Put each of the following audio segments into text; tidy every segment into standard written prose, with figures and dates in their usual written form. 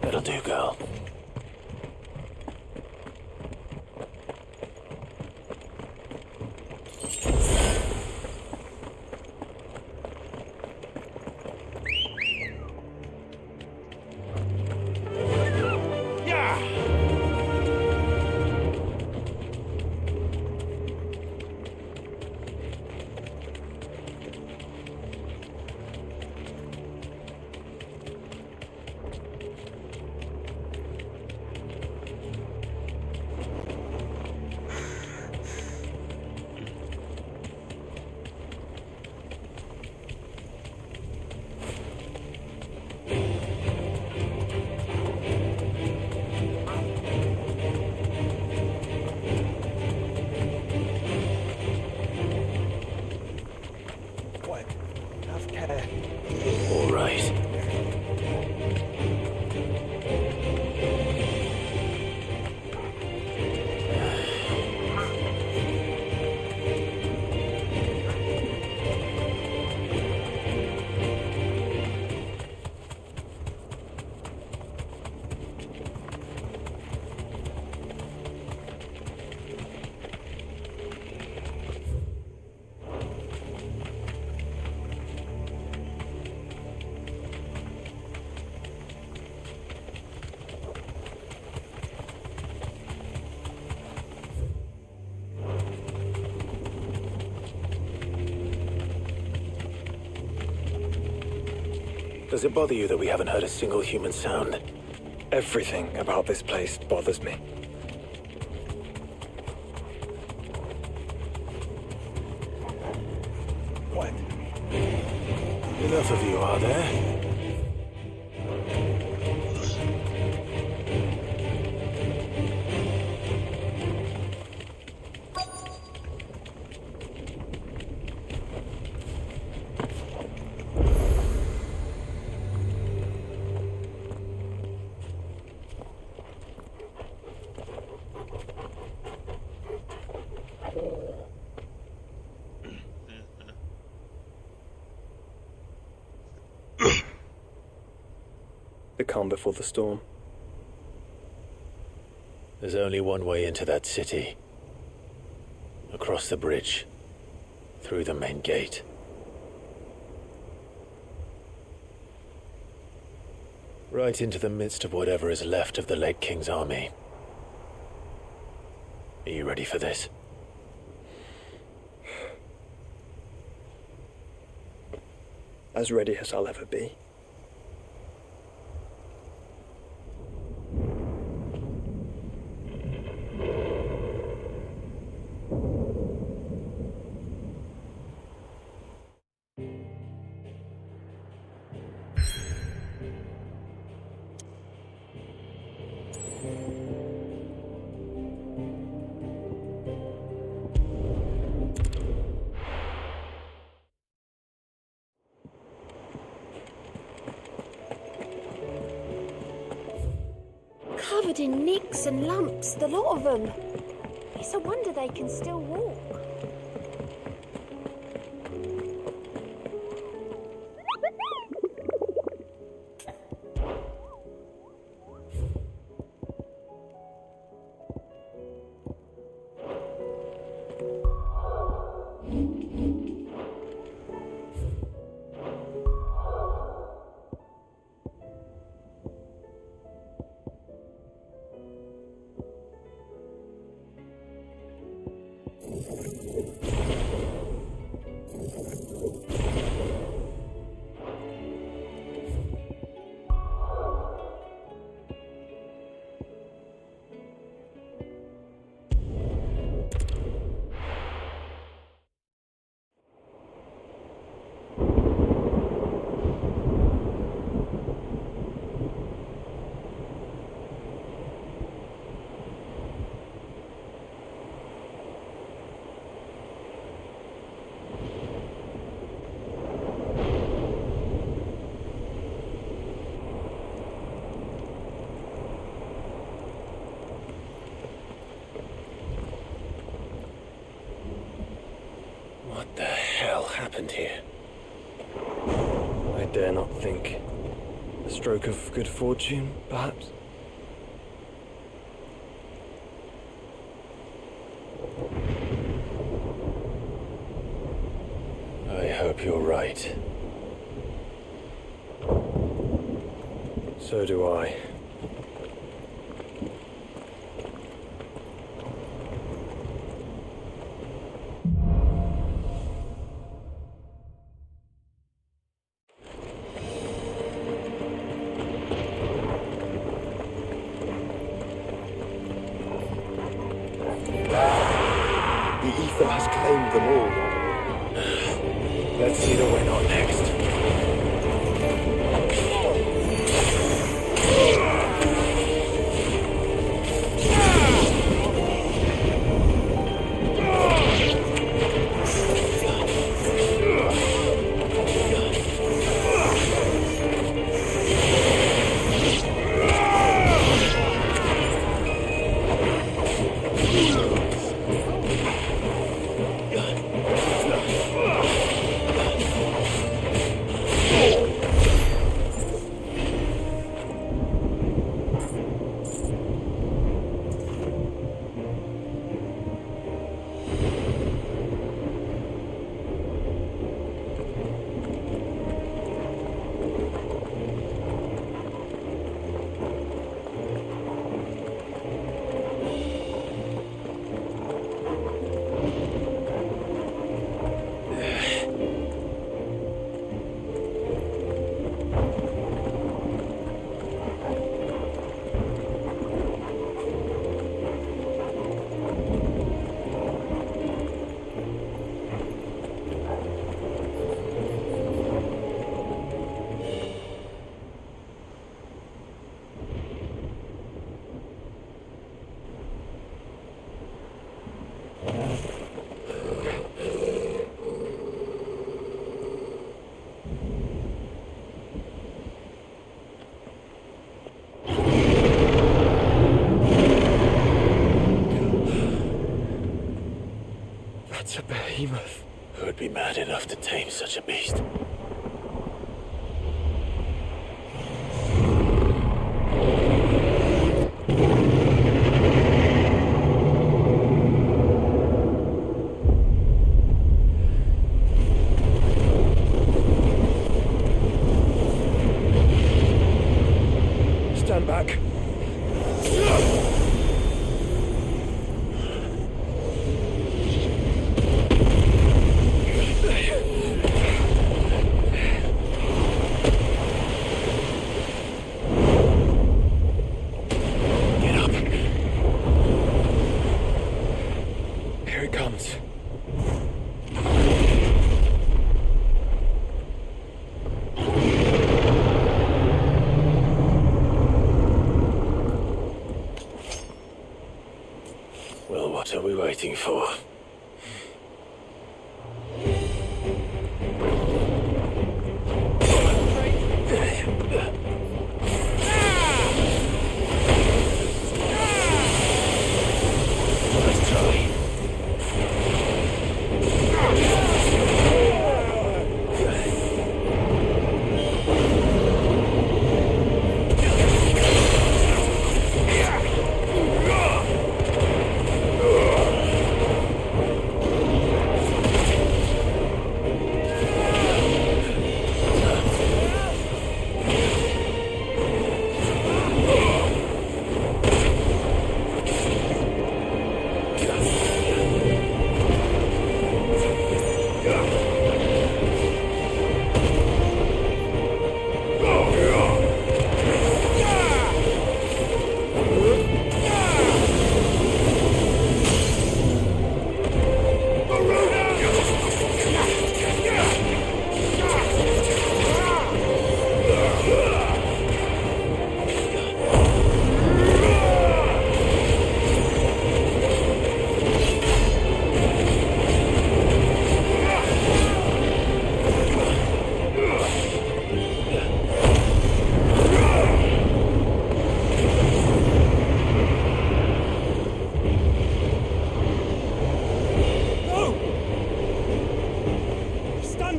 That'll do, girl. Does it bother you that we haven't heard a single human sound? Everything about this place bothers me. What? Enough of you, are there? The calm before the storm. There's only one way into that city. Across the bridge. Through the main gate. Right into the midst of whatever is left of the late King's army. Are you ready for this? As ready as I'll ever be. Covered in nicks and lumps, the lot of them. It's a wonder they can still walk. The hell happened here? I dare not think. A stroke of good fortune, perhaps? I hope you're right. So do I. The ether has claimed them all. Let's see the way not next. That's a behemoth. Who would be mad enough to tame such a beast? Stand back.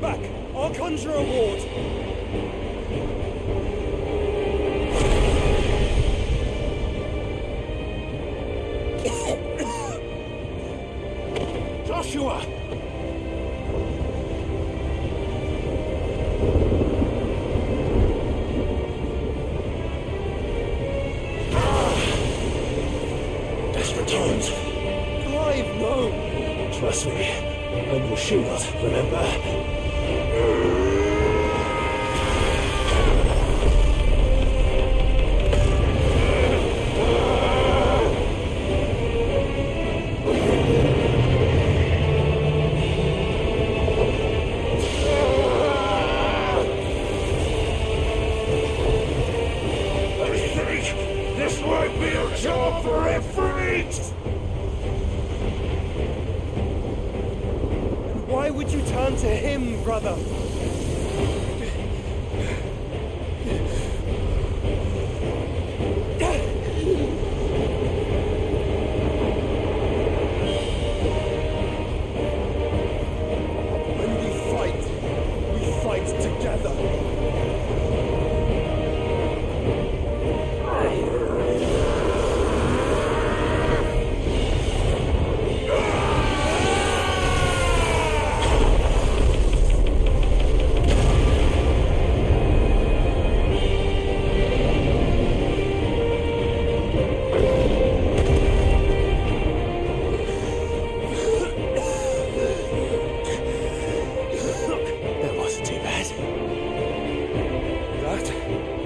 back. I'll conjure a ward. Joshua! Desperate times. Clive, no! Trust me, I'm your shield, remember? This won't be a job for a freak! Why would you turn to him, brother? When we fight together.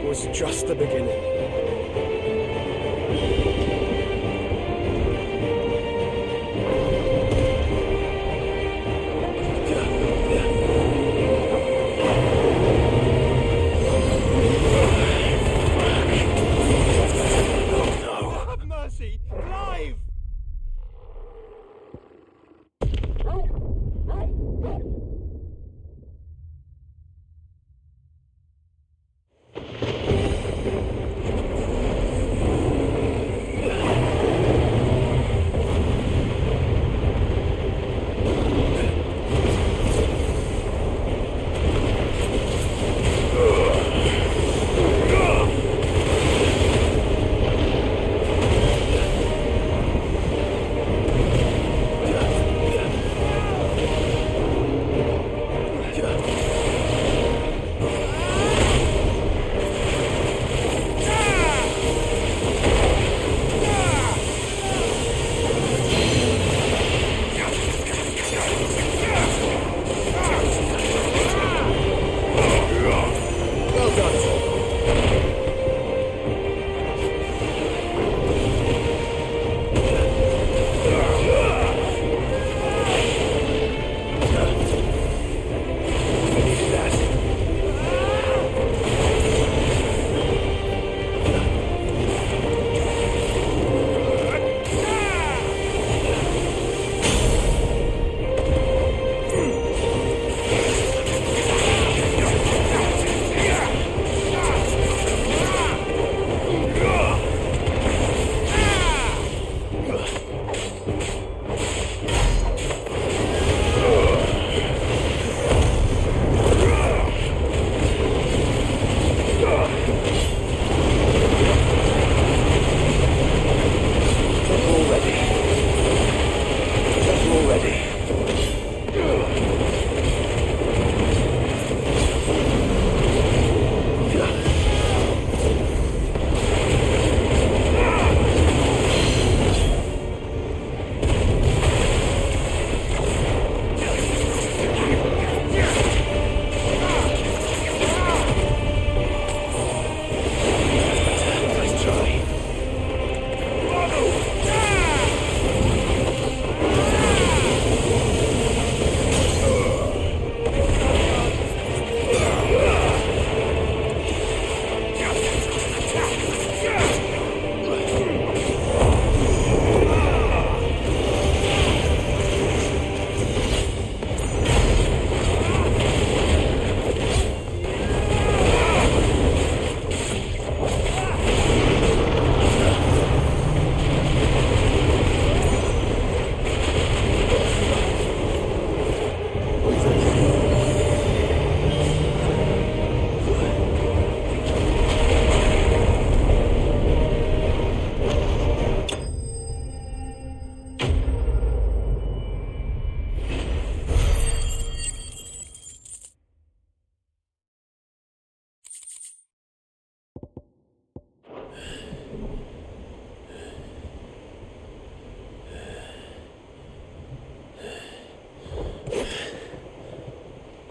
Was just the beginning. Have mercy! Clive!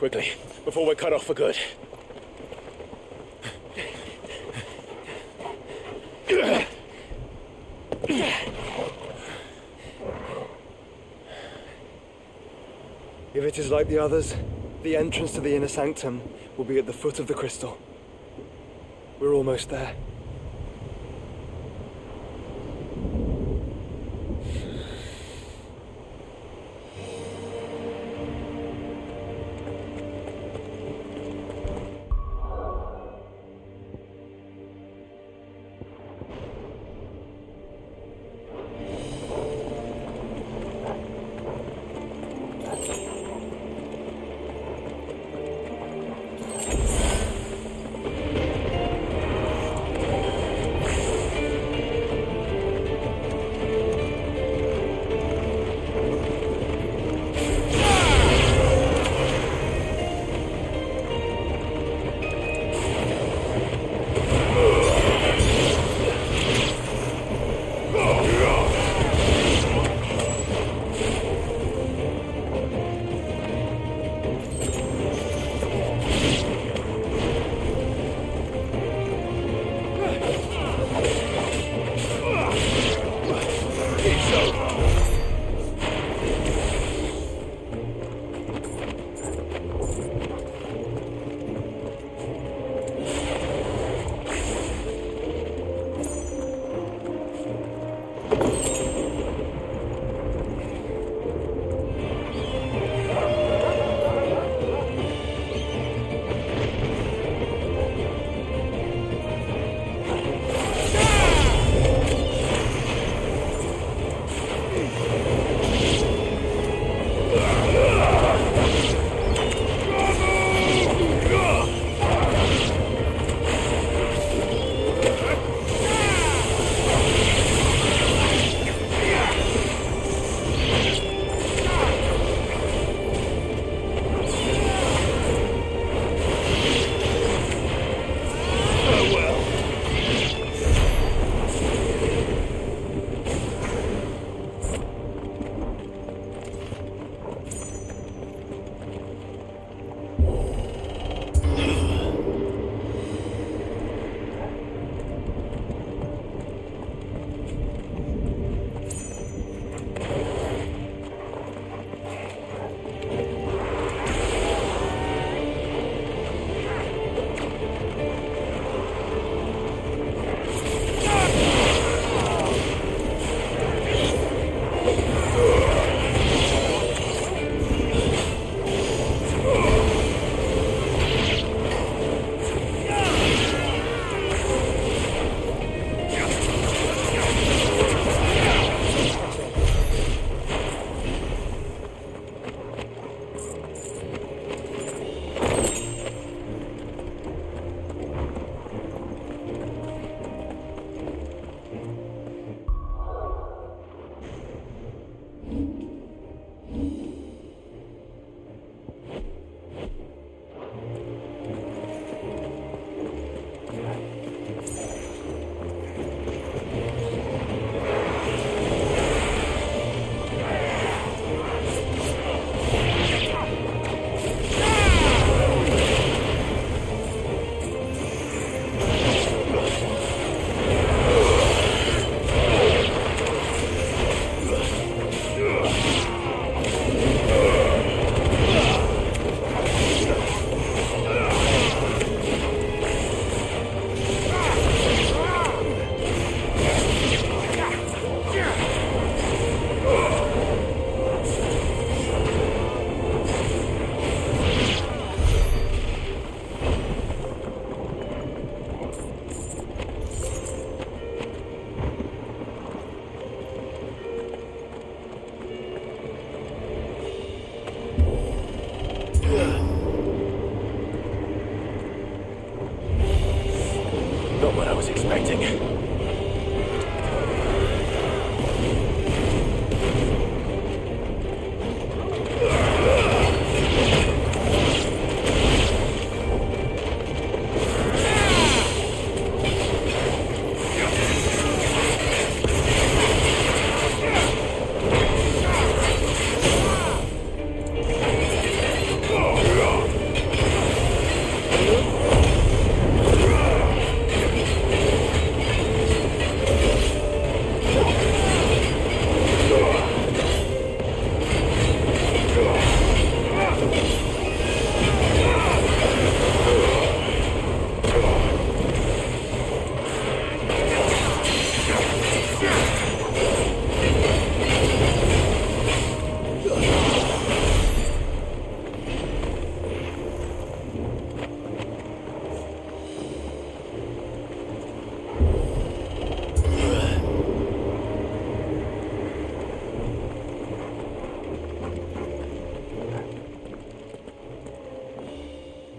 Quickly, before we're cut off for good. If it is like the others, the entrance to the inner sanctum will be at the foot of the crystal. We're almost there.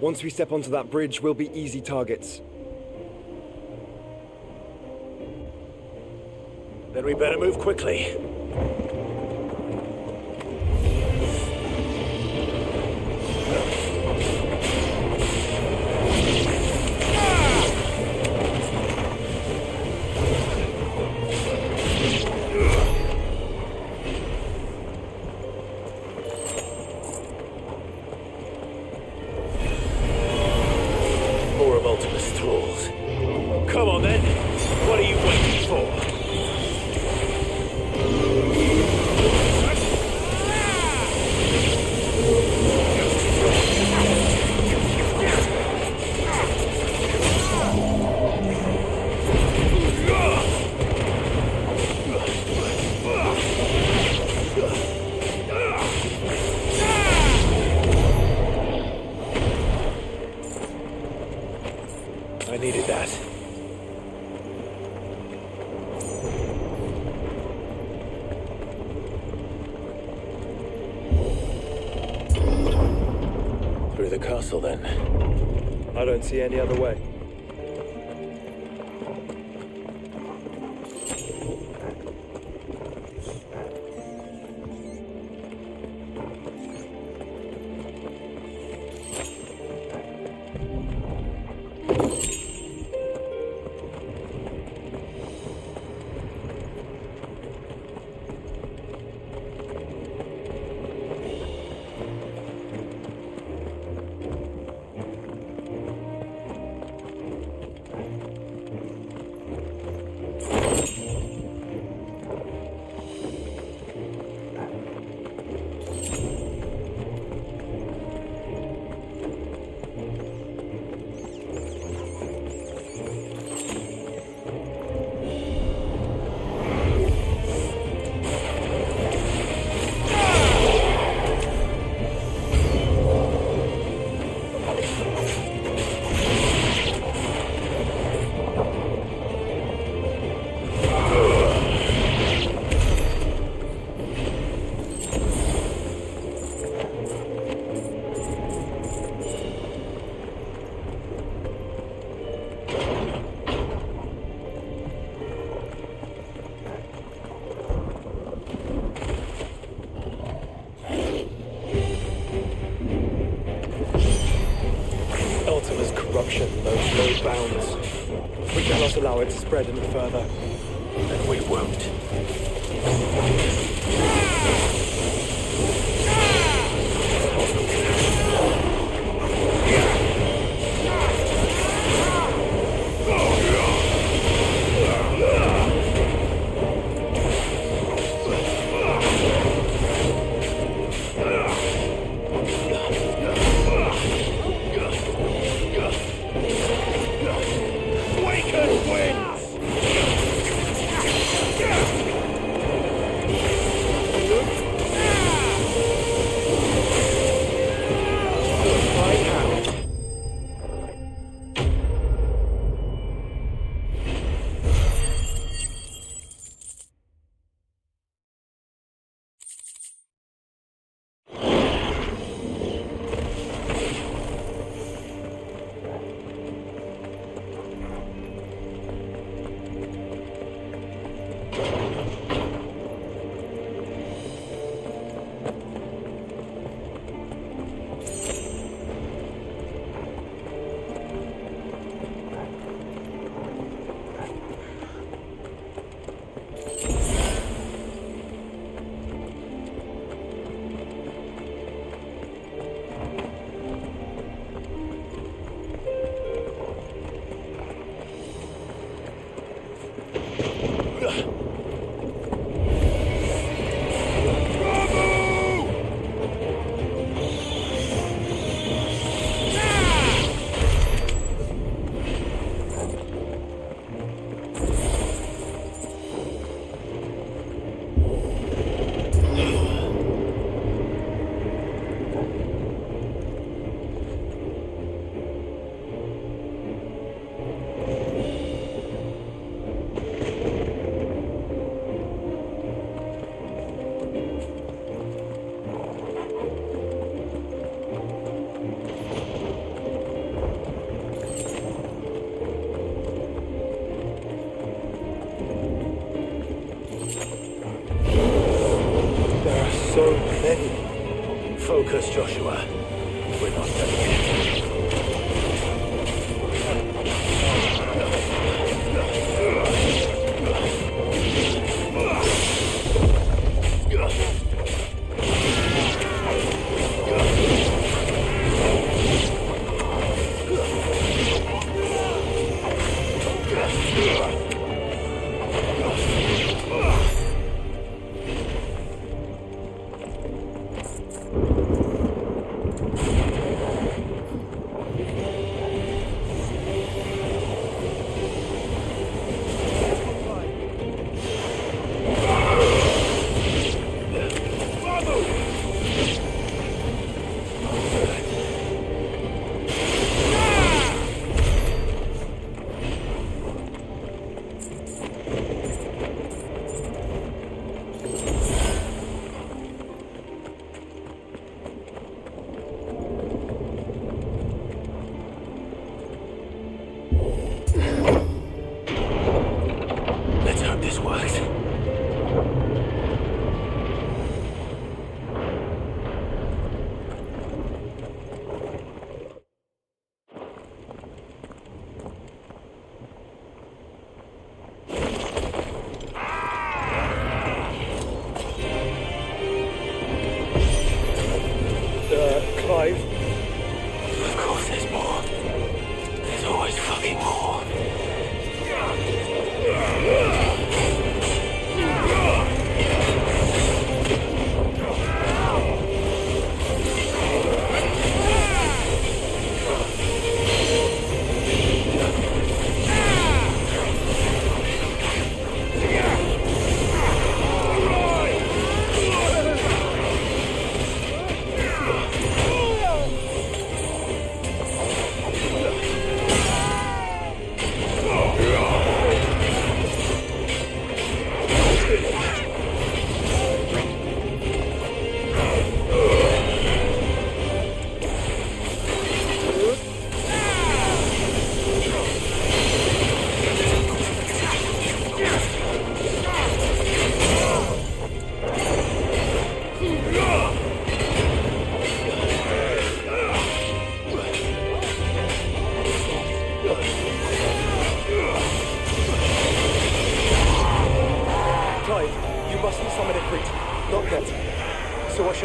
Once we step onto that bridge, we'll be easy targets. Then we better move quickly. More of Ultimus tools. Come on then. What are you waiting for? I needed that. Through the castle, then. I don't see any other way. Ultima's corruption knows no bounds. We cannot allow it to spread any further. And we won't.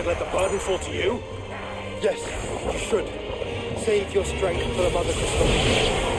and let the burden fall to you? Yes, you should. Save your strength for the Mother Crystal.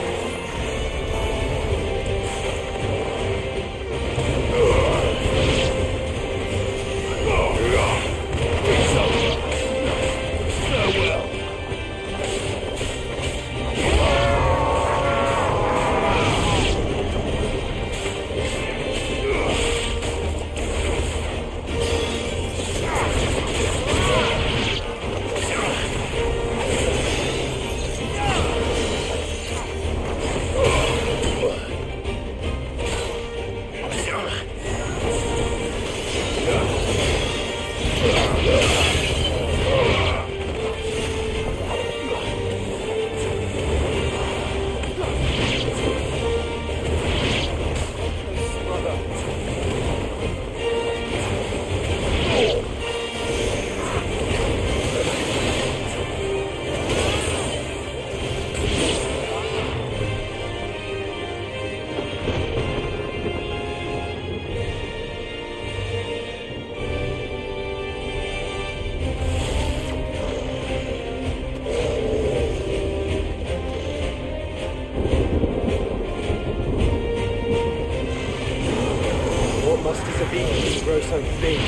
Grow so big.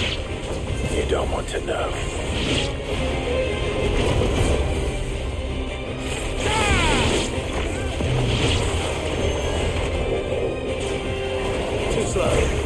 You don't want to know. Too slow.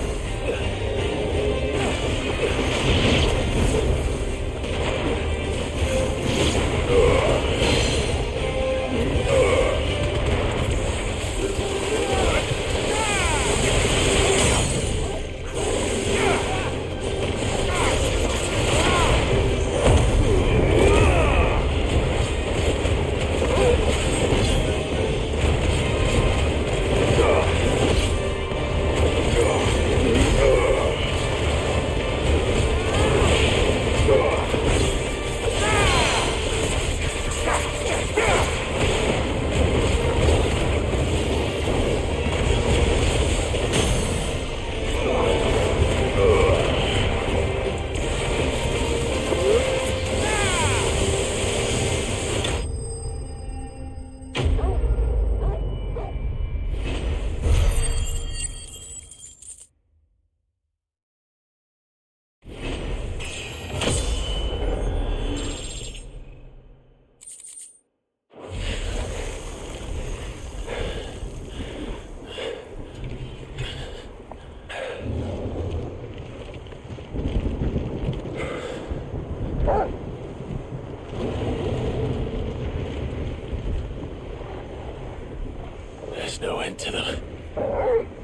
There's no end to them.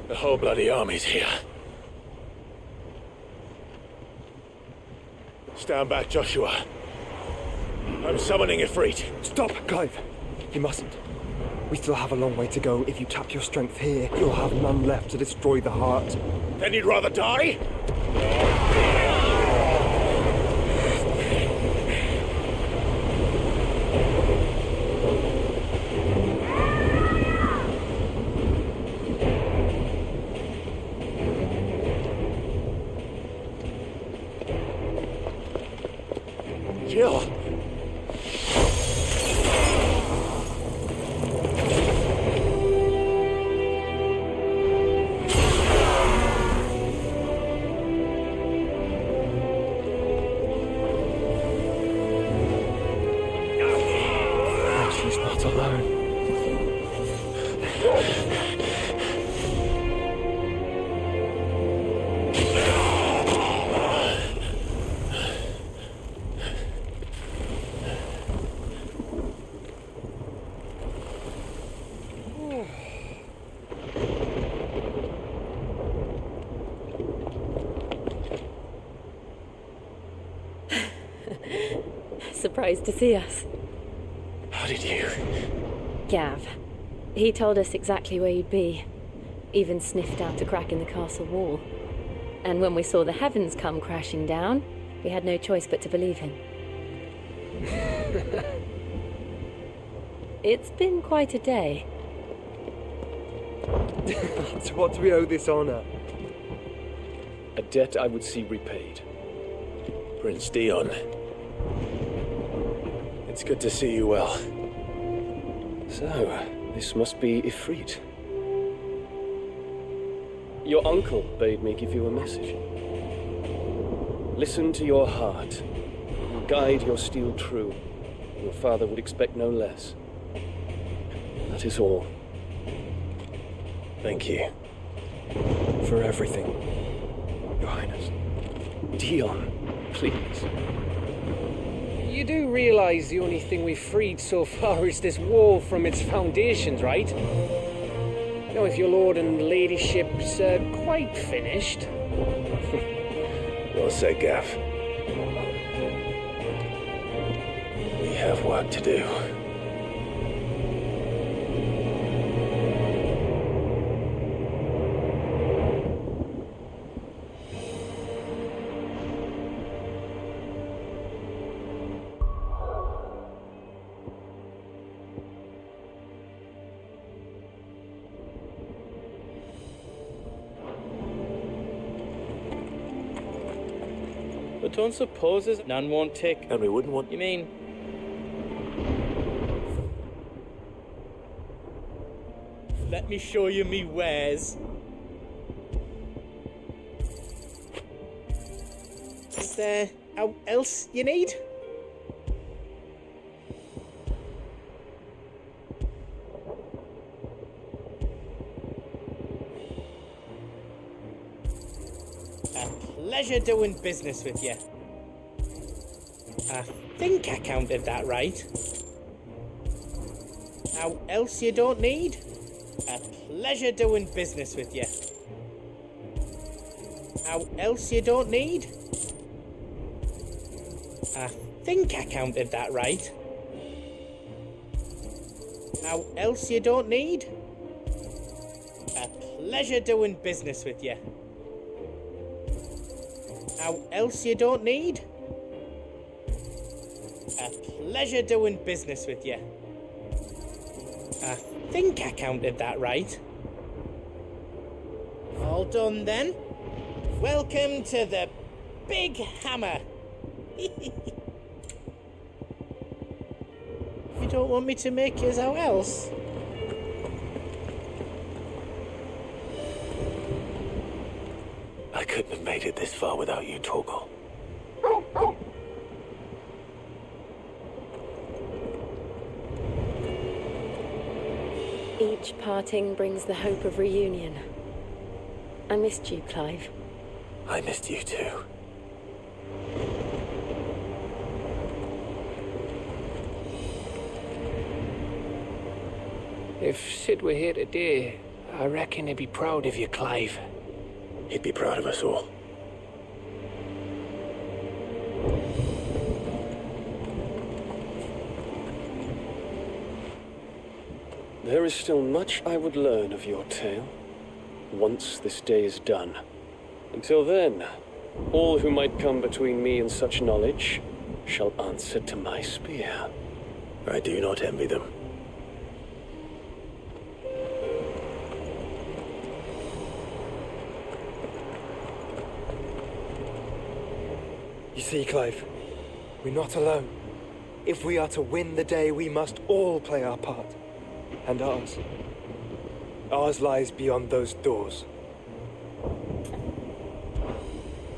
The whole bloody army's here. Stand back, Joshua. I'm summoning Ifrit. Stop, Clive. You mustn't. We still have a long way to go. If you tap your strength here, you'll have none left to destroy the heart. Then you'd rather die? Jill! She's not alone. Surprised to see us. How did you? Gav. He told us exactly where you'd be. Even sniffed out a crack in the castle wall. And when we saw the heavens come crashing down, we had no choice but to believe him. It's been quite a day. To what do we owe this honor? A debt I would see repaid. Prince Dion, It's good to see you well. So, this must be Ifrit. Your uncle bade me give you a message. Listen to your heart. Guide your steel true. Your father would expect no less. That is all. Thank you. For everything, Your Highness. Dion, please. You do realize the only thing we've freed so far is this wall from its foundations, right? Now, if your lord and ladyship's quite finished... Well said, Gav. We have work to do. But don't suppose as none won't take. And we wouldn't want... You mean? Let me show you me wares. Is there out else you need? Pleasure doing business with you. I think I counted that right. How else you don't need? A pleasure doing business with you. How else you don't need? I think I counted that right. How else you don't need? A pleasure doing business with you. How else you don't need? A pleasure doing business with you. I think I counted that right. All done then. Welcome to the Big Hammer. You don't want me to make yours out else? I couldn't have made it this far without you, Torgal. Each parting brings the hope of reunion. I missed you, Clive. I missed you too. If Sid were here today, I reckon he'd be proud of you, Clive. He'd be proud of us all. There is still much I would learn of your tale, once this day is done. Until then, all who might come between me and such knowledge shall answer to my spear. I do not envy them. You see, Clive, we're not alone. If we are to win the day, we must all play our part. And ours. Ours lies beyond those doors.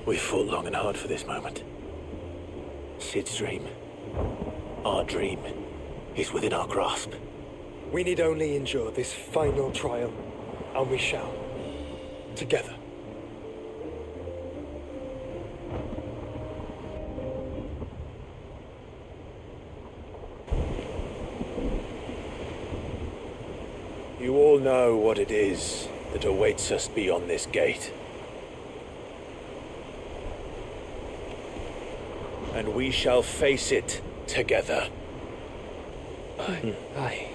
We fought long and hard for this moment. Sid's dream, our dream, is within our grasp. We need only endure this final trial, and we shall. Together. You all know what it is that awaits us beyond this gate. And we shall face it together. Aye. Aye.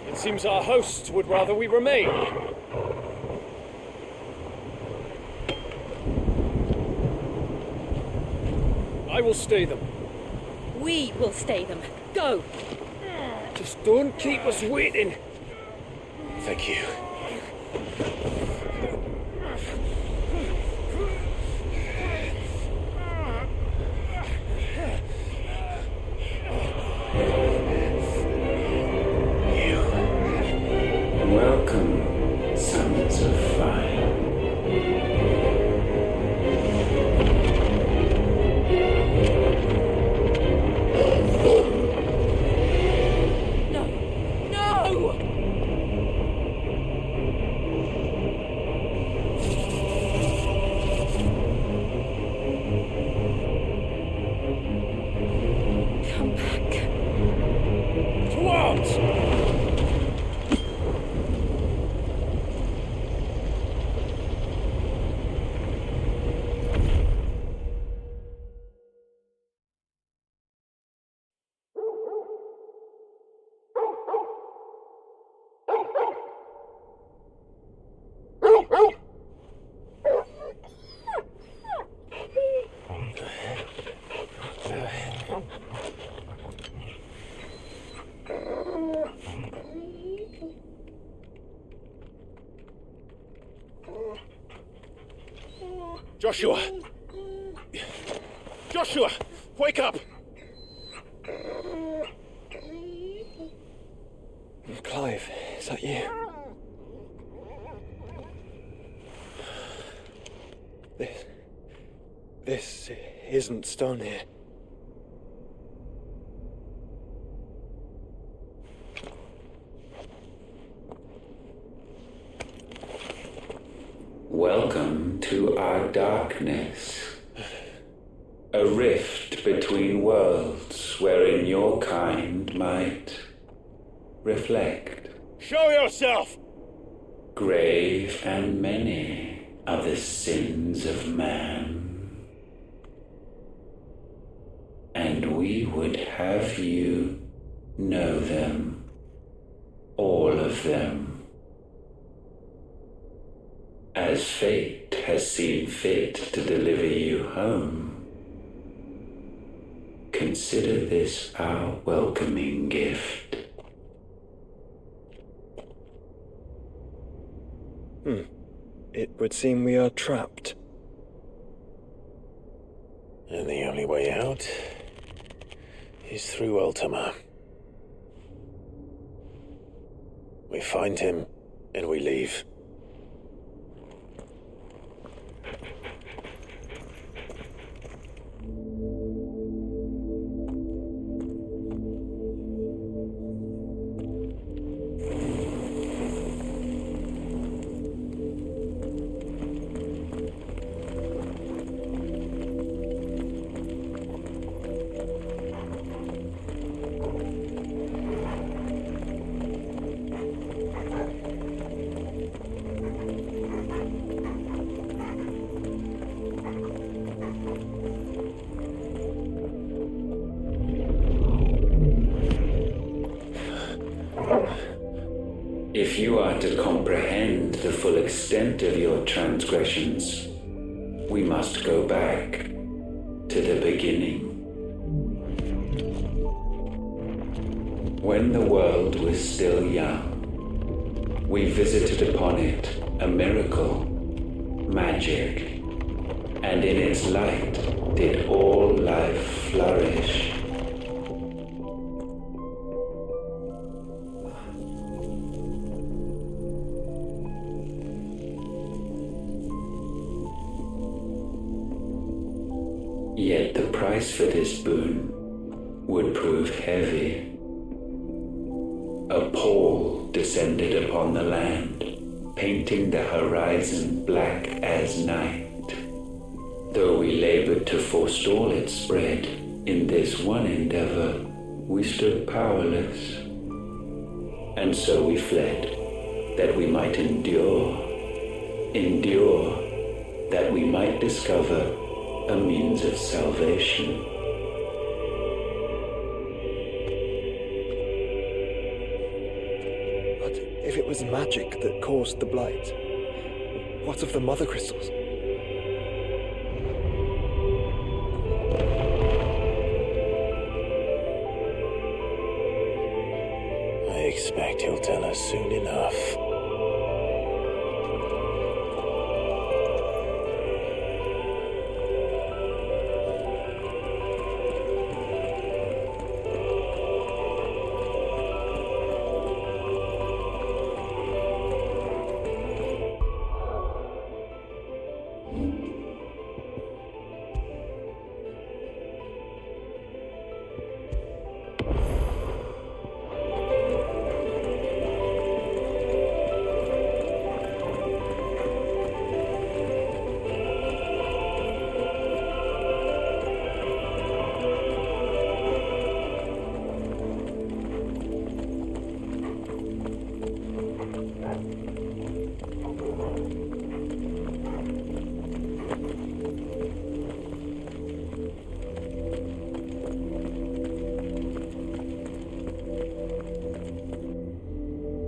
It seems our hosts would rather we remain. I will stay them. We will stay them. Go! Just don't keep us waiting. Thank you. Welcome, sons of fire. Come back. What? Joshua! Joshua! Wake up! Clive, is that you? This isn't stone here. Welcome to our darkness. A rift between worlds wherein your kind might reflect. Show yourself! Grave and many are the sins of man. And we would have you know them, all of them. As fate has seen fit to deliver you home, consider this our welcoming gift. It would seem we are trapped. And the only way out is through Ultima. We find him and we leave. If you are to comprehend the full extent of your transgressions, we must go back to the beginning. When the world was still young, we visited upon it a miracle, magic, and in its light did all life flourish. Yet the price for this boon would prove heavy. A pall descended upon the land, painting the horizon black as night. Though we labored to forestall its spread, in this one endeavor we stood powerless. And so we fled, that we might endure, that we might discover a means of salvation. But if it was magic that caused the blight, what of the mother crystals? expect he'll tell us soon enough.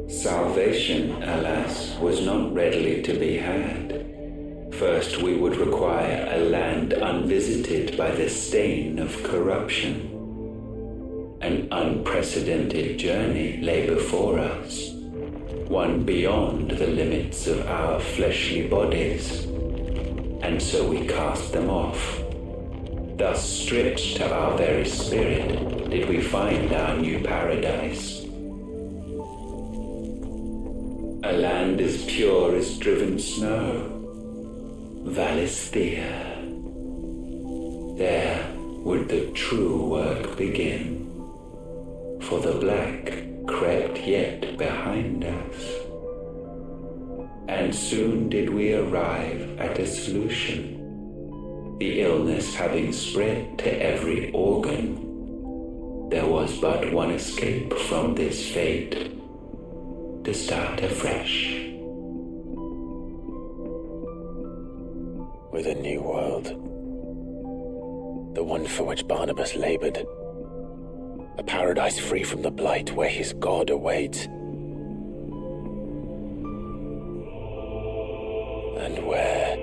Salvation, alas, was not readily to be had. First we would require a land unvisited by the stain of corruption. An unprecedented journey lay before us, one beyond the limits of our fleshly bodies, and so we cast them off. Thus stripped to our very spirit did we find our new paradise. A land as pure as driven snow, Valisthea. There would the true work begin, for the black crept yet behind us. And soon did we arrive at a solution. The illness having spread to every organ, there was but one escape from this fate: to start afresh. With a new world. The one for which Barnabas labored. A paradise free from the blight where his God awaits. And where,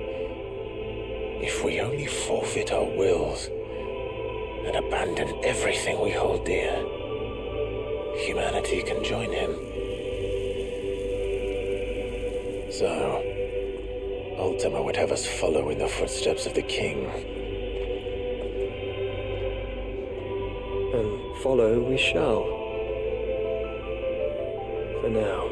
if we only forfeit our wills and abandon everything we hold dear, humanity can join him. So, Ultima would have us follow in the footsteps of the king. And follow we shall. For now.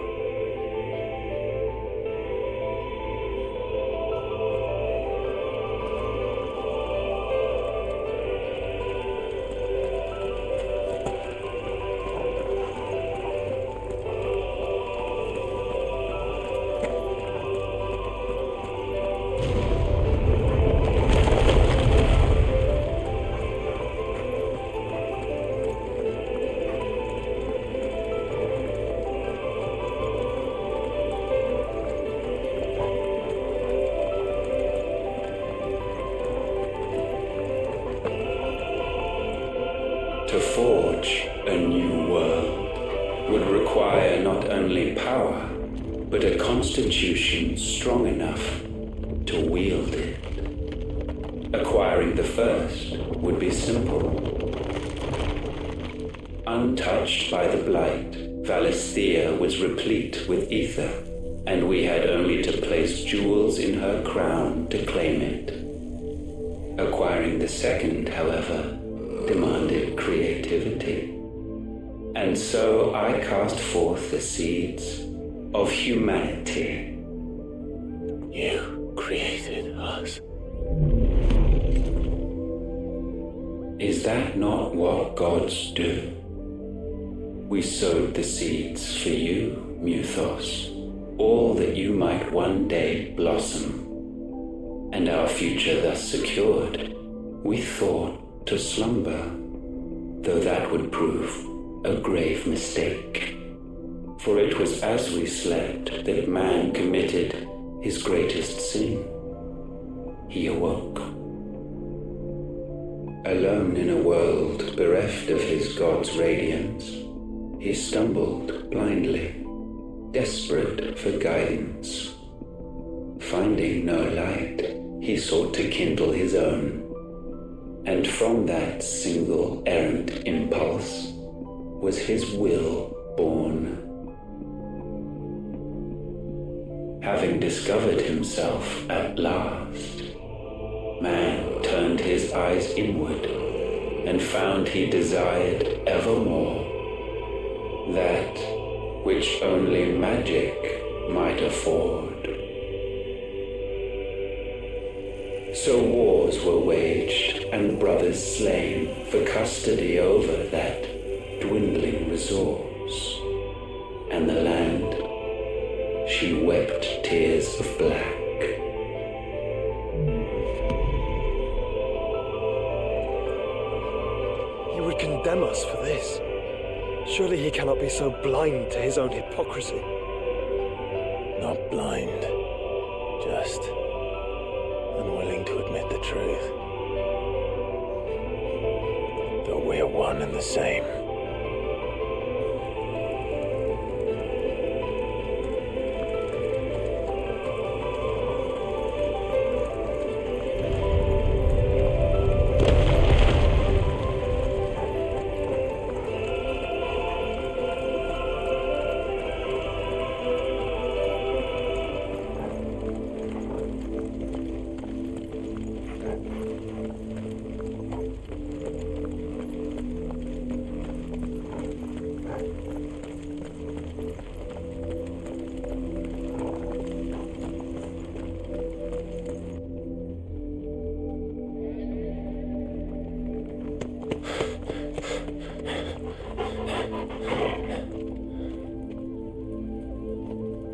To forge a new world would require not only power, but a constitution strong enough to wield it. Acquiring the first would be simple. Untouched by the blight, Valisthea was replete with ether, and we had only to place jewels in her crown to claim it. Acquiring the second, however, demanded creativity. And so I cast forth the seeds of humanity. You created us. Is that not what gods do? We sowed the seeds for you, Muthos, all that you might one day blossom. And our future thus secured, we thought to slumber, though that would prove a grave mistake. For it was as we slept that man committed his greatest sin. He awoke. Alone in a world bereft of his God's radiance, he stumbled blindly, desperate for guidance. Finding no light, he sought to kindle his own. And from that single errant impulse was his will born. having discovered himself at last, man turned his eyes inward and found he desired evermore that which only magic might afford. So wars were waged and brothers slain for custody over that dwindling resource, and the land, she wept tears of black. He would condemn us for this. Surely he cannot be so blind to his own hypocrisy. Not blind, just unwilling to admit the truth. Though we're one and the same.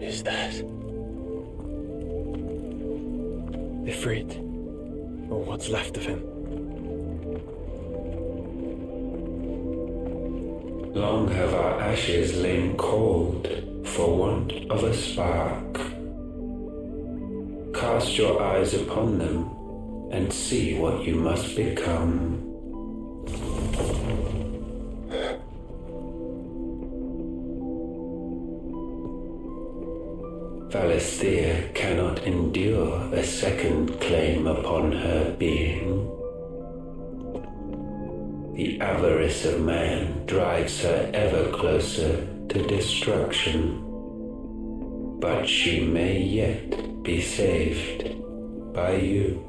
Is that Ifrit, or what's left of him. Long have our ashes lain cold for want of a spark. Cast your eyes upon them and see what you must become. Valisthea cannot endure a second claim upon her being. The avarice of man drives her ever closer to destruction, but she may yet be saved by you.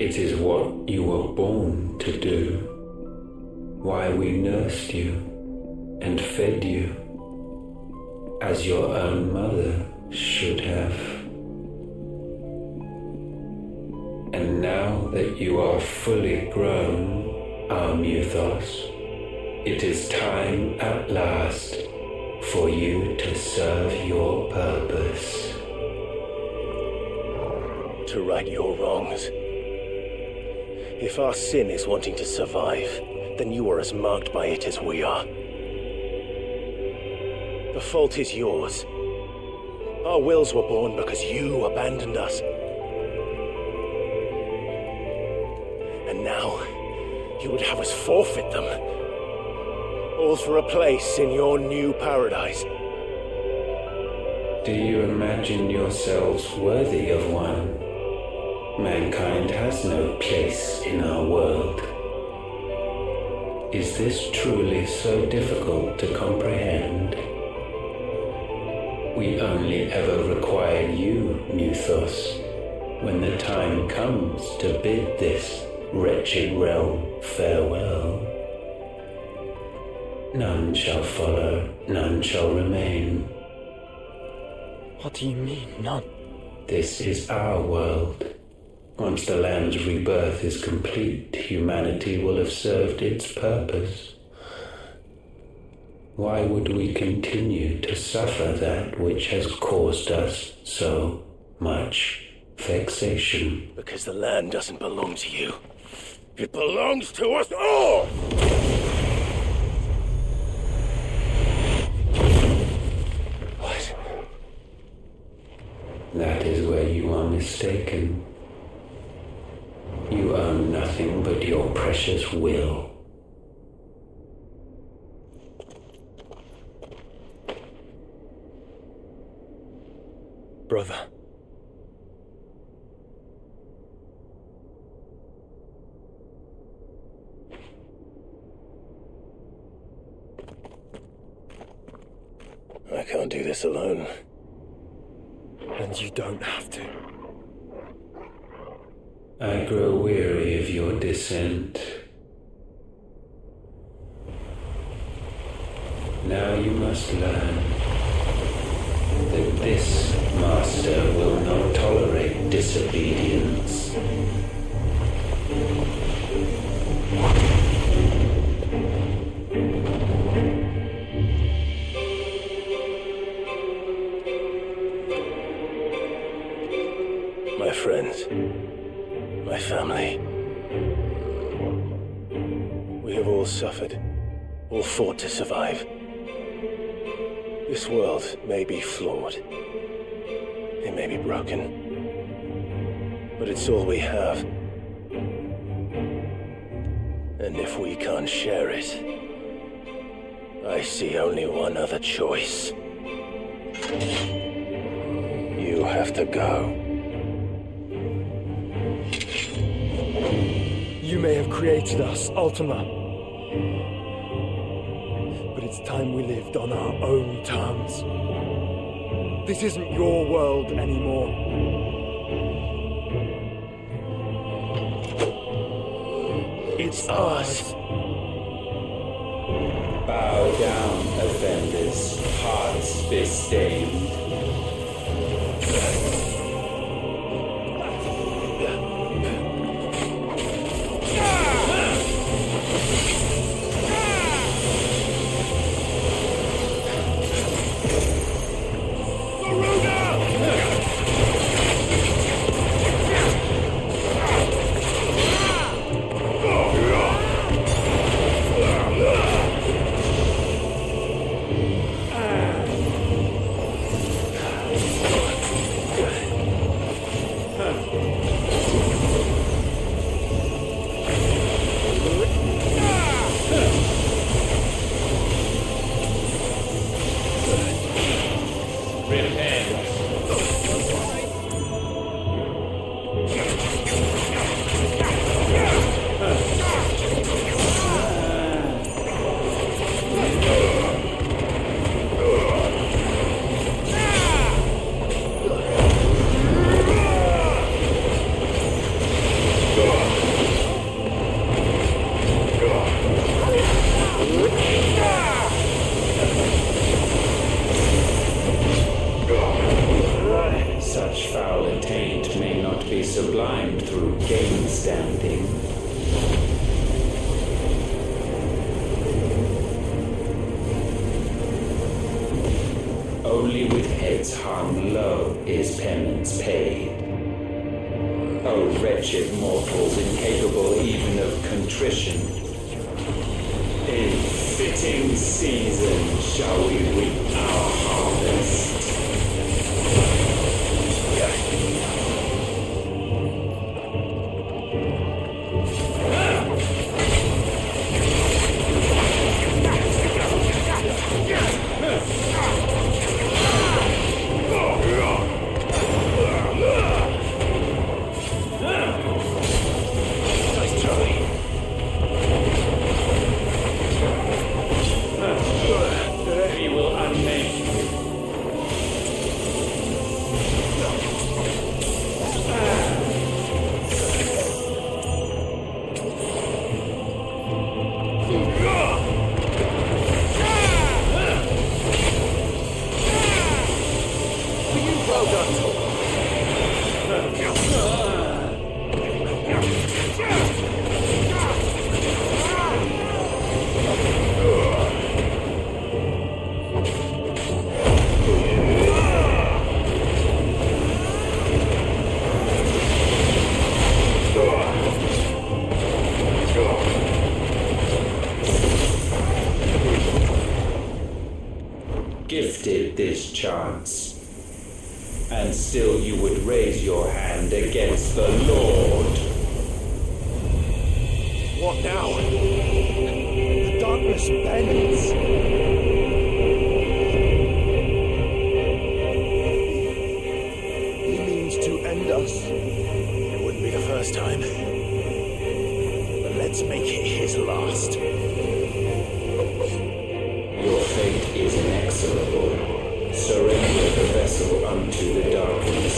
It is what you were born to do, why we nursed you and fed you as your own mother should have. And now that you are fully grown, our Muthos, it is time at last for you to serve your purpose. to right your wrongs? If our sin is wanting to survive, then you are as marked by it as we are. The fault is yours. Our wills were born because you abandoned us. And now, you would have us forfeit them. All for a place in your new paradise. Do you imagine yourselves worthy of one? Mankind has no place in our world. Is this truly so difficult to comprehend? We only ever require you, Muthos, when the time comes to bid this wretched realm farewell. None shall follow, none shall remain. What do you mean, none? This is our world. Once the land's rebirth is complete, humanity will have served its purpose. Why would we continue to suffer that which has caused us so much vexation? Because the land doesn't belong to you. It belongs to us all! What? That is where you are mistaken. You own nothing but your precious will. Brother. I can't do this alone. And you don't have to. I grow weary of your dissent. Now you must learn that this master will not tolerate disobedience. My friends, my family. We have all suffered, all fought to survive. This world may be flawed. It may be broken. But it's all we have. And if we can't share it, I see only one other choice. You have to go. You may have created us, Ultima. But it's time we lived on our own terms. This isn't your world anymore. It's ours. Bow down, offenders, hearts disdained. Sublimed through game standing. Only with heads hung low is penance paid. O wretched mortals incapable even of contrition, in fitting season shall we reap our harvest. Gifted this chance, and still you would raise your hand against the Lord. What now? The darkness bends. He means to end us. It wouldn't be the first time. But let's make it his last. Your fate is inexorable. Surrender the vessel unto the darkness.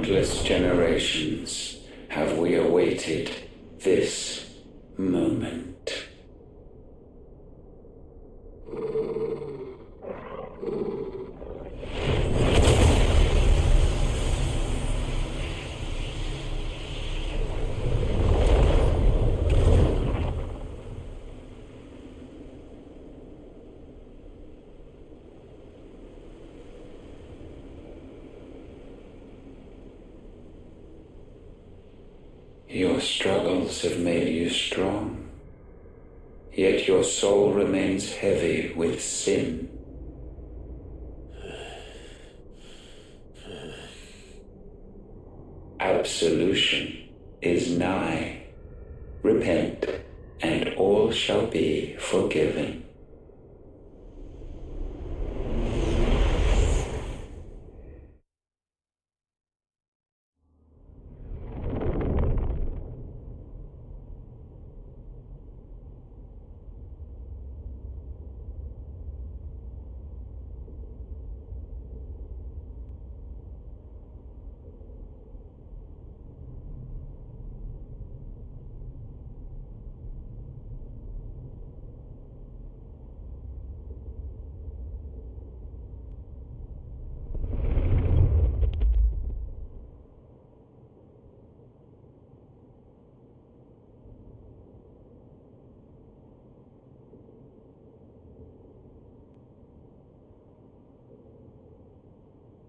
countless generations have we awaited this moment. Your struggles have made you strong, yet your soul remains heavy with sin. Absolution is nigh. Repent, and all shall be forgiven.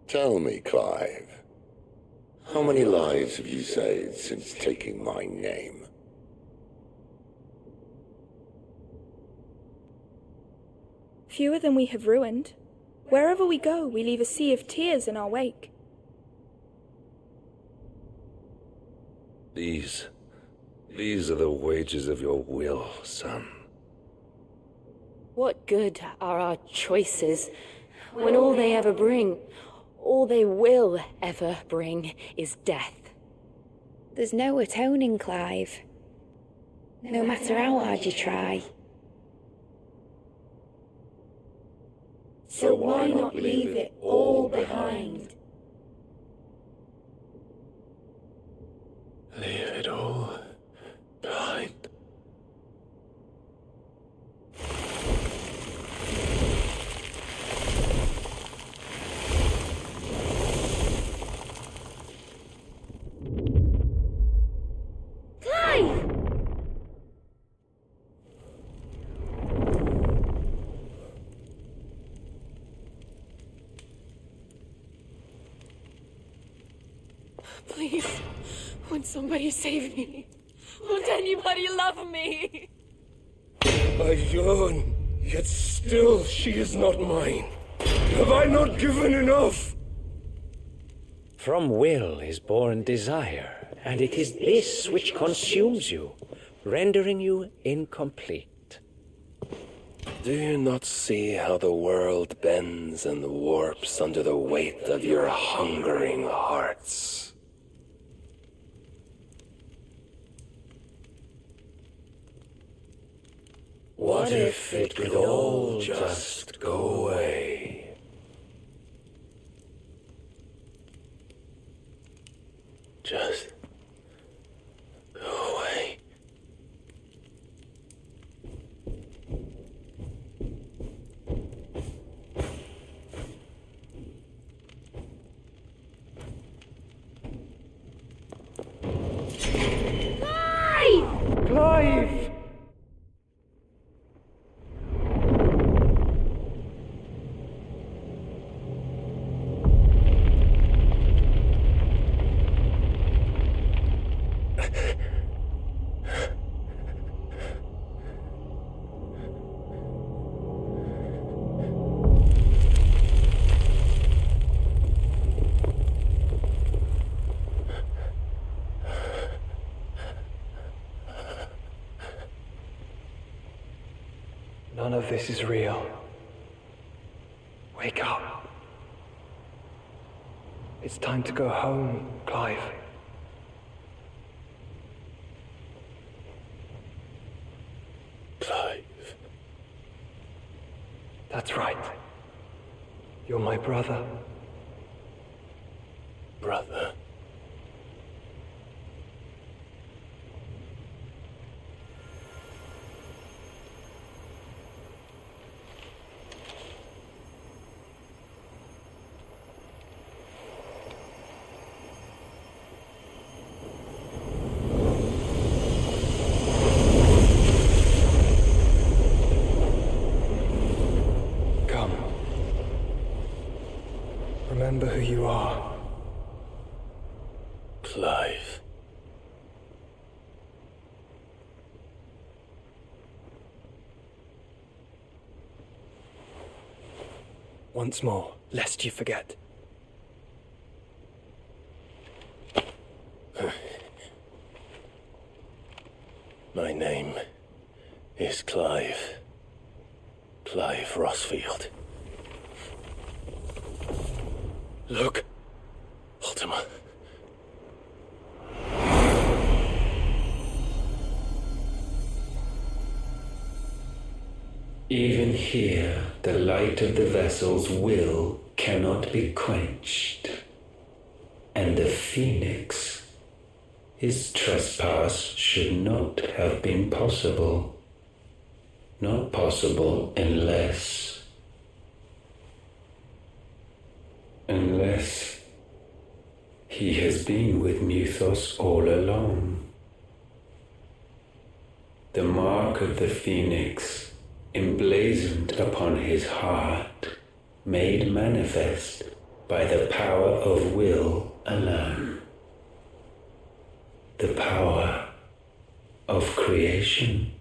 Tell me, Clive, how many lives have you saved since taking my name? Fewer than we have ruined. Wherever we go, we leave a sea of tears in our wake. These are the wages of your will, son. What good are our choices when all they ever bring, all they will ever bring, is death? There's no atoning, Clive. No matter how hard you try. So why not leave it all behind? Leave it all behind. Please, won't somebody save me? Won't anybody love me? I yearn, yet still she is not mine. Have I not given enough? From will is born desire, and it is this which consumes you, rendering you incomplete. Do you not see how the world bends and warps under the weight of your hungering hearts? What if it could all just go away? Just go away. Clive! None of this is real. Wake up. It's time to go home, Clive. Clive. That's right. You're my brother. Brother. are. Clive. Once more, lest you forget. My name is Clive. Clive Rossfield. Look, Ultima. Even here, the light of the vessel's will cannot be quenched. And the Phoenix, his trespass should not have been possible. Not possible unless he has been with Muthos all along. The mark of the Phoenix, emblazoned upon his heart, made manifest by the power of will alone. The power of creation.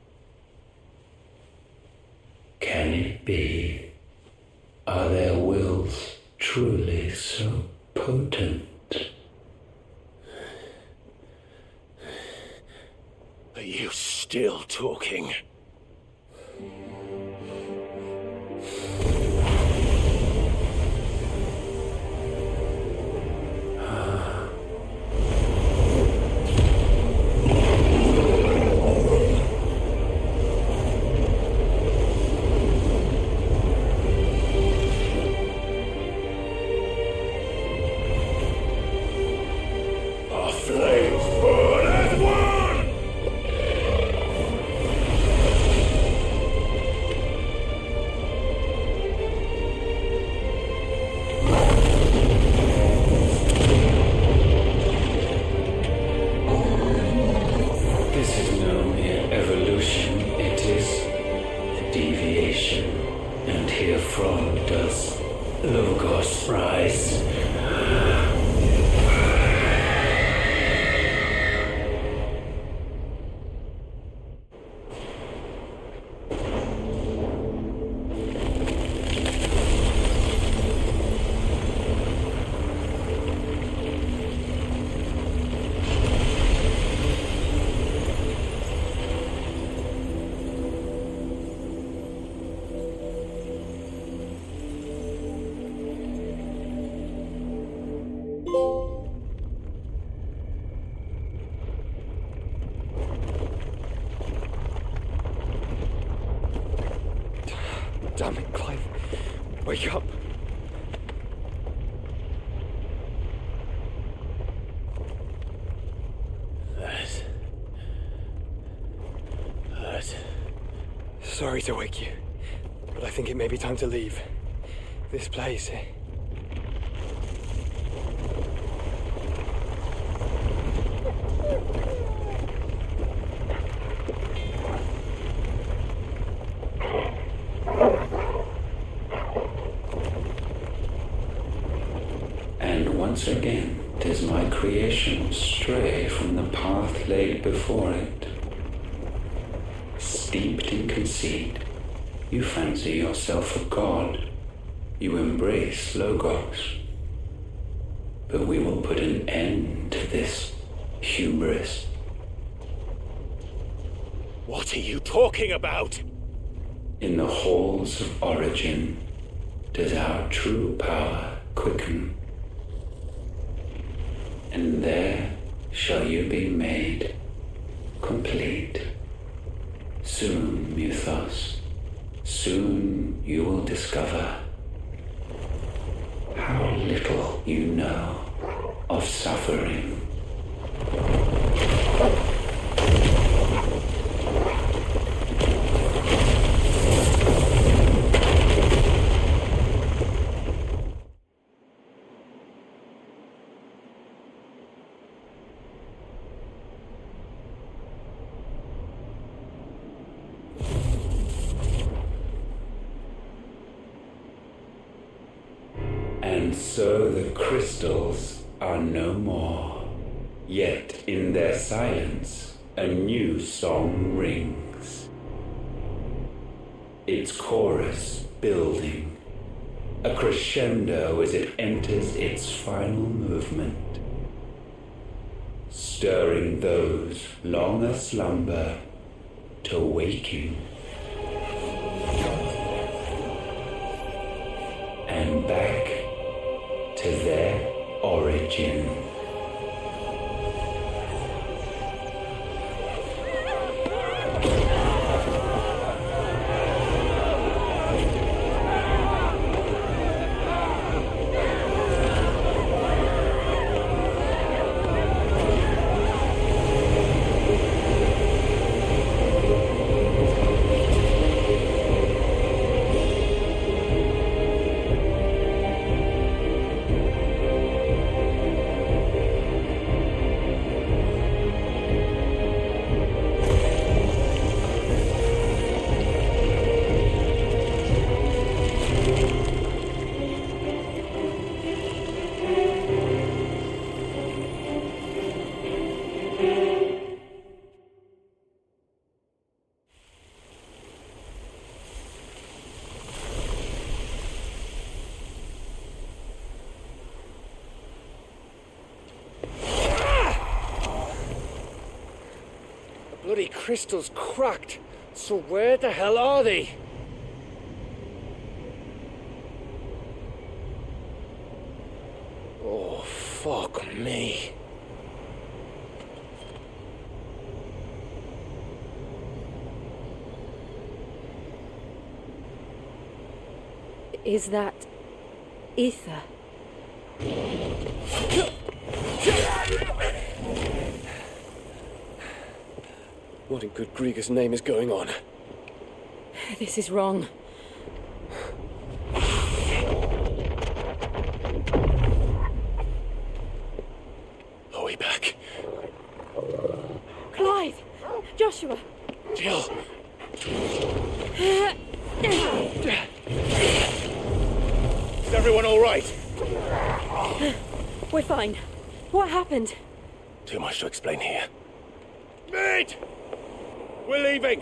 Can it be? Are their wills truly so potent? Are you still talking? Damn it, Clive. Wake up. That. Sorry to wake you, but I think it may be time to leave. This place. Once again does my creation stray from the path laid before it. Steeped in conceit, you fancy yourself a god. You embrace Logos. But we will put an end to this hubris. What are you talking about? In the halls of origin does our true power quicken. And there shall you be made complete. Soon, Muthos, soon you will discover how little you know of suffering. And And so the crystals are no more. Yet in their silence, a new song rings. Its chorus building, a crescendo as it enters its final movement, stirring those long aslumber to waking. And back to their origin. Bloody crystal's cracked. So where the hell are they? Oh, fuck me. Is that ether? What in good Grieger's name is going on? This is wrong. Are we back? Clive! Joshua! Jill! Is everyone all right? We're fine. What happened? Too much to explain here. Mate! We're leaving!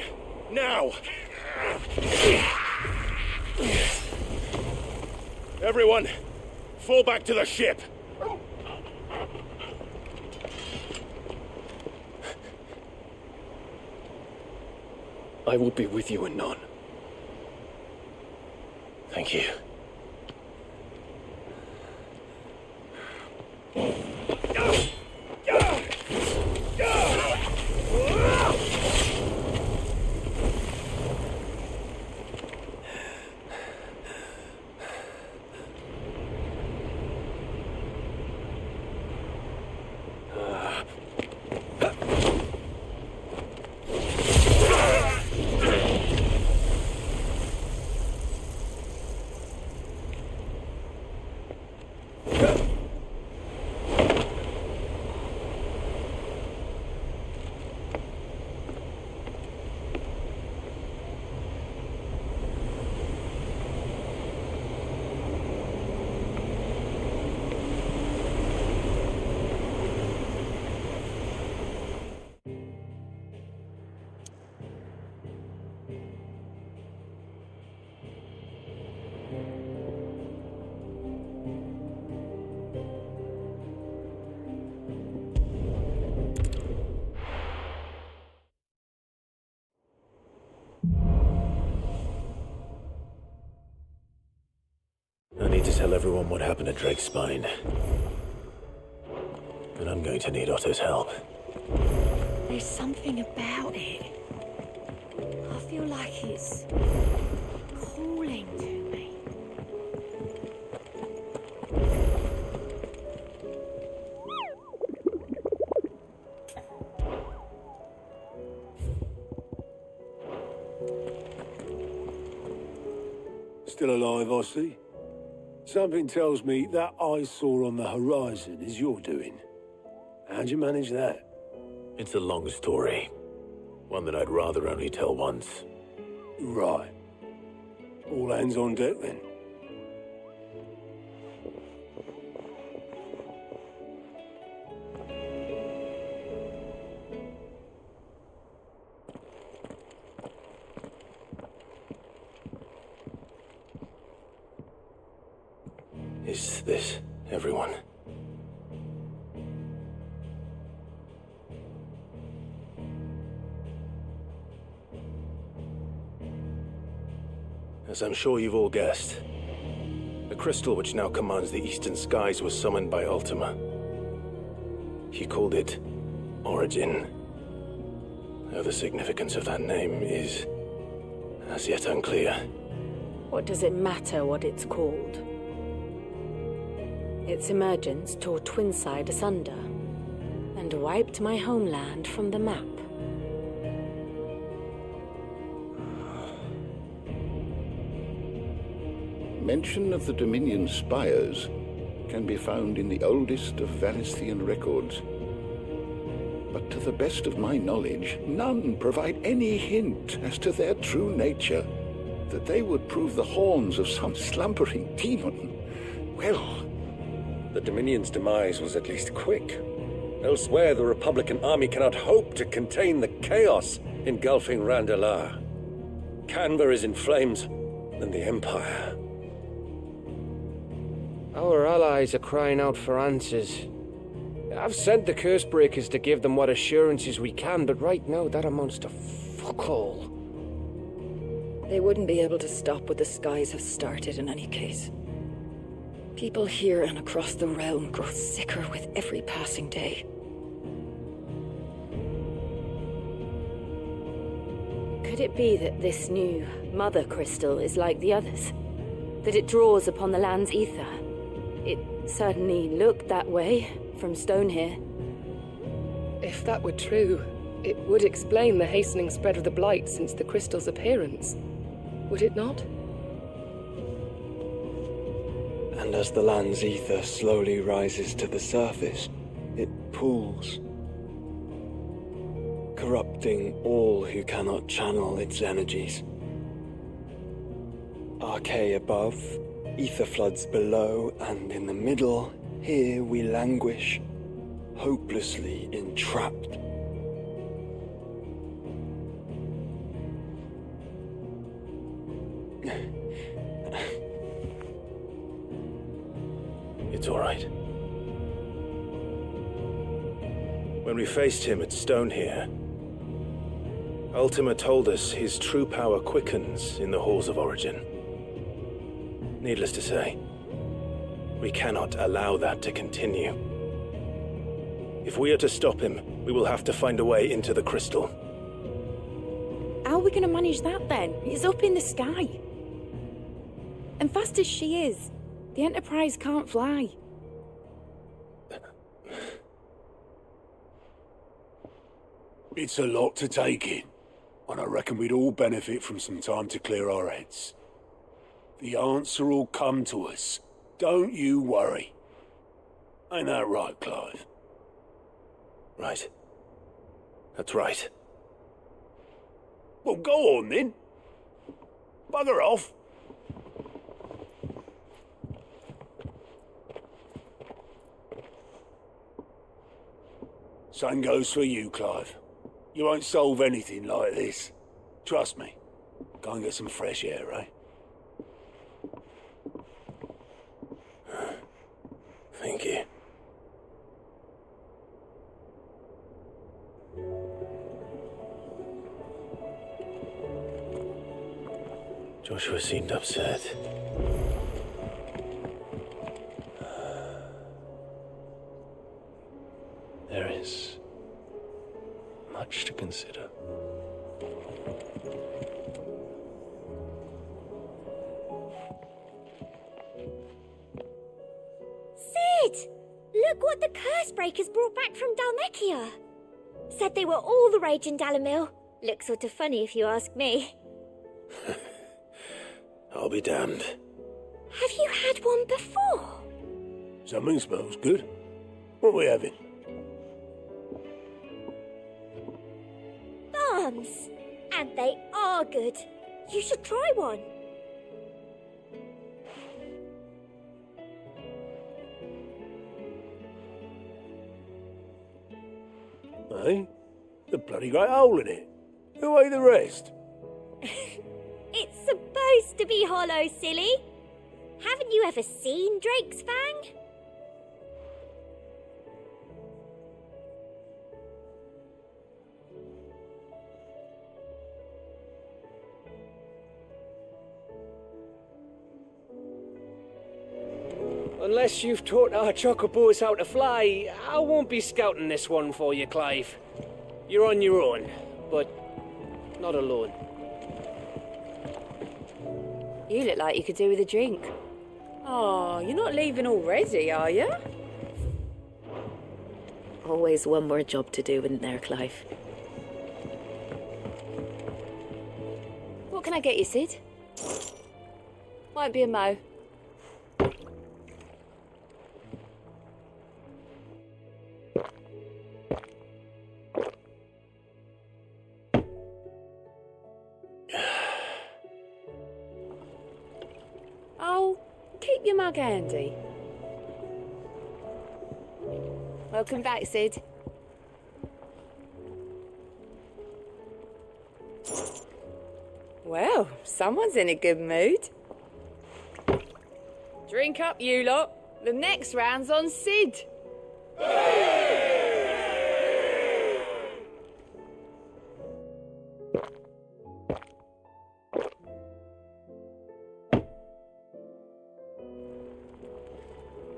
Now! Everyone, fall back to the ship! I will be with you anon. Thank you. I need to tell everyone what happened at Drake's Spine. And I'm going to need Otto's help. There's something about it. I feel like it's calling to me. Still alive, I see. Something tells me that I saw on the horizon is your doing. How'd you manage that? It's a long story. One that I'd rather only tell once. Right. All hands on deck then. Is this everyone? As I'm sure you've all guessed, the crystal which now commands the eastern skies was summoned by Ultima. He called it Origin. Though the significance of that name is as yet unclear. What does it matter what it's called? Its emergence tore Twinside asunder and wiped my homeland from the map. Mention of the Dominion spires can be found in the oldest of Valisthian records. But to the best of my knowledge, none provide any hint as to their true nature. That they would prove the horns of some slumbering demon. Well, the Dominion's demise was at least quick. Elsewhere, the Republican army cannot hope to contain the chaos engulfing Randalar. Canva is in flames, and the Empire. Our allies are crying out for answers. I've sent the Cursebreakers to give them what assurances we can, but right now that amounts to fuck all. They wouldn't be able to stop what the skies have started in any case. People here and across the realm grow sicker with every passing day. Could it be that this new Mother Crystal is like the others? That it draws upon the land's ether? It certainly looked that way from stone here. If that were true, it would explain the hastening spread of the Blight since the crystal's appearance. Would it not? And as the land's ether slowly rises to the surface, it pools, corrupting all who cannot channel its energies. Archay above, ether floods below, and in the middle, here we languish, hopelessly entrapped. It's all right. When we faced him at Stone here, Ultima told us his true power quickens in the halls of Origin. Needless to say, we cannot allow that to continue. If we are to stop him, we will have to find a way into the crystal. How are we going to manage that then? It's up in the sky. And fast as she is, the Enterprise can't fly. It's a lot to take in, and I reckon we'd all benefit from some time to clear our heads. The answer will come to us. Don't you worry. Ain't that right, Clive? Right. That's right. Well, go on then. Bugger off. Same goes for you, Clive. You won't solve anything like this. Trust me. Go and get some fresh air, eh? Thank you. Joshua seemed upset. There is much to consider. Sid! Look what the Cursebreakers brought back from Dalmekia. Said they were all the rage in Dalamil. Looks sort of funny if you ask me. I'll be damned. Have you had one before? Something smells good. What are we having? Bombs! And they are good. You should try one. Eh? The bloody great hole in it. Who ate the rest? It's supposed to be hollow, silly. Haven't you ever seen Drake's Fang? Unless you've taught our chocobos how to fly, I won't be scouting this one for you, Clive. You're on your own, but not alone. You look like you could do with a drink. Oh, you're not leaving already, are you? Always one more job to do, isn't there, Clive? What can I get you, Sid? Might be a mo. Oh, keep your mug handy. Welcome back, Sid. Well, someone's in a good mood. Drink up, you lot. The next round's on Sid.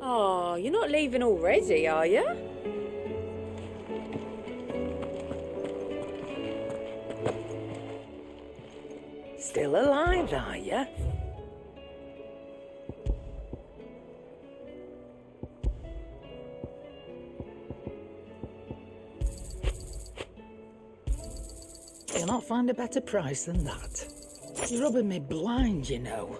Oh, you're not leaving already, are you? Still alive, are you? You'll not find a better price than that. You're rubbing me blind, you know.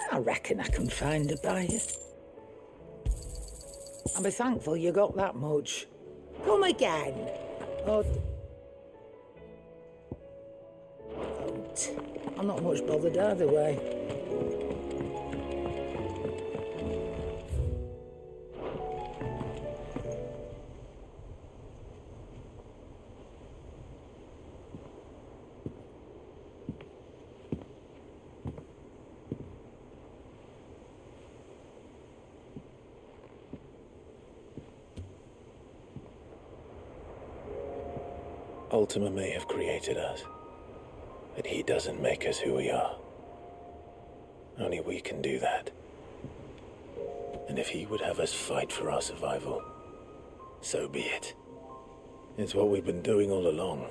I reckon I can find a buyer. I'll be thankful you got that much. Come again. Oh, don't. I'm not much bothered either way. Ultima may have created us, but he doesn't make us who we are. Only we can do that. And if he would have us fight for our survival, so be it. It's what we've been doing all along.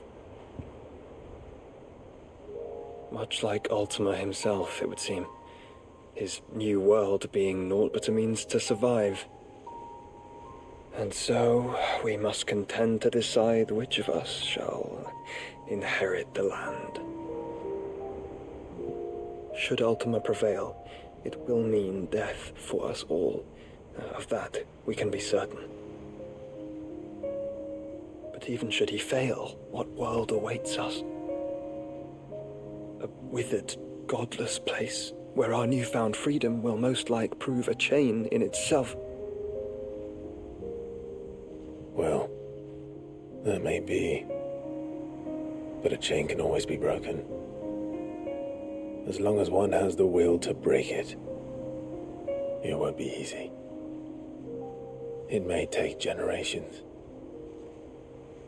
Much like Ultima himself, it would seem. His new world being naught but a means to survive. And so, we must contend to decide which of us shall inherit the land. Should Ultima prevail, it will mean death for us all. Of that, we can be certain. But even should he fail, what world awaits us? A withered, godless place, where our newfound freedom will most like prove a chain in itself. Well, that may be, but a chain can always be broken. As long as one has the will to break it, it won't be easy. It may take generations,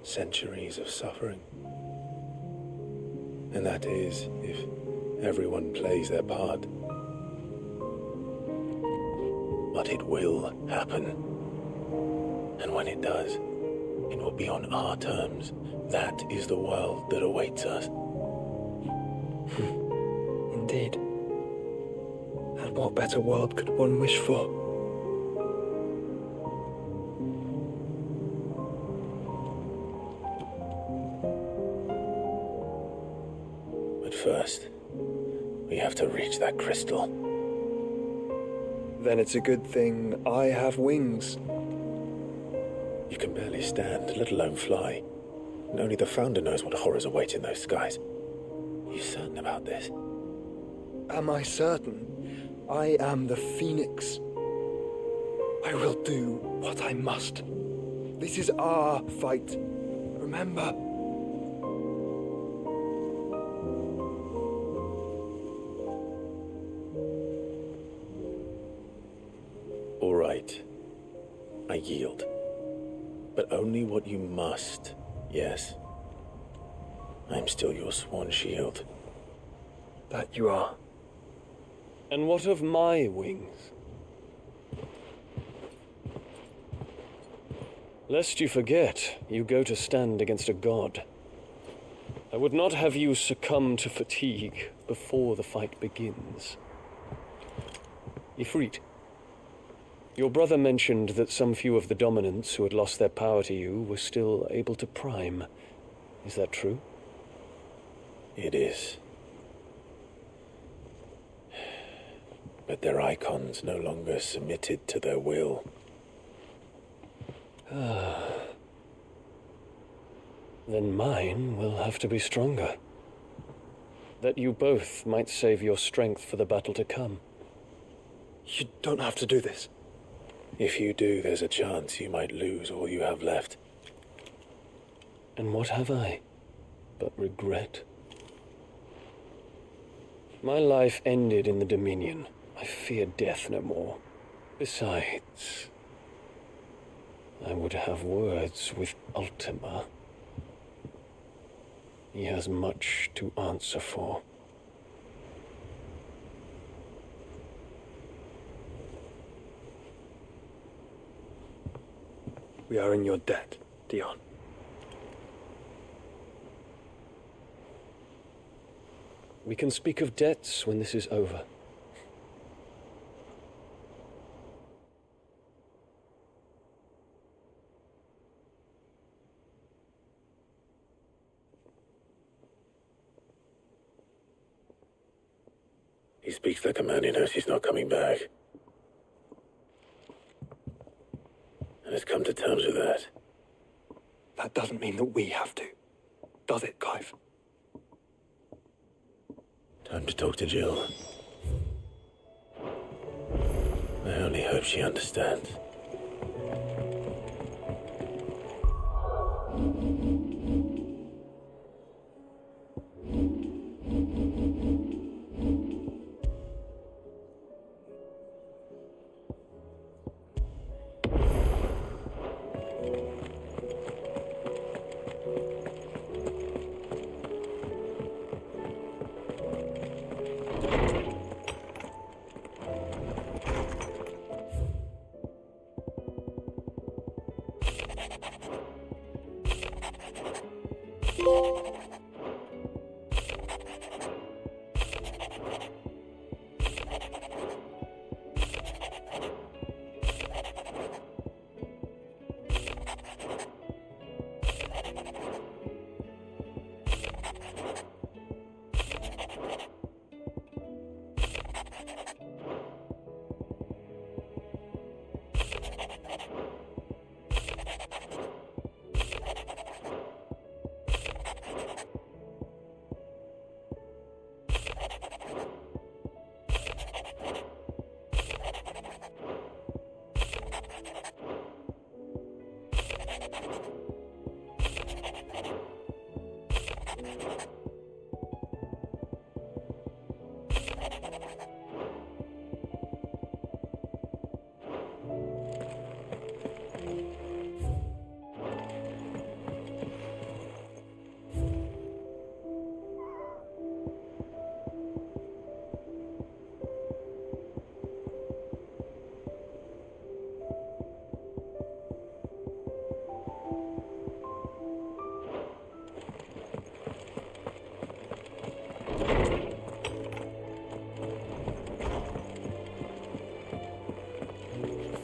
centuries of suffering. And that is, if everyone plays their part. But it will happen. And when it does, it will be on our terms. That is the world that awaits us. Indeed. And what better world could one wish for? But first, we have to reach that crystal. Then it's a good thing I have wings. You can barely stand, let alone fly. And only the Founder knows what horrors await in those skies. Are you certain about this? Am I certain? I am the Phoenix. I will do what I must. This is our fight. Remember? All right. I yield. But only what you must, yes. I'm still your sworn shield. That you are. And what of my wings? Lest you forget, you go to stand against a god. I would not have you succumb to fatigue before the fight begins. Ifrit, your brother mentioned that some few of the dominants who had lost their power to you were still able to prime. Is that true? It is. But their icons no longer submitted to their will. Then mine will have to be stronger. That you both might save your strength for the battle to come. You don't have to do this. If you do, there's a chance you might lose all you have left. And what have I but regret? My life ended in the Dominion. I fear death no more. Besides, I would have words with Ultima. He has much to answer for. We are in your debt, Dion. We can speak of debts when this is over. He speaks like a man who knows he's not coming back. And has come to terms with that. That doesn't mean that we have to, does it, Clive? Time to talk to Jill. I only hope she understands.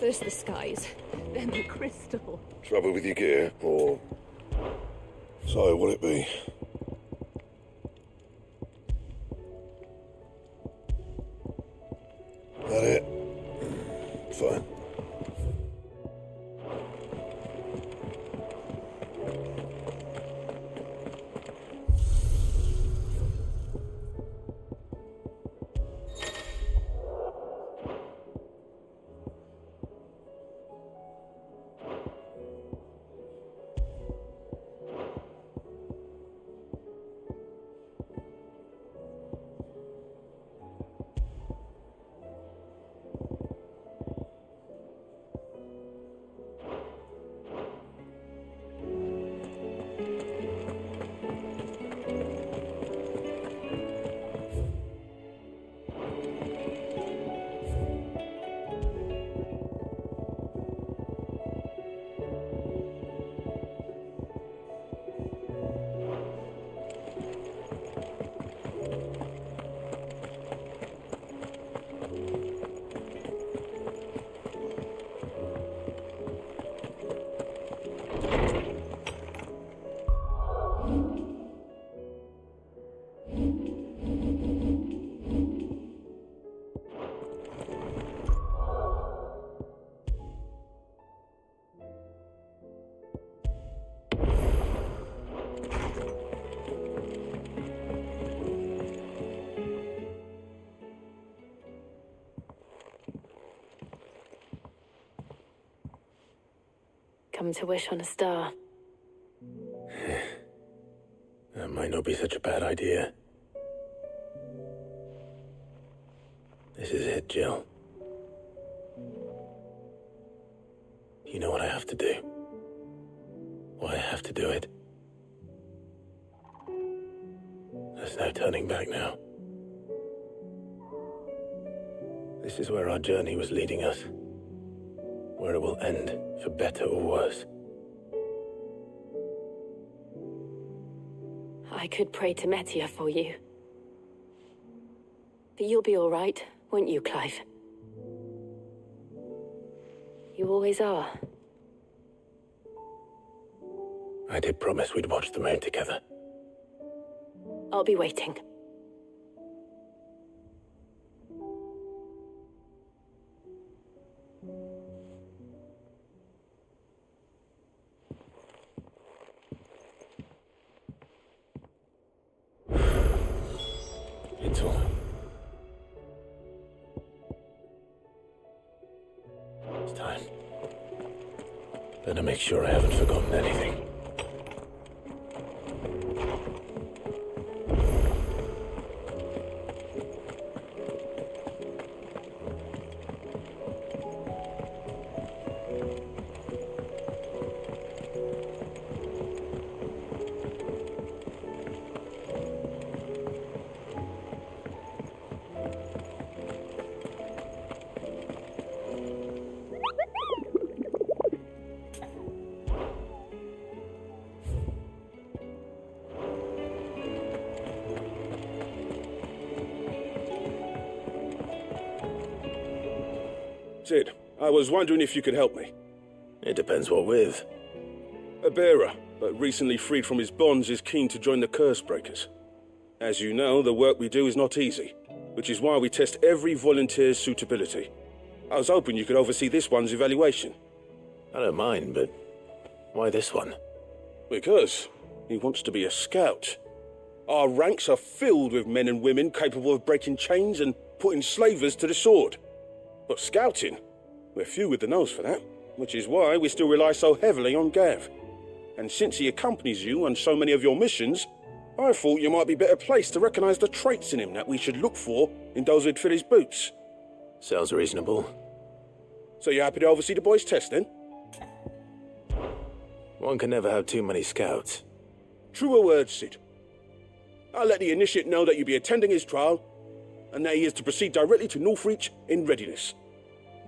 First the skies, then the crystal. Trouble with your gear, or... So, what'll it be? That it? Fine. come to wish on a star. That might not be such a bad idea. This is it, Jill. You know what I have to do. Why I have to do it. There's no turning back now. This is where our journey was leading us. Where it will end, for better or worse. I could pray to Metia for you. But you'll be all right, won't you, Clive? You always are. I did promise we'd watch the moon together. I'll be waiting. It's all. It's time. Better make sure I haven't forgotten anything. Sid, I was wondering if you could help me. It depends what with. A bearer, but recently freed from his bonds, is keen to join the Curse Breakers. As you know, the work we do is not easy, which is why we test every volunteer's suitability. I was hoping you could oversee this one's evaluation. I don't mind, but why this one? Because he wants to be a scout. Our ranks are filled with men and women capable of breaking chains and putting slavers to the sword. But scouting, we're few with the nose for that, which is why we still rely so heavily on Gav. And since he accompanies you on so many of your missions, I thought you might be better placed to recognize the traits in him that we should look for in those who'd fill his boots. Sounds reasonable. So you're happy to oversee the boys' test, then? One can never have too many scouts. Truer words, Sid. I'll let the initiate know that you'll be attending his trial, and that he is to proceed directly to Northreach in readiness.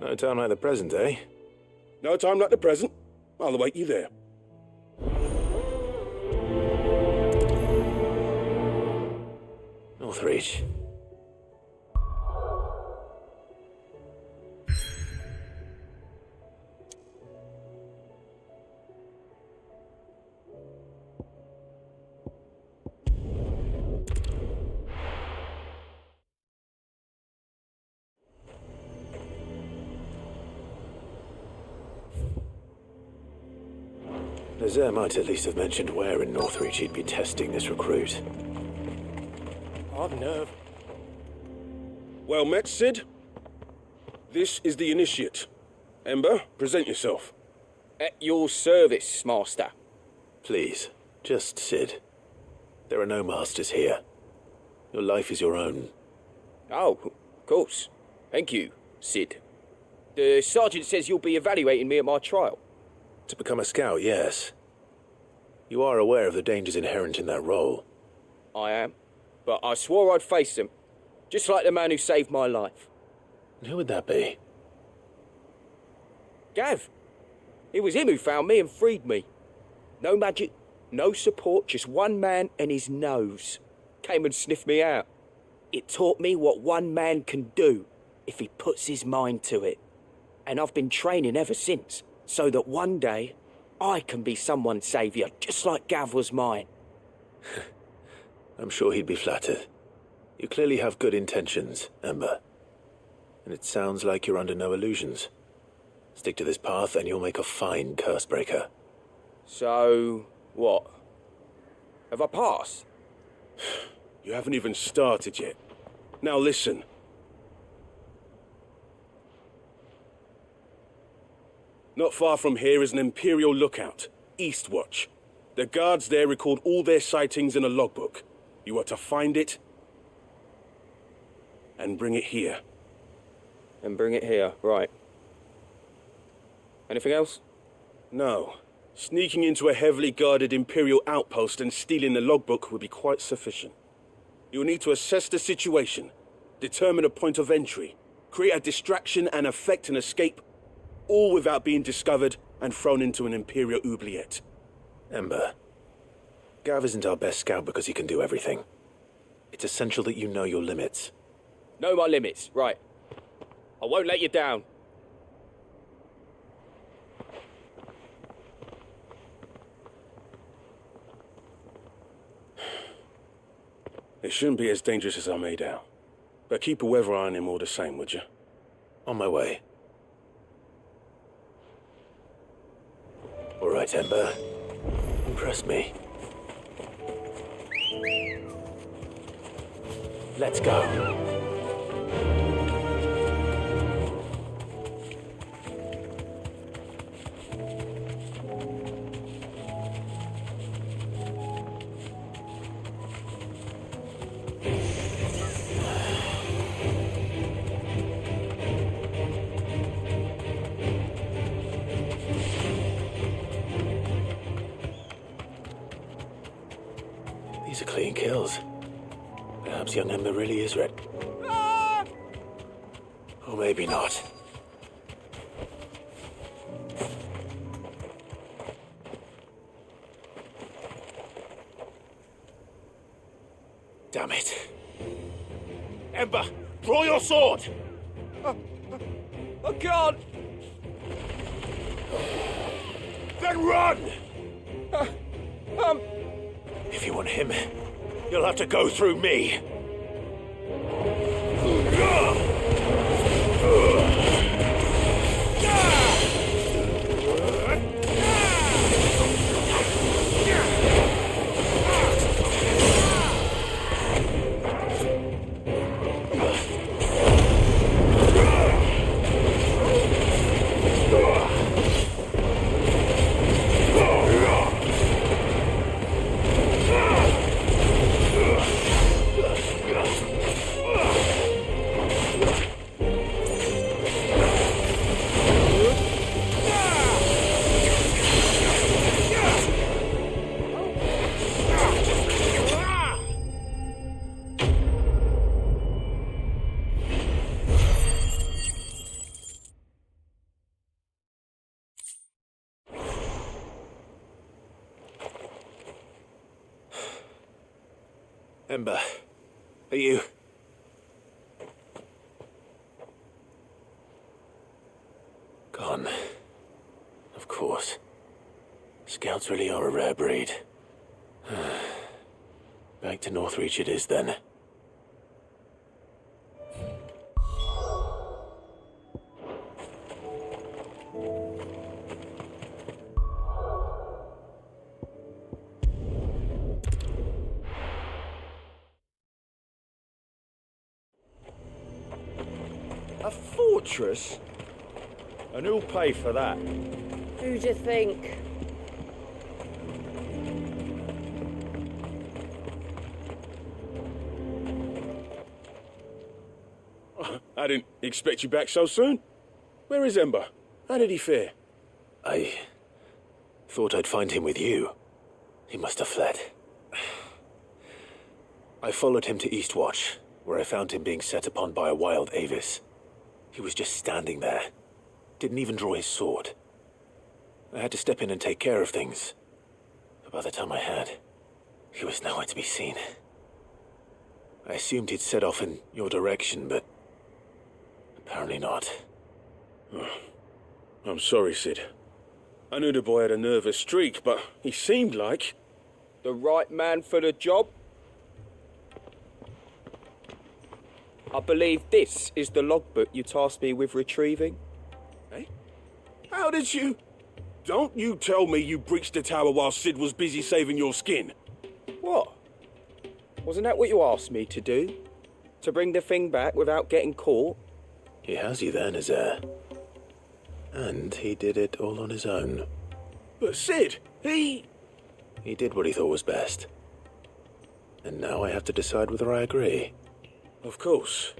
No time like the present, eh? No time like the present. I'll await you there. Northreach. Nazaire might at least have mentioned where in Northreach he'd be testing this recruit. I've nerve. Well met, Sid. This is the initiate. Ember, present yourself. At your service, Master. Please, just Sid. There are no masters here. Your life is your own. Oh, of course. Thank you, Sid. The sergeant says you'll be evaluating me at my trial. To become a scout, yes. You are aware of the dangers inherent in that role. I am. But I swore I'd face them. Just like the man who saved my life. And who would that be? Gav. It was him who found me and freed me. No magic, no support, just one man and his nose. Came and sniffed me out. It taught me what one man can do if he puts his mind to it. And I've been training ever since, so that one day I can be someone's saviour, just like Gav was mine. I'm sure he'd be flattered. You clearly have good intentions, Ember. And it sounds like you're under no illusions. Stick to this path and you'll make a fine Cursebreaker. So, what? Have I passed? You haven't even started yet. Now listen. Not far from here is an Imperial lookout, Eastwatch. The guards there record all their sightings in a logbook. You are to find it and bring it here. And bring it here, right. Anything else? No. Sneaking into a heavily guarded Imperial outpost and stealing the logbook would be quite sufficient. You'll need to assess the situation, determine a point of entry, create a distraction and effect an escape, all without being discovered and thrown into an Imperial oubliette. Ember, Gav isn't our best scout because he can do everything. It's essential that you know your limits. Know my limits, right. I won't let you down. It shouldn't be as dangerous as I made out. But keep a weather eye on him all the same, would you? On my way. All right, Ember. Impress me. Let's go. These are clean kills. Perhaps young Ember really is ready. Or maybe not. Damn it. Ember, draw your sword! I can't! Then run! If you want him, you'll have to go through me. Ember, are you... Gone. Of course. Scouts really are a rare breed. Back to Northreach it is then. A fortress? And who'll pay for that? Who'd you think? I didn't expect you back so soon. Where is Ember? How did he fare? I thought I'd find him with you. He must have fled. I followed him to Eastwatch, where I found him being set upon by a wild Avis. He was just standing there. Didn't even draw his sword. I had to step in and take care of things. But by the time I had, he was nowhere to be seen. I assumed he'd set off in your direction, but apparently not. I'm sorry, Sid. I knew the boy had a nervous streak, but he seemed like... The right man for the job? I believe this is the logbook you tasked me with retrieving. Eh? How did you... Don't you tell me you breached the tower while Sid was busy saving your skin. What? Wasn't that what you asked me to do? To bring the thing back without getting caught? He has you then, as heir. And he did it all on his own. But Sid, He did what he thought was best. And now I have to decide whether I agree. Of course.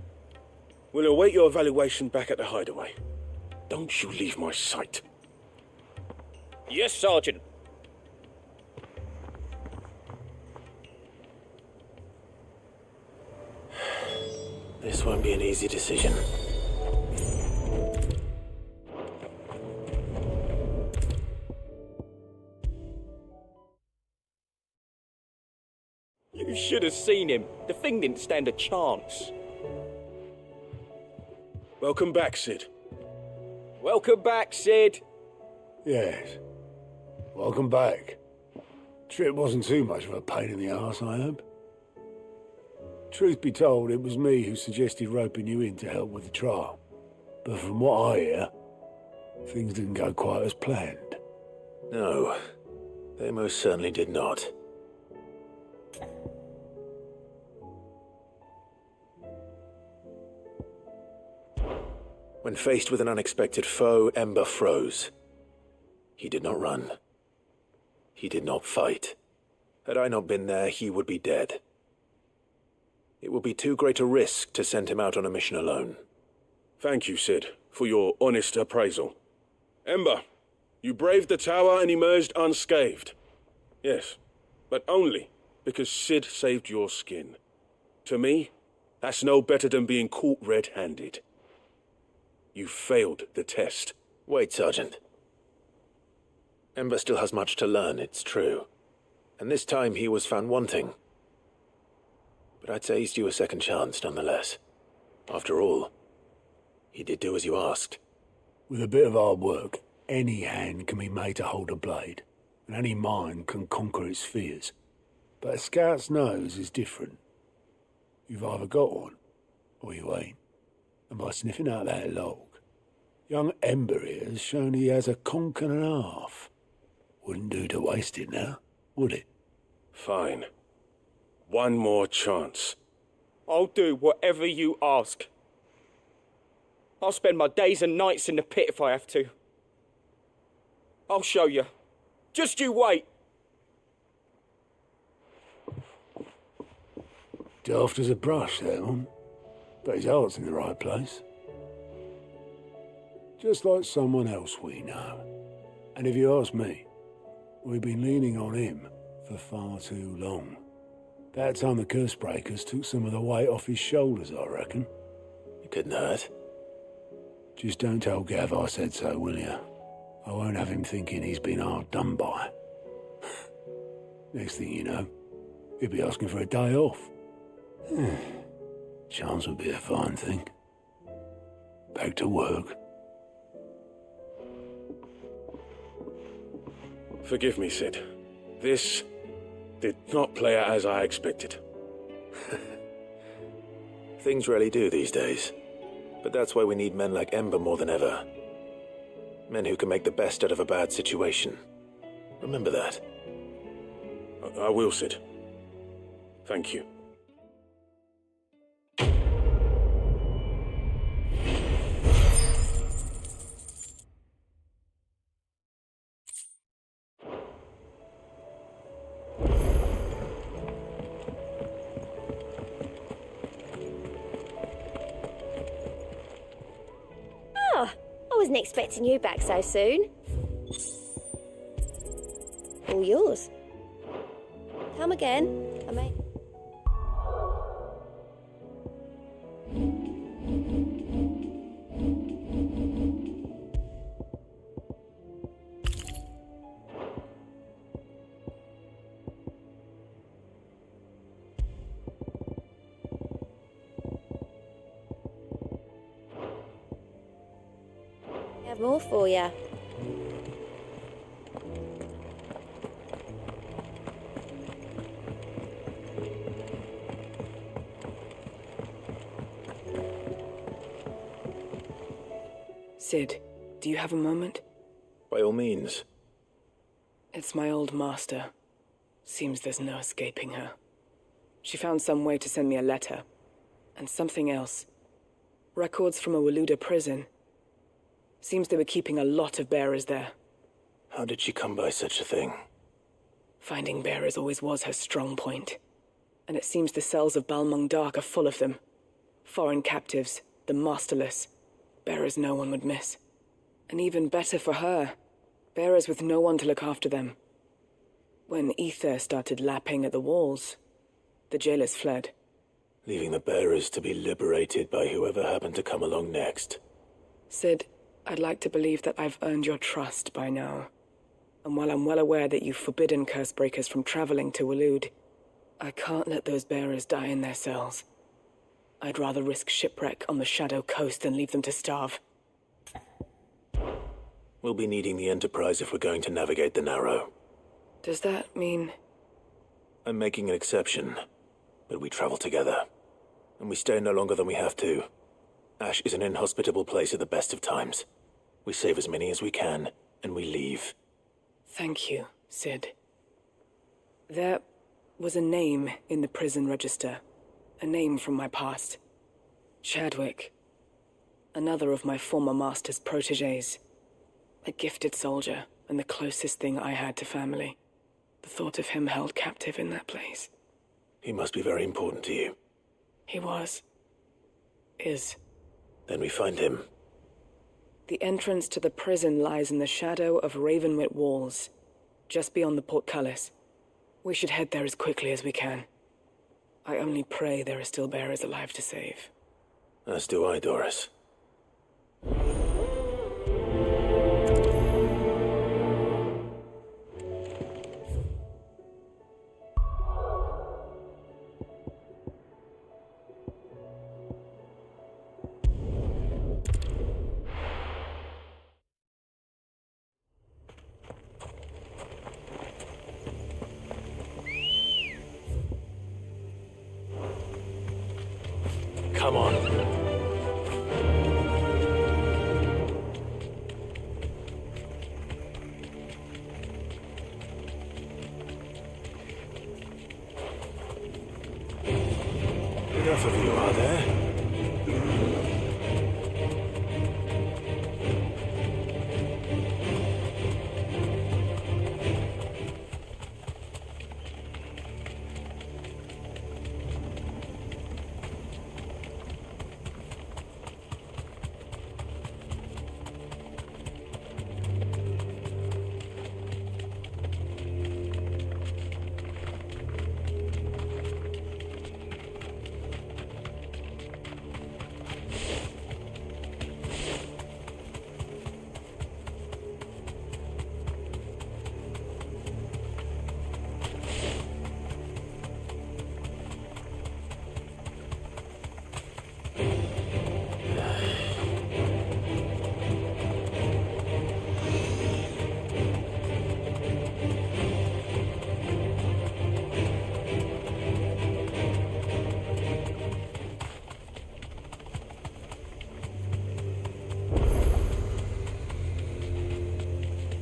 We'll await your evaluation back at the hideaway. Don't you leave my sight. Yes, Sergeant. This won't be an easy decision. You should have seen him. The thing didn't stand a chance. Welcome back, Sid. Welcome back, Sid. Yes. Welcome back. Trip wasn't too much of a pain in the arse, I hope. Truth be told, it was me who suggested roping you in to help with the trial. But from what I hear, things didn't go quite as planned. No, they most certainly did not. When faced with an unexpected foe, Ember froze. He did not run. He did not fight. Had I not been there, he would be dead. It would be too great a risk to send him out on a mission alone. Thank you, Sid, for your honest appraisal. Ember, you braved the tower and emerged unscathed. Yes, but only because Sid saved your skin. To me, that's no better than being caught red-handed. You failed the test. Wait, Sergeant. Ember still has much to learn, it's true. And this time he was found wanting. But I'd say he's due a second chance, nonetheless. After all, he did do as you asked. With a bit of hard work, any hand can be made to hold a blade, and any mind can conquer its fears. But a scout's nose is different. You've either got one, or you ain't. And by sniffing out that log, young Ember here has shown he has a conch and a half. Wouldn't do to waste it now, would it? Fine. One more chance. I'll do whatever you ask. I'll spend my days and nights in the pit if I have to. I'll show you. Just you wait. Daft as a brush, that one. But his heart's in the right place. Just like someone else we know. And if you ask me, we've been leaning on him for far too long. That time the curse breakers took some of the weight off his shoulders, I reckon. It couldn't hurt. Just don't tell Gav I said so, will you? I won't have him thinking he's been hard done by. Next thing you know, he'll be asking for a day off. Chance would be a fine thing. Back to work. Forgive me, Sid. This did not play out as I expected. Things really do these days. But that's why we need men like Ember more than ever. Men who can make the best out of a bad situation. Remember that. I will, Sid. Thank you. I wasn't expecting you back so soon. All yours. Come again. I may. Have more for you. Sid, do you have a moment? By all means. It's my old master. Seems there's no escaping her. She found some way to send me a letter. And something else. Records from a Waluda prison. Seems they were keeping a lot of bearers there. How did she come by such a thing? Finding bearers always was her strong point. And it seems the cells of Balmung Dark are full of them. Foreign captives, the masterless, bearers no one would miss. And even better for her, bearers with no one to look after them. When ether started lapping at the walls, the jailers fled. Leaving the bearers to be liberated by whoever happened to come along next. Sid, I'd like to believe that I've earned your trust by now. And while I'm well aware that you've forbidden Cursebreakers from traveling to Waloed, I can't let those bearers die in their cells. I'd rather risk shipwreck on the Shadow Coast than leave them to starve. We'll be needing the Enterprise if we're going to navigate the Narrow. Does that mean... I'm making an exception, but we travel together. And we stay no longer than we have to. Ash is an inhospitable place at the best of times. We save as many as we can, and we leave. Thank you, Sid. There was a name in the prison register. A name from my past. Chadwick. Another of my former master's protégés. A gifted soldier, and the closest thing I had to family. The thought of him held captive in that place. He must be very important to you. He was. Is. Then we find him. The entrance to the prison lies in the shadow of Ravenwit Walls, just beyond the portcullis. We should head there as quickly as we can. I only pray there are still bearers alive to save. As do I, Doris. Come on. Enough of you, are there?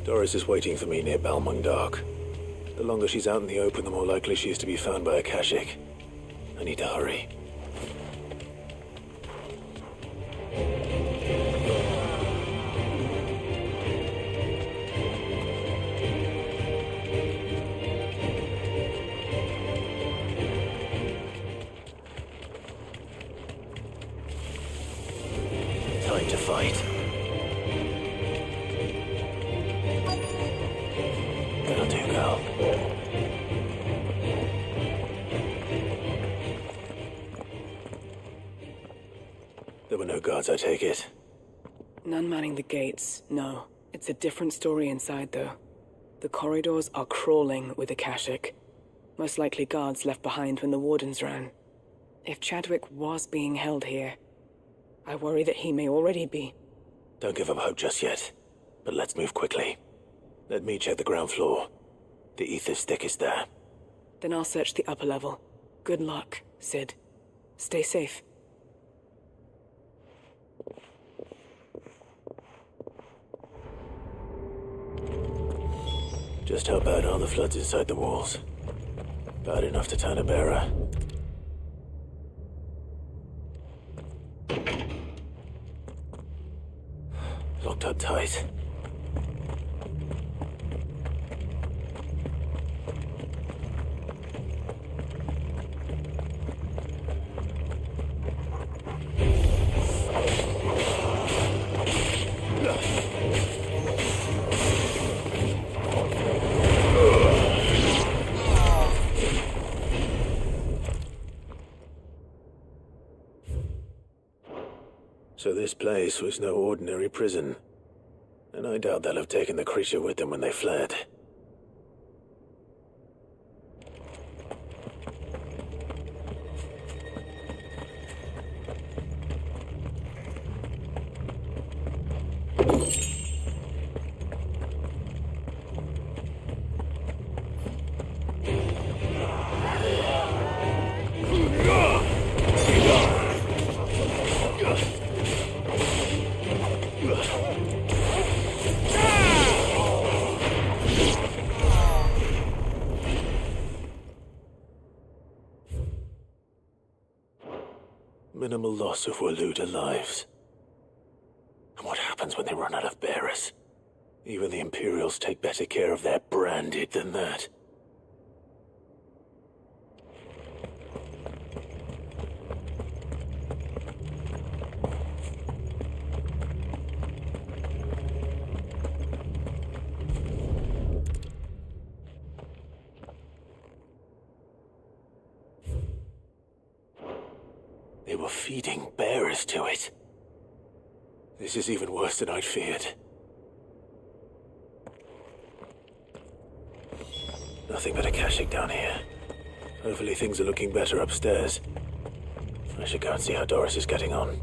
Doris is waiting for me near Balmung Dark. The longer she's out in the open, the more likely she is to be found by a Kashyyyk. I need to hurry. Time to fight. That'll do, girl. There were no guards, I take it. None manning the gates, no. It's a different story inside, though. The corridors are crawling with the Kashyyyk. Most likely guards left behind when the wardens ran. If Chadwick was being held here, I worry that he may already be. Don't give up hope just yet, but let's move quickly. Let me check the ground floor. The ether's thickest there. Then I'll search the upper level. Good luck, Sid. Stay safe. Just how bad are the floods inside the walls? Bad enough to turn a bearer. Locked up tight. So this place was no ordinary prison, and I doubt they'll have taken the creature with them when they fled. Minimal loss of Waluda lives. And what happens when they run out of bearers? Even the Imperials take better care of their branded than that. They were feeding bearers to it. This is even worse than I'd feared. Nothing but a caching down here. Hopefully things are looking better upstairs. I should go and see how Doris is getting on.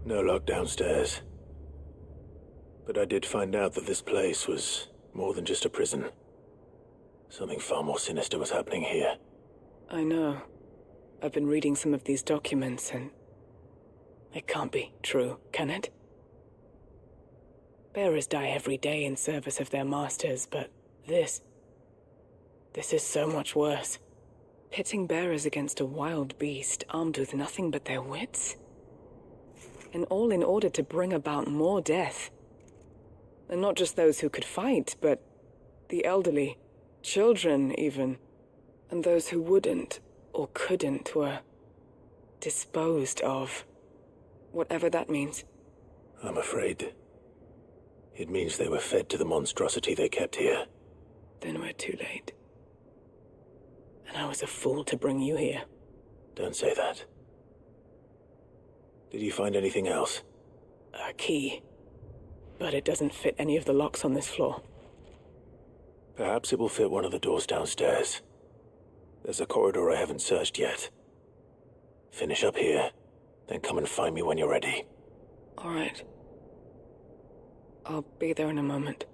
No lock downstairs. But I did find out that this place was more than just a prison. Something far more sinister was happening here. I know. I've been reading some of these documents and... it can't be true, can it? Bearers die every day in service of their masters, but this is so much worse. Pitting bearers against a wild beast armed with nothing but their wits? And all in order to bring about more death. And not just those who could fight, but the elderly, children even, and those who wouldn't or couldn't were disposed of. Whatever that means. I'm afraid it means they were fed to the monstrosity they kept here. Then we're too late. And I was a fool to bring you here. Don't say that. Did you find anything else? A key. But it doesn't fit any of the locks on this floor. Perhaps it will fit one of the doors downstairs. There's a corridor I haven't searched yet. Finish up here, then come and find me when you're ready. All right. I'll be there in a moment.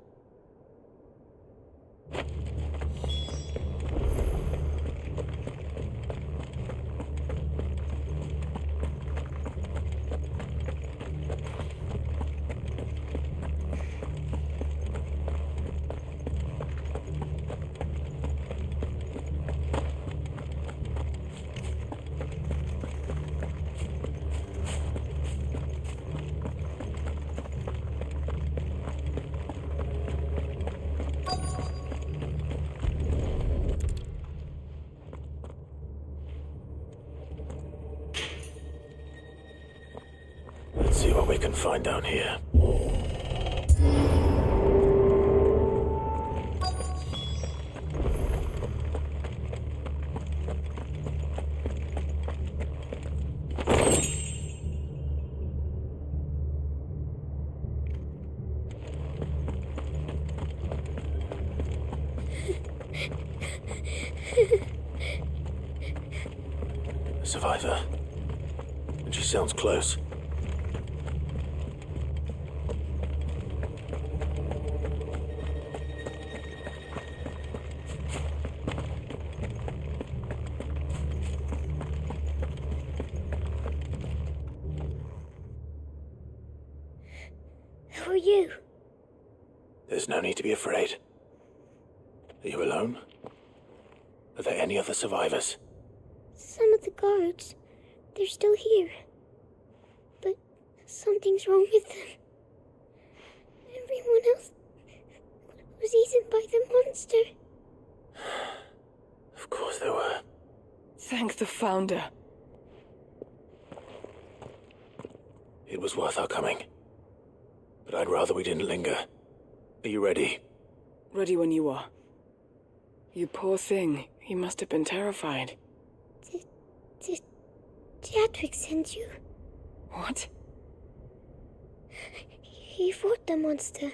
Let's see what we can find down here. A survivor. And she sounds close. Who are you? There's no need to be afraid. Are you alone? Are there any other survivors? Some of the guards. They're still here. But something's wrong with them. Everyone else was eaten by the monster. Of course there were. Thank the Founder. It was worth our coming. But I'd rather we didn't linger. Are you ready? Ready when you are. You poor thing. He must have been terrified. Did Chadwick send you? What? He fought the monster.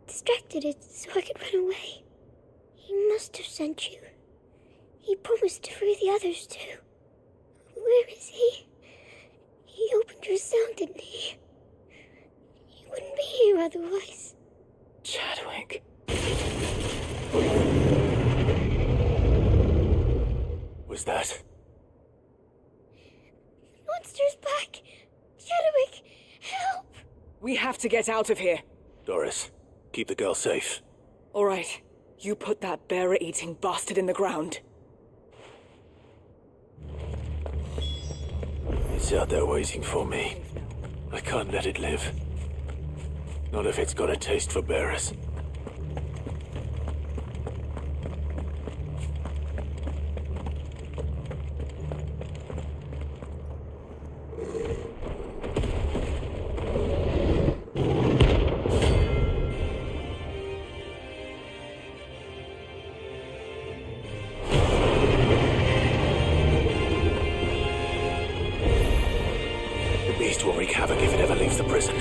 Distracted it so I could run away. He must have sent you. He promised to free the others too. Where is he? He opened your cell, didn't he? He wouldn't be here otherwise. Chadwick. Was that? Monster's back! Chadwick, help! We have to get out of here. Doris, keep the girl safe. All right. You put that bearer-eating bastard in the ground. It's out there waiting for me. I can't let it live. Not if it's got a taste for bearers. The beast will wreak havoc if it ever leaves the prison.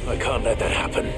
I can't let that happen.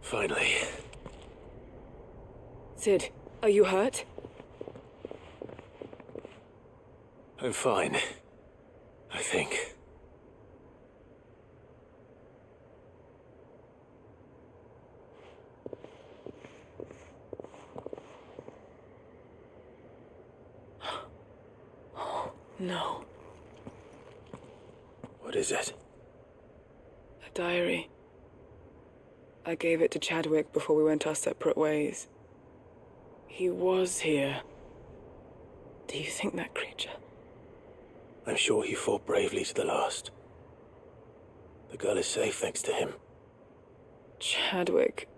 Finally. Sid, are you hurt? I'm fine. I think. No. What is it? A diary. I gave it to Chadwick before we went our separate ways. He was here. Do you think that creature? I'm sure he fought bravely to the last. The girl is safe thanks to him. Chadwick.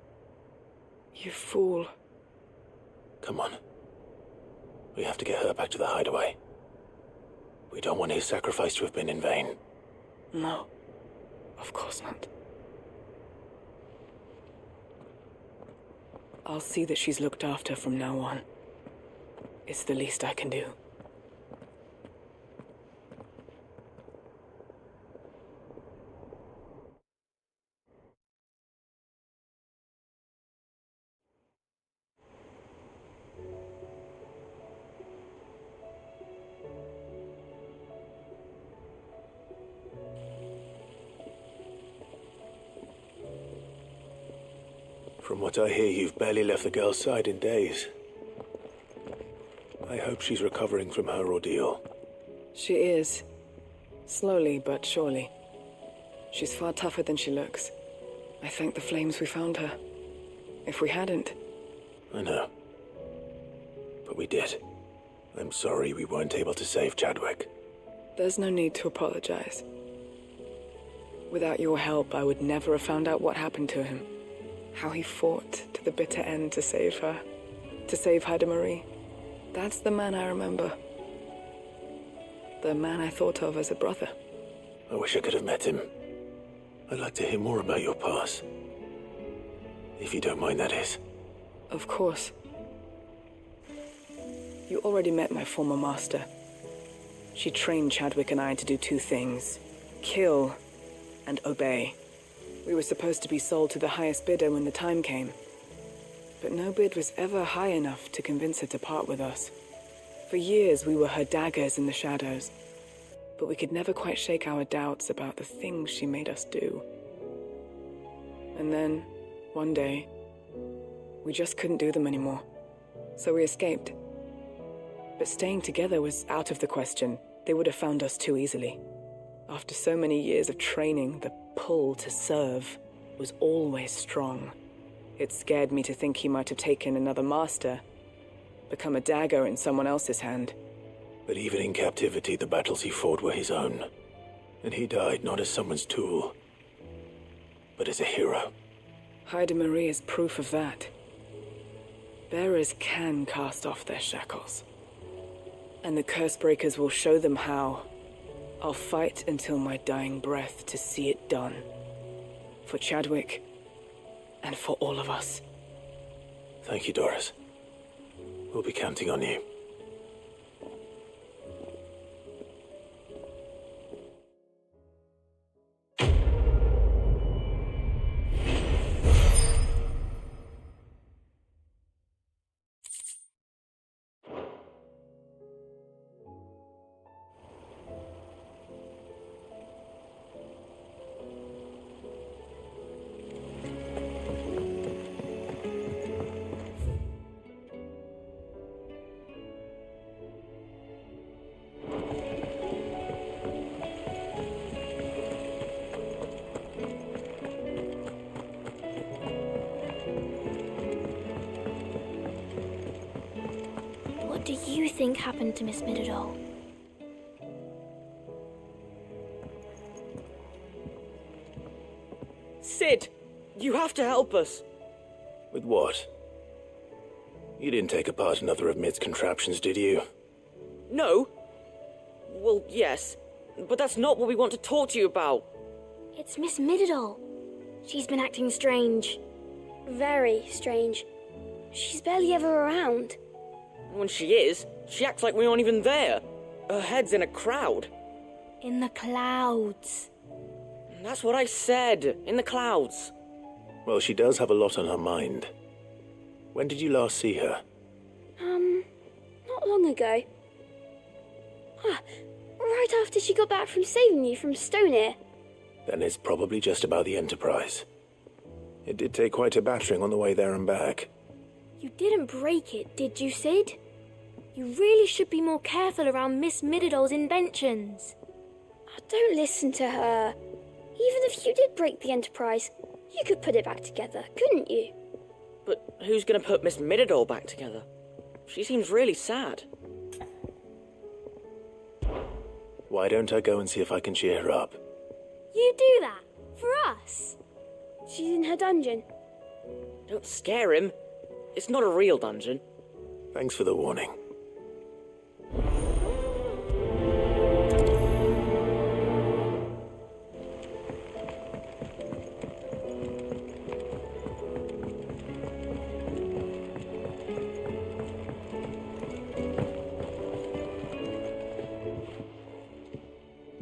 You fool. Come on. We have to get her back to the hideaway. We don't want his sacrifice to have been in vain. No. Of course not. I'll see that she's looked after from now on. It's the least I can do. From what I hear, you've barely left the girl's side in days. I hope she's recovering from her ordeal. She is. Slowly but surely. She's far tougher than she looks. I thank the flames we found her. If we hadn't... I know. But we did. I'm sorry we weren't able to save Chadwick. There's no need to apologize. Without your help, I would never have found out what happened to him. How he fought to the bitter end to save her. To save Haida Marie. That's the man I remember. The man I thought of as a brother. I wish I could have met him. I'd like to hear more about your past. If you don't mind, that is. Of course. You already met my former master. She trained Chadwick and I to do two things. Kill and obey. We were supposed to be sold to the highest bidder when the time came. But no bid was ever high enough to convince her to part with us. For years we were her daggers in the shadows. But we could never quite shake our doubts about the things she made us do. And then, one day, we just couldn't do them anymore. So we escaped. But staying together was out of the question. They would have found us too easily. After so many years of training, the pull to serve was always strong. It scared me to think he might have taken another master, become a dagger in someone else's hand. But even in captivity, the battles he fought were his own. And he died not as someone's tool, but as a hero. Haida Marie is proof of that. Bearers can cast off their shackles. And the Cursebreakers will show them how. I'll fight until my dying breath to see it done. For Chadwick, and for all of us. Thank you, Doris. We'll be counting on you. What do you think happened to Miss Midadol? Sid, you have to help us. With what? You didn't take apart another of Mid's contraptions, did you? No. Well, yes. But that's not what we want to talk to you about. It's Miss Midadol. She's been acting strange. Very strange. She's barely ever around. When she is, she acts like we aren't even there. Her head's in a crowd. In the clouds. That's what I said. In the clouds. Well, she does have a lot on her mind. When did you last see her? Not long ago. Right after she got back from saving you from Stonear. Then it's probably just about the Enterprise. It did take quite a battering on the way there and back. You didn't break it, did you, Sid? You really should be more careful around Miss Midadol's inventions. Don't listen to her. Even if you did break the Enterprise, you could put it back together, couldn't you? But who's going to put Miss Midadol back together? She seems really sad. Why don't I go and see if I can cheer her up? You do that? For us? She's in her dungeon. Don't scare him. It's not a real dungeon. Thanks for the warning.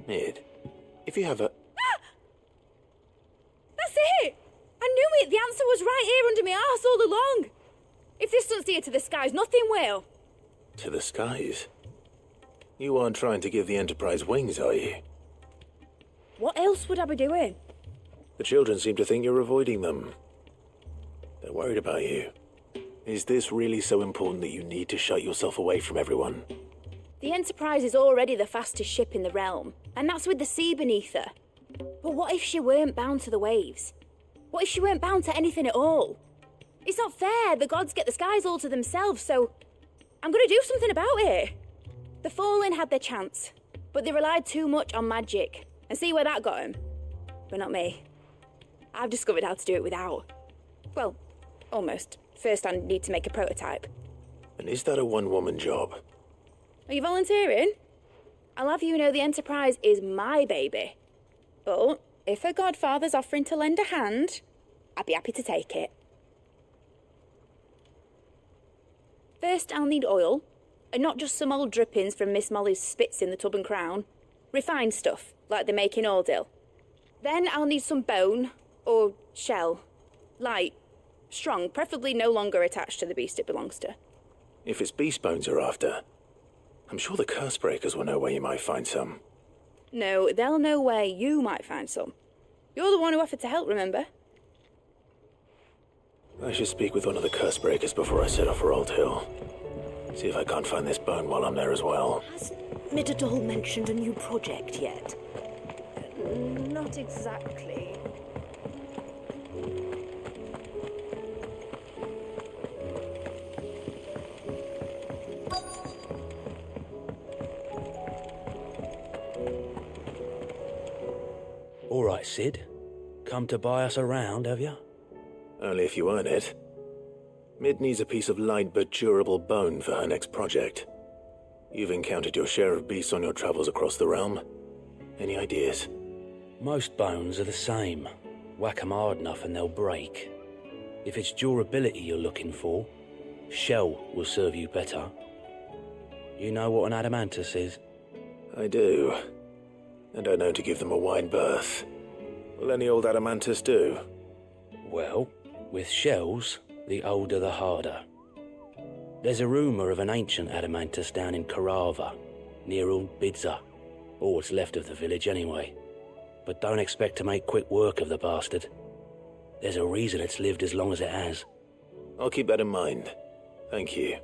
Mid, if you have a... That's it! I knew it! The answer was right here under my arse all along! If this doesn't steer to the skies, nothing will. To the skies? You aren't trying to give the Enterprise wings, are you? What else would I be doing? The children seem to think you're avoiding them. They're They're worried about you. Is this really so important that you need to shut yourself away from everyone? The Enterprise is already the fastest ship in the realm, and that's with the sea beneath her. But what if she weren't bound to the waves? What if she weren't bound to anything at all? It's not fair. The gods get the skies all to themselves, so I'm gonna do something about it. The Fallen had their chance, but they relied too much on magic. And see where that got them? But not me. I've discovered how to do it without. Well, almost. First, I need to make a prototype. And is that a one-woman job? Are you volunteering? I'll have you know the Enterprise is my baby. But if her godfather's offering to lend a hand, I'd be happy to take it. First, I'll need oil, and not just some old drippings from Miss Molly's spits in the Tub and Crown. Refined stuff, like they make in Ordil. Then I'll need some bone, or shell. Light, strong, preferably no longer attached to the beast it belongs to. If it's beast bones you're after, I'm sure the curse breakers will know where you might find some. No, they'll know where you might find some. You're the one who offered to help, remember? I should speak with one of the curse breakers before I set off for Old Hill. See if I can't find this bone while I'm there as well. Has Midadol mentioned a new project yet? Not exactly. All right, Sid. Come to buy us around, have you? Only if you earn it. Mid needs a piece of light but durable bone for her next project. You've encountered your share of beasts on your travels across the realm. Any ideas? Most bones are the same. Whack 'em hard enough and they'll break. If it's durability you're looking for, shell will serve you better. You know what an adamantus is? I do. And I know to give them a wide berth. Will any old adamantus do? Well, with shells, the older the harder. There's a rumour of an ancient adamantus down in Karava, near Old Bidza, or what's left of the village anyway. But don't expect to make quick work of the bastard. There's a reason it's lived as long as it has. I'll keep that in mind. Thank you.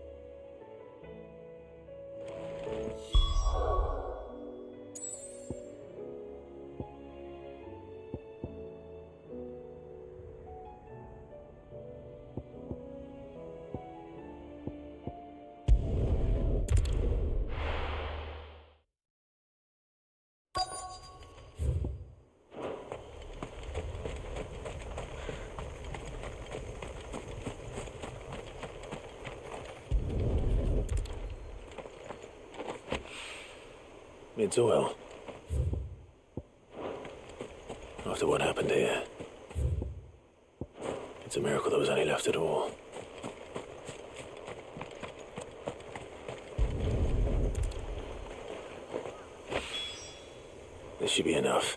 Mid's oil. After what happened here, it's a miracle there was any left at all. This should be enough.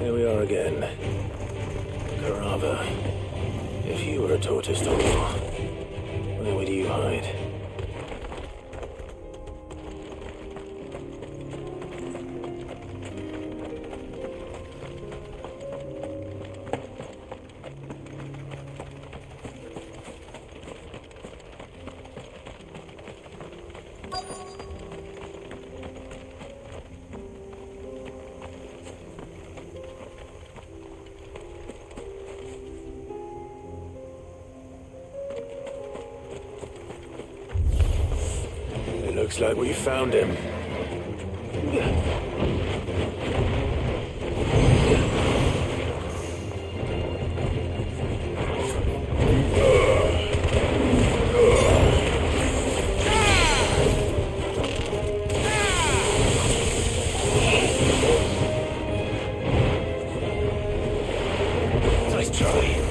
Here we are again. Karava. If you were a tortoise, Doctor, where would you hide? Looks like we found him. Nice try.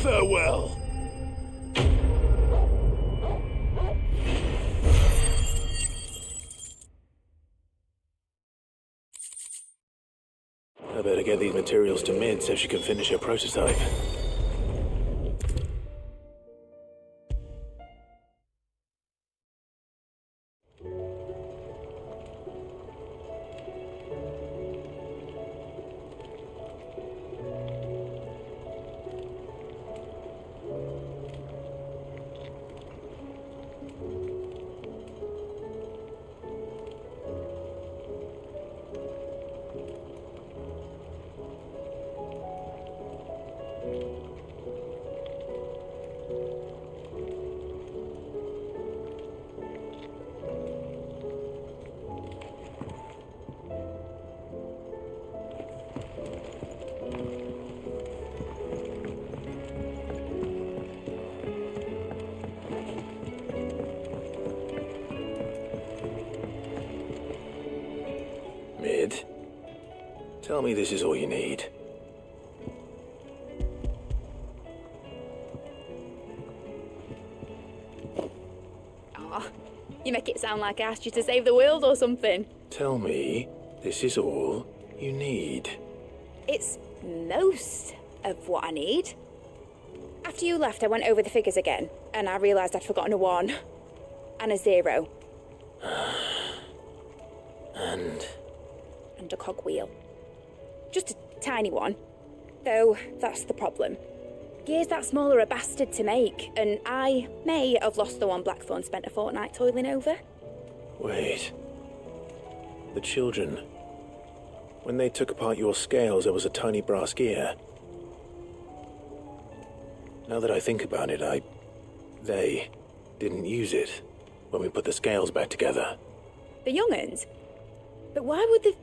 Farewell. I better get these materials to Mid so she can finish her prototype. Mid, tell me this is all you need. Aw, you make it sound like I asked you to save the world or something. Tell me this is all you need. It's most of what I need. After you left, I went over the figures again, and I realised I'd forgotten a 1 and a 0. And a cogwheel. Just a tiny one. Though, that's the problem. Gears that small are a bastard to make, and I may have lost the one Blackthorn spent a fortnight toiling over. Wait. The children. When they took apart your scales, there was a tiny brass gear. Now that I think about it, they didn't use it when we put the scales back together. The young'uns? But why would the...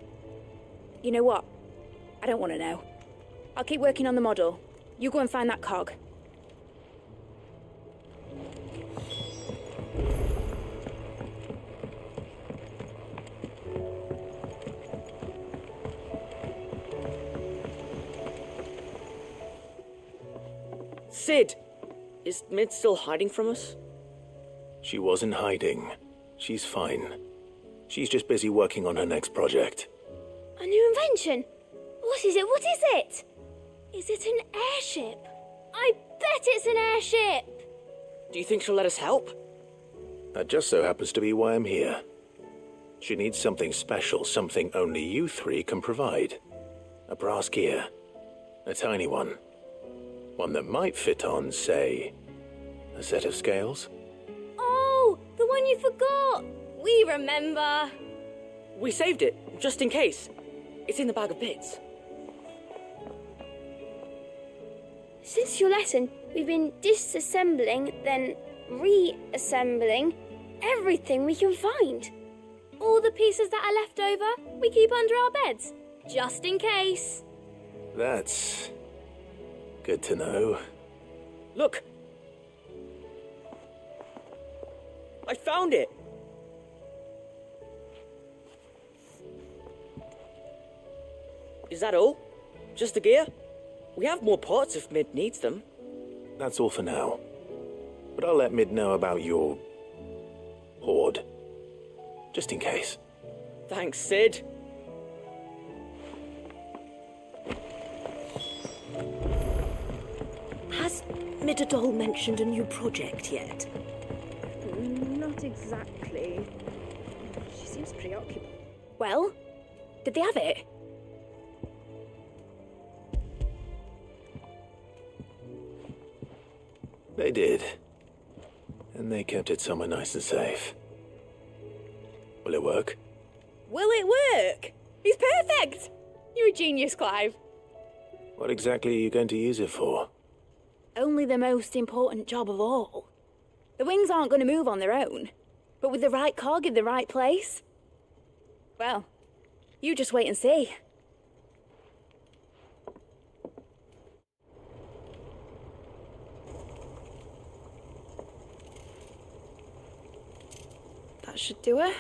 You know what? I don't want to know. I'll keep working on the model. You go and find that cog. Sid! Is Mid still hiding from us? She wasn't hiding. She's fine. She's just busy working on her next project. A new invention? What is it? What is it? Is it an airship? I bet it's an airship! Do you think she'll let us help? That just so happens to be why I'm here. She needs something special, something only you three can provide. A brass gear. A tiny one. One that might fit on, say, A set of scales? Oh, the one you forgot! We remember! We saved it, just in case. It's in the bag of bits. Since your lesson, we've been disassembling, then reassembling everything we can find. All the pieces that are left over, we keep under our beds, just in case. That's good to know. Look! I found it! Is that all? Just the gear? We have more parts if Mid needs them. That's all for now. But I'll let Mid know about your hoard. Just in case. Thanks, Sid. Has Midadol mentioned a new project yet? Not exactly. She seems preoccupied. Well, did they have it? They did. And they kept it somewhere nice and safe. Will it work? Will it work? It's perfect! You're a genius, Clive. What exactly are you going to use it for? Only the most important job of all. The wings aren't going to move on their own. But with the right cog in the right place... well, you just wait and see. That should do it.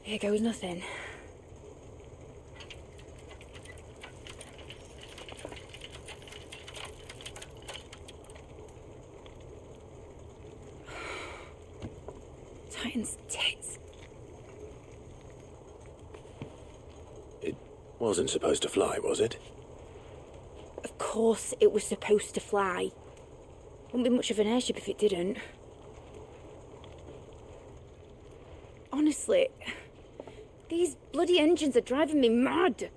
Here goes nothing. Titan's tits. It wasn't supposed to fly, was it? Of course it was supposed to fly. Wouldn't be much of an airship if it didn't. Honestly, these bloody engines are driving me mad.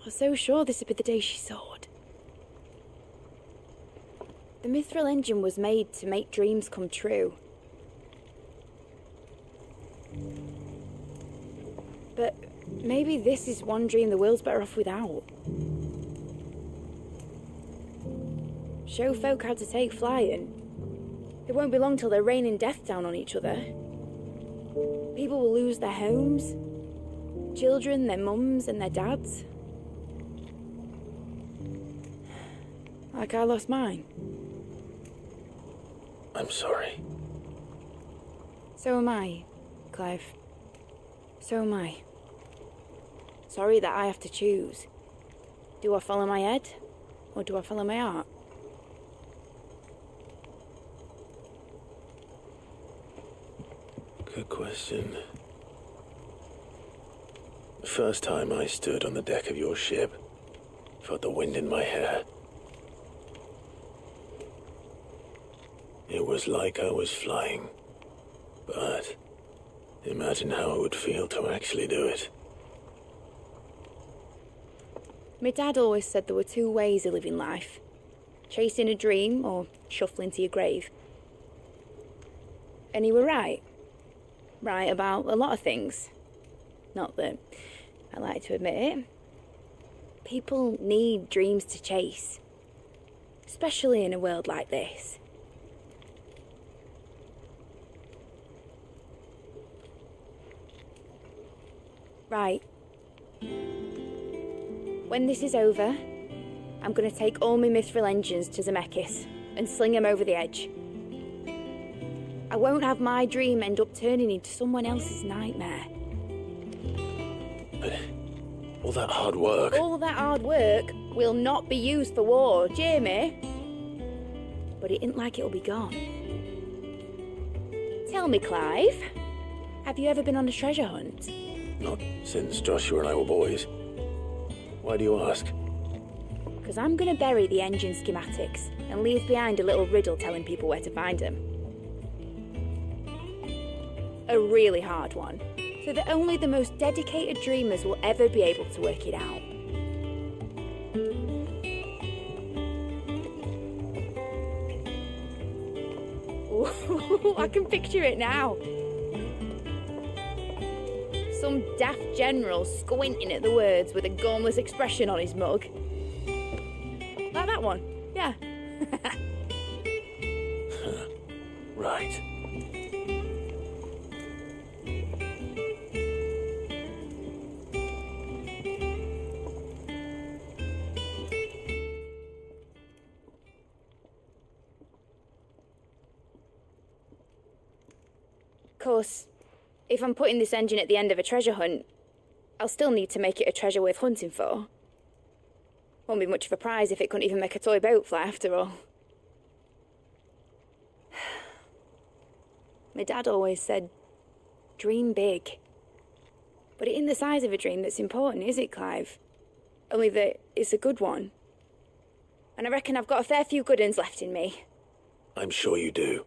I was so sure this would be the day she soared. The Mithril engine was made to make dreams come true. But maybe this is one dream the world's better off without. Show folk how to take flying. It won't be long till they're raining death down on each other. People will lose their homes, children, their mums and their dads. Like I lost mine. I'm sorry. So am I, Clive. So am I. Sorry that I have to choose. Do I follow my head, or do I follow my heart? Good question. The first time I stood on the deck of your ship, felt the wind in my hair. It was like I was flying. But imagine how it would feel to actually do it. My dad always said there were two ways of living life. Chasing a dream or shuffling to your grave. And he were right. Right about a lot of things. Not that I like to admit it. People need dreams to chase. Especially in a world like this. Right. When this is over, I'm going to take all my Mithril engines to Zemeckis and sling them over the edge. I won't have my dream end up turning into someone else's nightmare. But all that hard work... All that hard work will not be used for war, Jamie. But it ain't like it'll be gone. Tell me, Clive, have you ever been on a treasure hunt? Not since Joshua and I were boys. Why do you ask? Because I'm going to bury the engine schematics and leave behind a little riddle telling people where to find them. A really hard one, so that only the most dedicated dreamers will ever be able to work it out. Ooh, I can picture it now. Some daft general squinting at the words with a gormless expression on his mug. Like that one, yeah. Right. Of course, if I'm putting this engine at the end of a treasure hunt, I'll still need to make it a treasure worth hunting for. Won't be much of a prize if it couldn't even make a toy boat fly after all. My dad always said, dream big. But it ain't the size of a dream that's important, is it, Clive? Only that it's a good one. And I reckon I've got a fair few good uns left in me. I'm sure you do.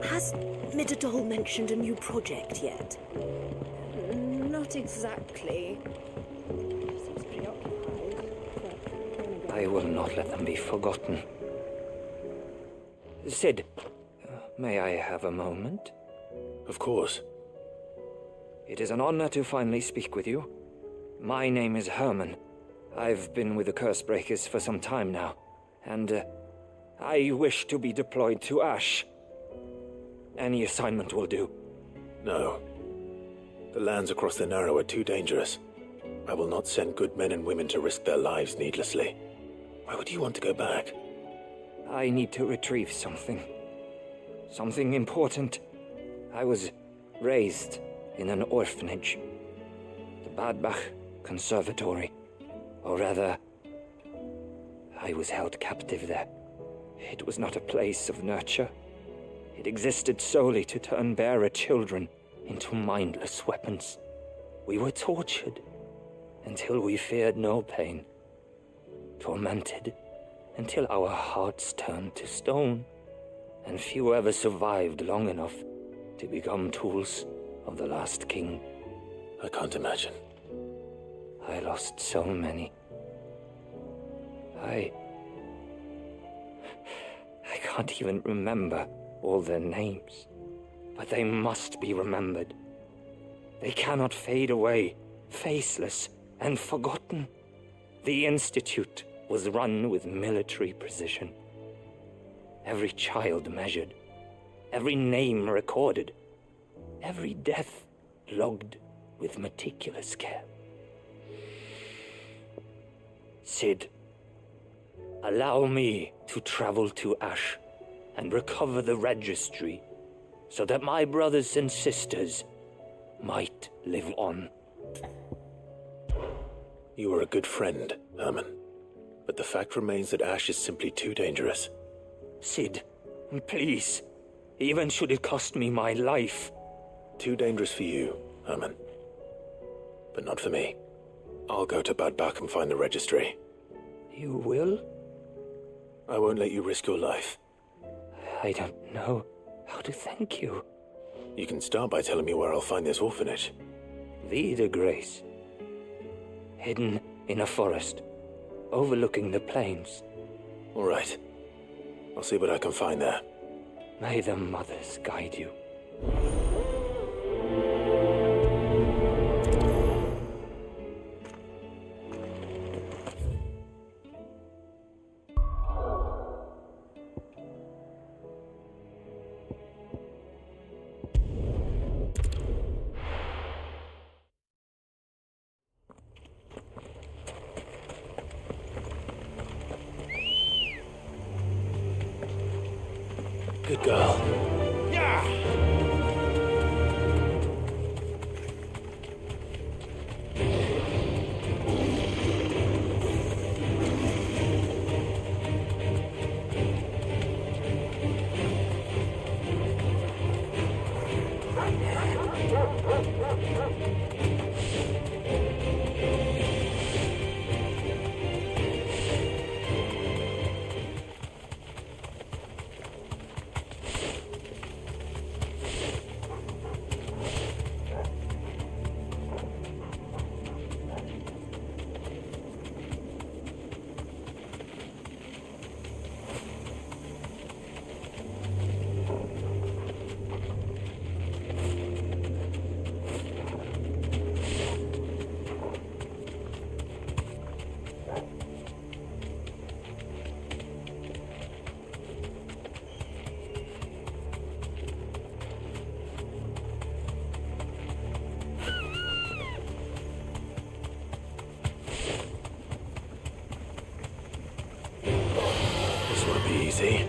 Has Midadol mentioned a new project yet? Not exactly. Seems preoccupied. I will not let them be forgotten. Sid, may I have a moment? Of course. It is an honor to finally speak with you. My name is Herman. I've been with the Cursebreakers for some time now, and I wish to be deployed to Ash. Any assignment will do. No. The lands across the Narrow are too dangerous. I will not send good men and women to risk their lives needlessly. Why would you want to go back? I need to retrieve something. Something important. I was raised in an orphanage. The Badbach Conservatory. Or rather, I was held captive there. It was not a place of nurture. It existed solely to turn bearer children into mindless weapons. We were tortured until we feared no pain. Tormented until our hearts turned to stone, and few ever survived long enough to become tools of the last king. I can't imagine. I lost so many. I can't even remember all their names, but they must be remembered. They cannot fade away, faceless and forgotten. The Institute was run with military precision. Every child measured, every name recorded, every death logged with meticulous care. Sid, allow me to travel to Ash and recover the registry so that my brothers and sisters might live on. You were a good friend, Herman. But the fact remains that Ash is simply too dangerous. Sid, please. Even should it cost me my life. Too dangerous for you, Herman. But not for me. I'll go to Badbach and find the registry. You will? I won't let you risk your life. I don't know how to thank you. You can start by telling me where I'll find this orphanage. Vida Grace. Hidden in a forest, overlooking the plains. All right. I'll see what I can find there. May the mothers guide you. Good girl. Yeah! Easy.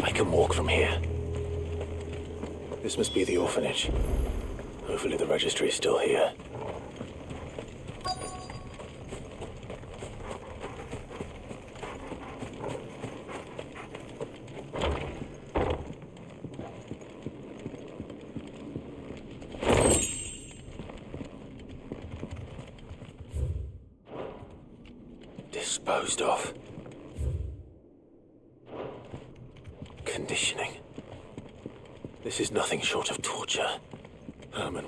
I can walk from here. This must be the orphanage. Hopefully the registry is still here. Disposed of. Conditioning. This is nothing short of torture. Herman.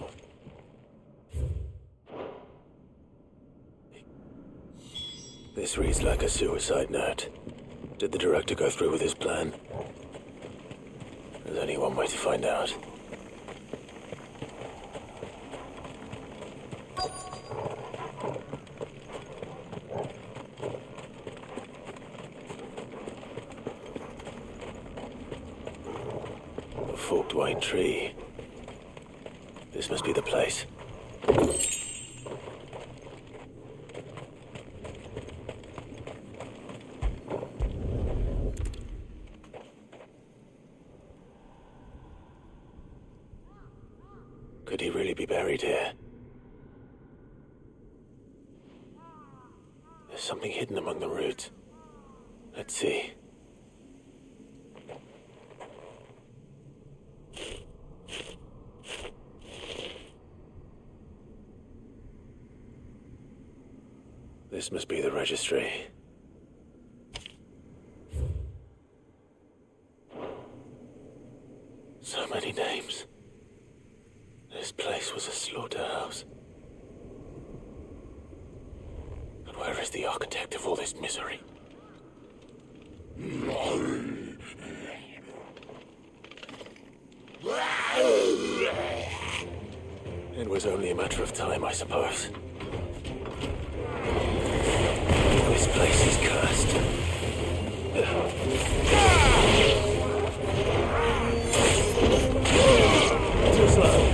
This reads like a suicide note. Did the director go through with his plan? There's only one way to find out. A forked white tree. This must be the place. Could he really be buried here? There's something hidden among the roots. Let's see. This must be the registry. So many names. This place was a slaughterhouse. And where is the architect of all this misery? It was only a matter of time, I suppose. This place is cursed. Too slow.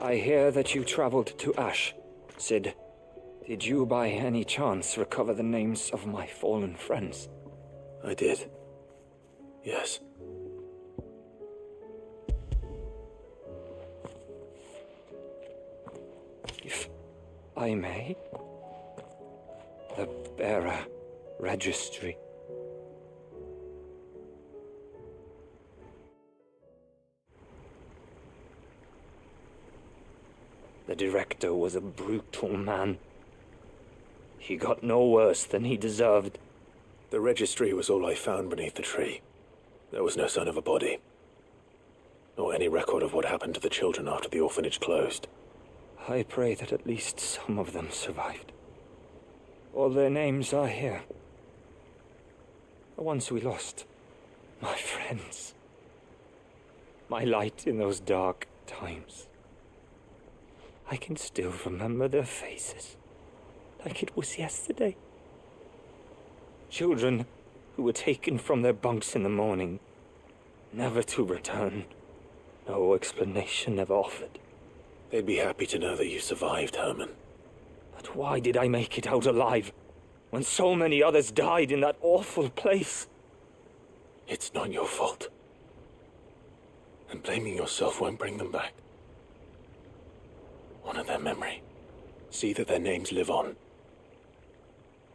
I hear that you traveled to Ash. Sid, did you by any chance recover the names of my fallen friends? I did. Yes. If I may, the bearer registry. The director was a brutal man. He got no worse than he deserved. The registry was all I found beneath the tree. There was no sign of a body, nor any record of what happened to the children after the orphanage closed. I pray that at least some of them survived. All their names are here. The ones we lost. My friends. My light in those dark times. I can still remember their faces, like it was yesterday. Children who were taken from their bunks in the morning, never to return. No explanation ever offered. They'd be happy to know that you survived, Herman. But why did I make it out alive, when so many others died in that awful place? It's not your fault. And blaming yourself won't bring them back. Honor their memory. See that their names live on.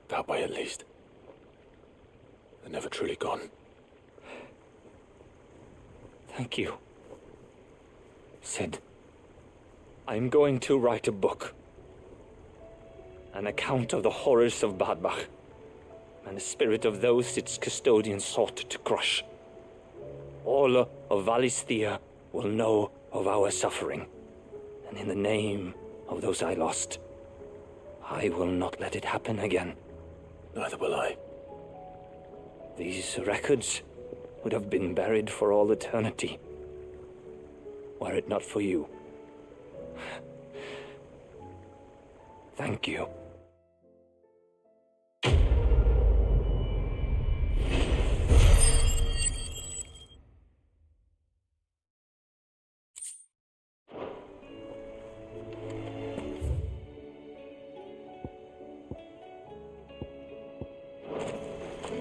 That way, at least. They're never truly gone. Thank you. Sid, I'm going to write a book. An account of the horrors of Badbach, and the spirit of those its custodians sought to crush. All of Valisthea will know of our suffering, and in the name of those I lost, I will not let it happen again. Neither will I. These records would have been buried for all eternity, were it not for you. Thank you.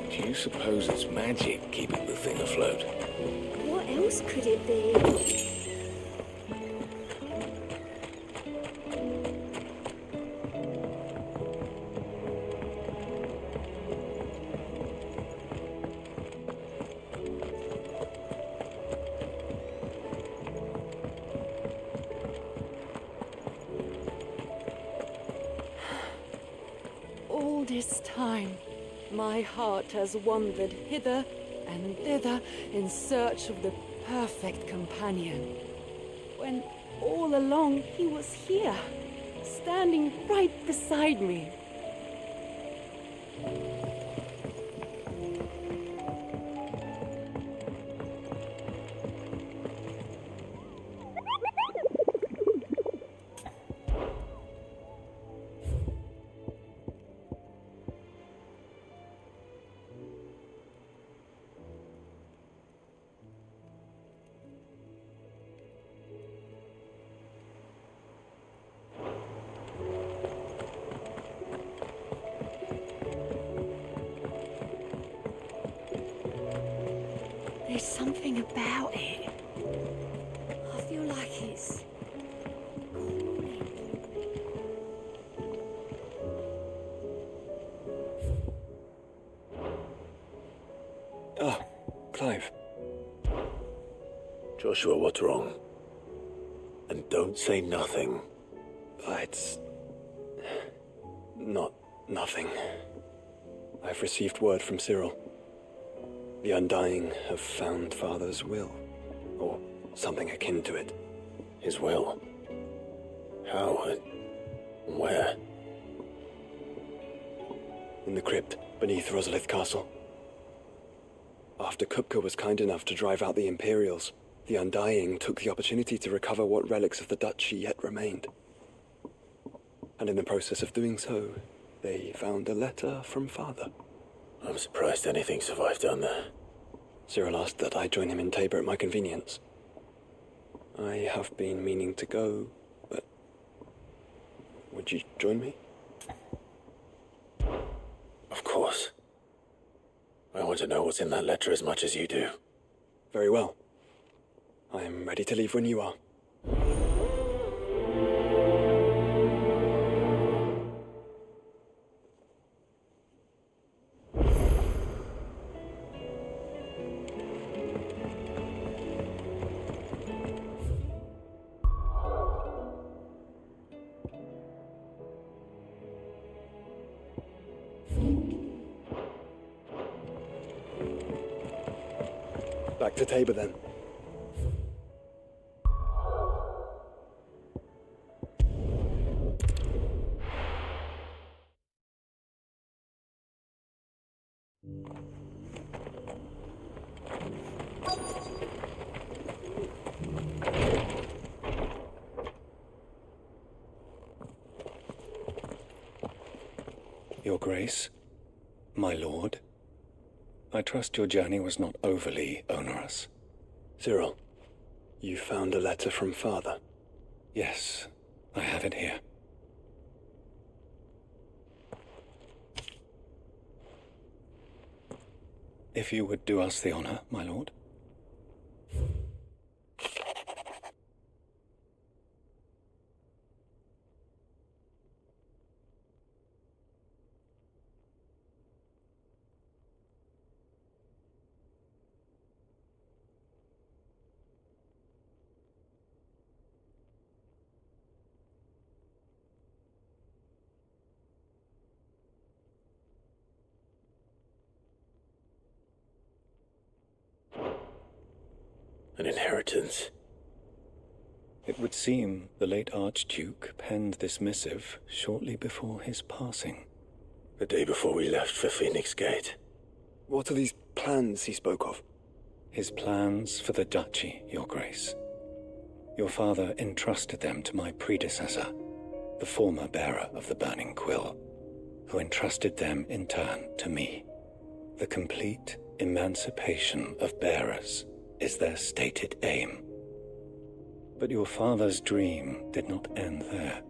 Do you suppose it's magic keeping the thing afloat? What else could it be? All this time, my heart has wandered hither and thither in search of the perfect companion. When all along he was here, standing right beside me. There's something about it. I feel like it's Ah, Clive. Joshua, what's wrong? And don't say nothing. It's not nothing. I've received word from Cyril. The Undying have found Father's will, or something akin to it. His will? How? And where? In the crypt beneath Rosalith Castle. After Kupka was kind enough to drive out the Imperials, the Undying took the opportunity to recover what relics of the Duchy yet remained. And in the process of doing so, they found a letter from Father. I'm surprised anything survived down there. Cyril asked that I join him in Tabor at my convenience. I have been meaning to go Would you join me? Of course. I want to know what's in that letter as much as you do. Very well. I am ready to leave when you are. Back to Tabor then. Your Grace, my lord, I trust your journey was not overly onerous. Cyril, you found a letter from Father? Yes, I have it here. If you would do us the honor, my lord. An inheritance. It would seem the late Archduke penned this missive shortly before his passing. The day before we left for Phoenix Gate. What are these plans he spoke of? His plans for the duchy, Your Grace. Your father entrusted them to my predecessor, the former bearer of the Burning Quill, who entrusted them in turn to me. The complete emancipation of bearers is their stated aim. But your father's dream did not end there.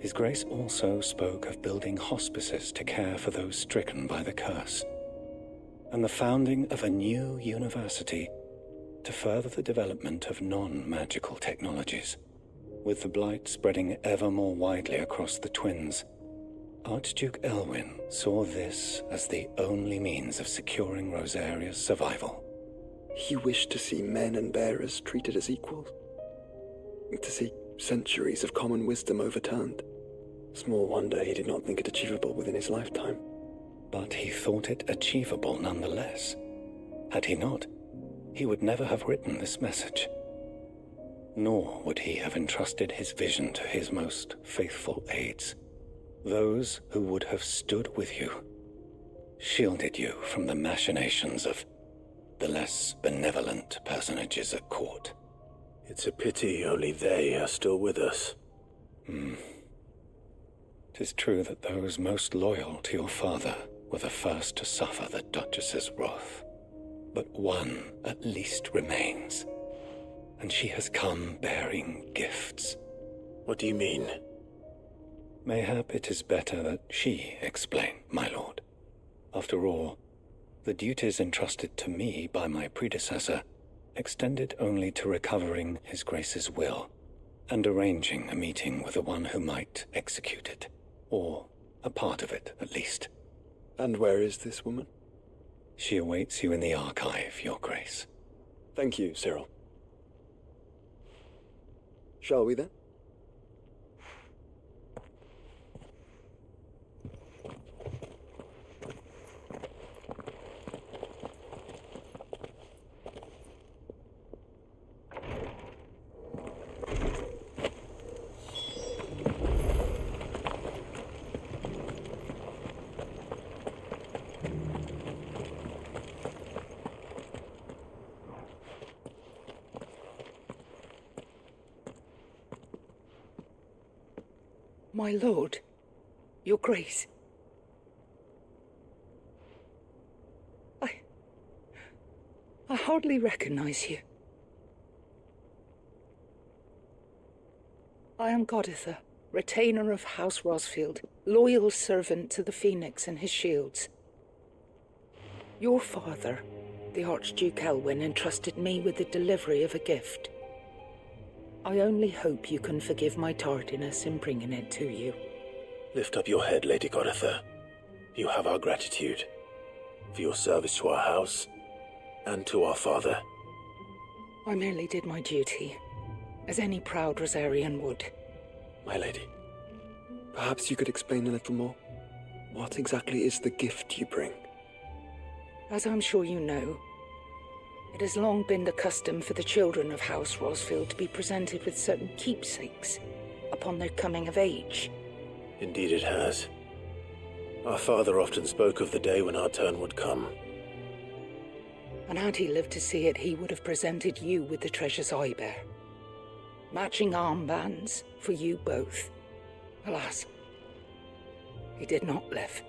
His Grace also spoke of building hospices to care for those stricken by the curse, and the founding of a new university to further the development of non-magical technologies. With the blight spreading ever more widely across the twins, Archduke Elwyn saw this as the only means of securing Rosaria's survival. He wished to see men and bearers treated as equals. To see centuries of common wisdom overturned. Small wonder he did not think it achievable within his lifetime. But he thought it achievable nonetheless. Had he not, he would never have written this message. Nor would he have entrusted his vision to his most faithful aides, those who would have stood with you, shielded you from the machinations of the less benevolent personages at court. It's a pity only they are still with us. 'Tis true that those most loyal to your father were the first to suffer the Duchess's wrath. But one at least remains, and she has come bearing gifts. What do you mean? Mayhap it is better that she explain, my lord. After all, the duties entrusted to me by my predecessor extended only to recovering His Grace's will and arranging a meeting with the one who might execute it, or a part of it at least. And where is this woman? She awaits you in the archive, Your Grace. Thank you, Cyril. Shall we then? My lord, your grace. I hardly recognize you. I am Goditha, retainer of House Rosfield, loyal servant to the Phoenix and his shields. Your father, the Archduke Elwyn, entrusted me with the delivery of a gift. I only hope you can forgive my tardiness in bringing it to you. Lift up your head, Lady Goditha. You have our gratitude for your service to our house and to our father. I merely did my duty, as any proud Rosarian would. My lady, perhaps you could explain a little more? What exactly is the gift you bring? As I'm sure you know, it has long been the custom for the children of House Rosfield to be presented with certain keepsakes upon their coming of age. Indeed it has. Our father often spoke of the day when our turn would come. And had he lived to see it, he would have presented you with the treasures I bear. Matching armbands for you both. Alas, he did not live.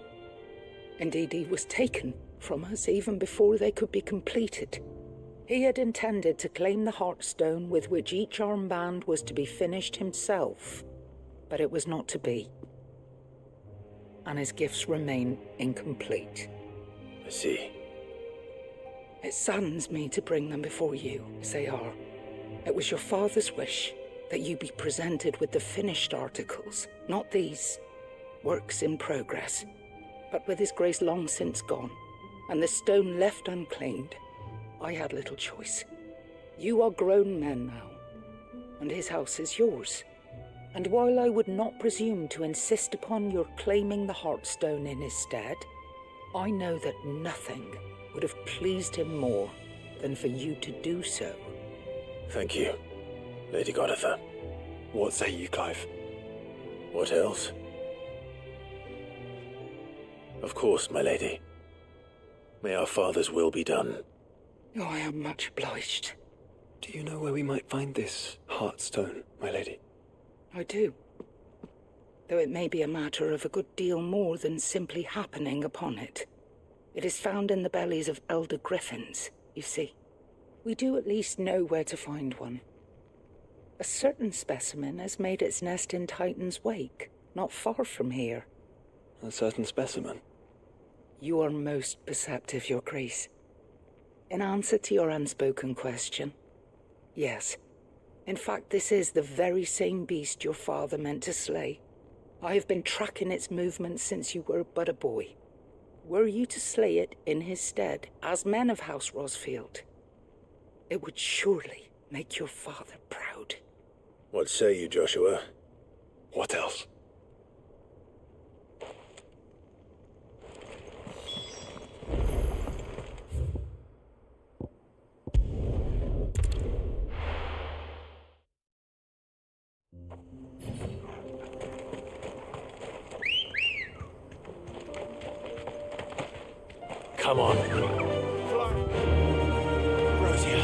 Indeed, he was taken from us even before they could be completed. He had intended to claim the Heartstone with which each armband was to be finished himself, but it was not to be. And his gifts remain incomplete. I see. It saddens me to bring them before you, as they are. It was your father's wish that you be presented with the finished articles, not these works in progress. But with his grace long since gone, and the stone left unclaimed, I had little choice. You are grown men now, and his house is yours. And while I would not presume to insist upon your claiming the Heartstone in his stead, I know that nothing would have pleased him more than for you to do so. Thank you, Lady Goditha. What say you, Clive? What else? Of course, my lady. May our father's will be done. Oh, I am much obliged. Do you know where we might find this Heartstone, my lady? I do. Though it may be a matter of a good deal more than simply happening upon it. It is found in the bellies of elder griffins, you see. We do at least know where to find one. A certain specimen has made its nest in Titan's Wake, not far from here. A certain specimen? You are most perceptive, Your Grace. In answer to your unspoken question, yes. In fact, this is the very same beast your father meant to slay. I have been tracking its movements since you were but a boy. Were you to slay it in his stead, as men of House Rosfield, it would surely make your father proud. What say you, Joshua? What else? Come on. Rosia.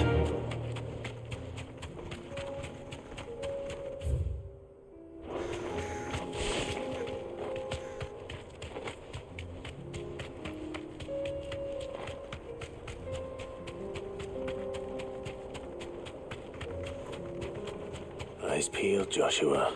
Eyes peeled, Joshua.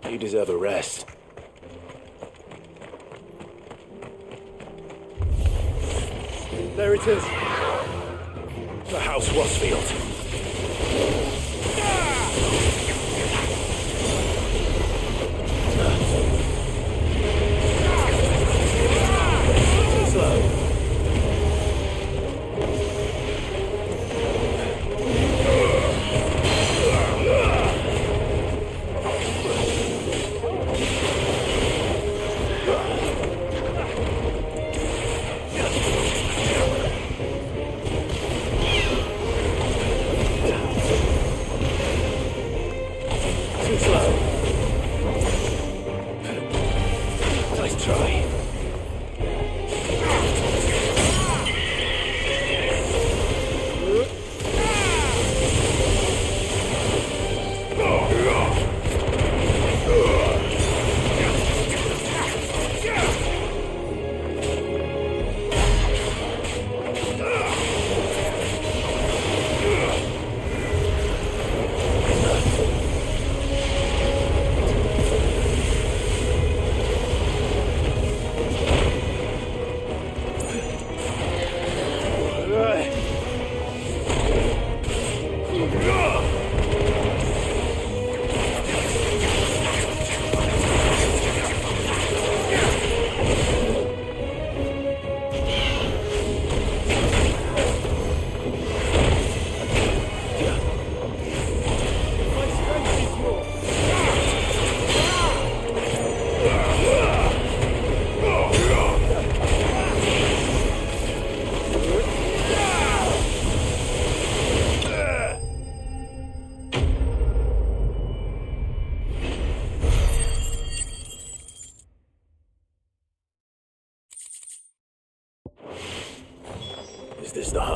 You deserve a rest. There it is. The House Rosfield. Slow.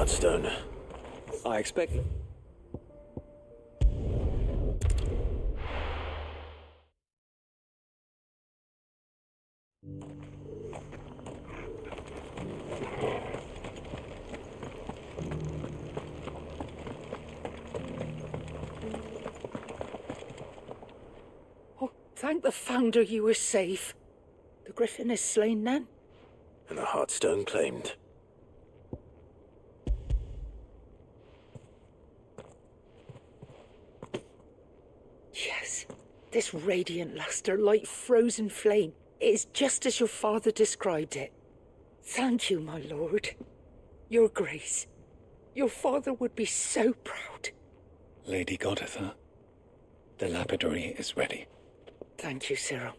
Heartstone. I expect... Oh, thank the Founder you were safe. The Griffin is slain then? And the Heartstone claimed. Yes, this radiant luster like frozen flame is just as your father described it. Thank you, my lord. Your Grace. Your father would be so proud. Lady Goditha, the lapidary is ready. Thank you, Cyril.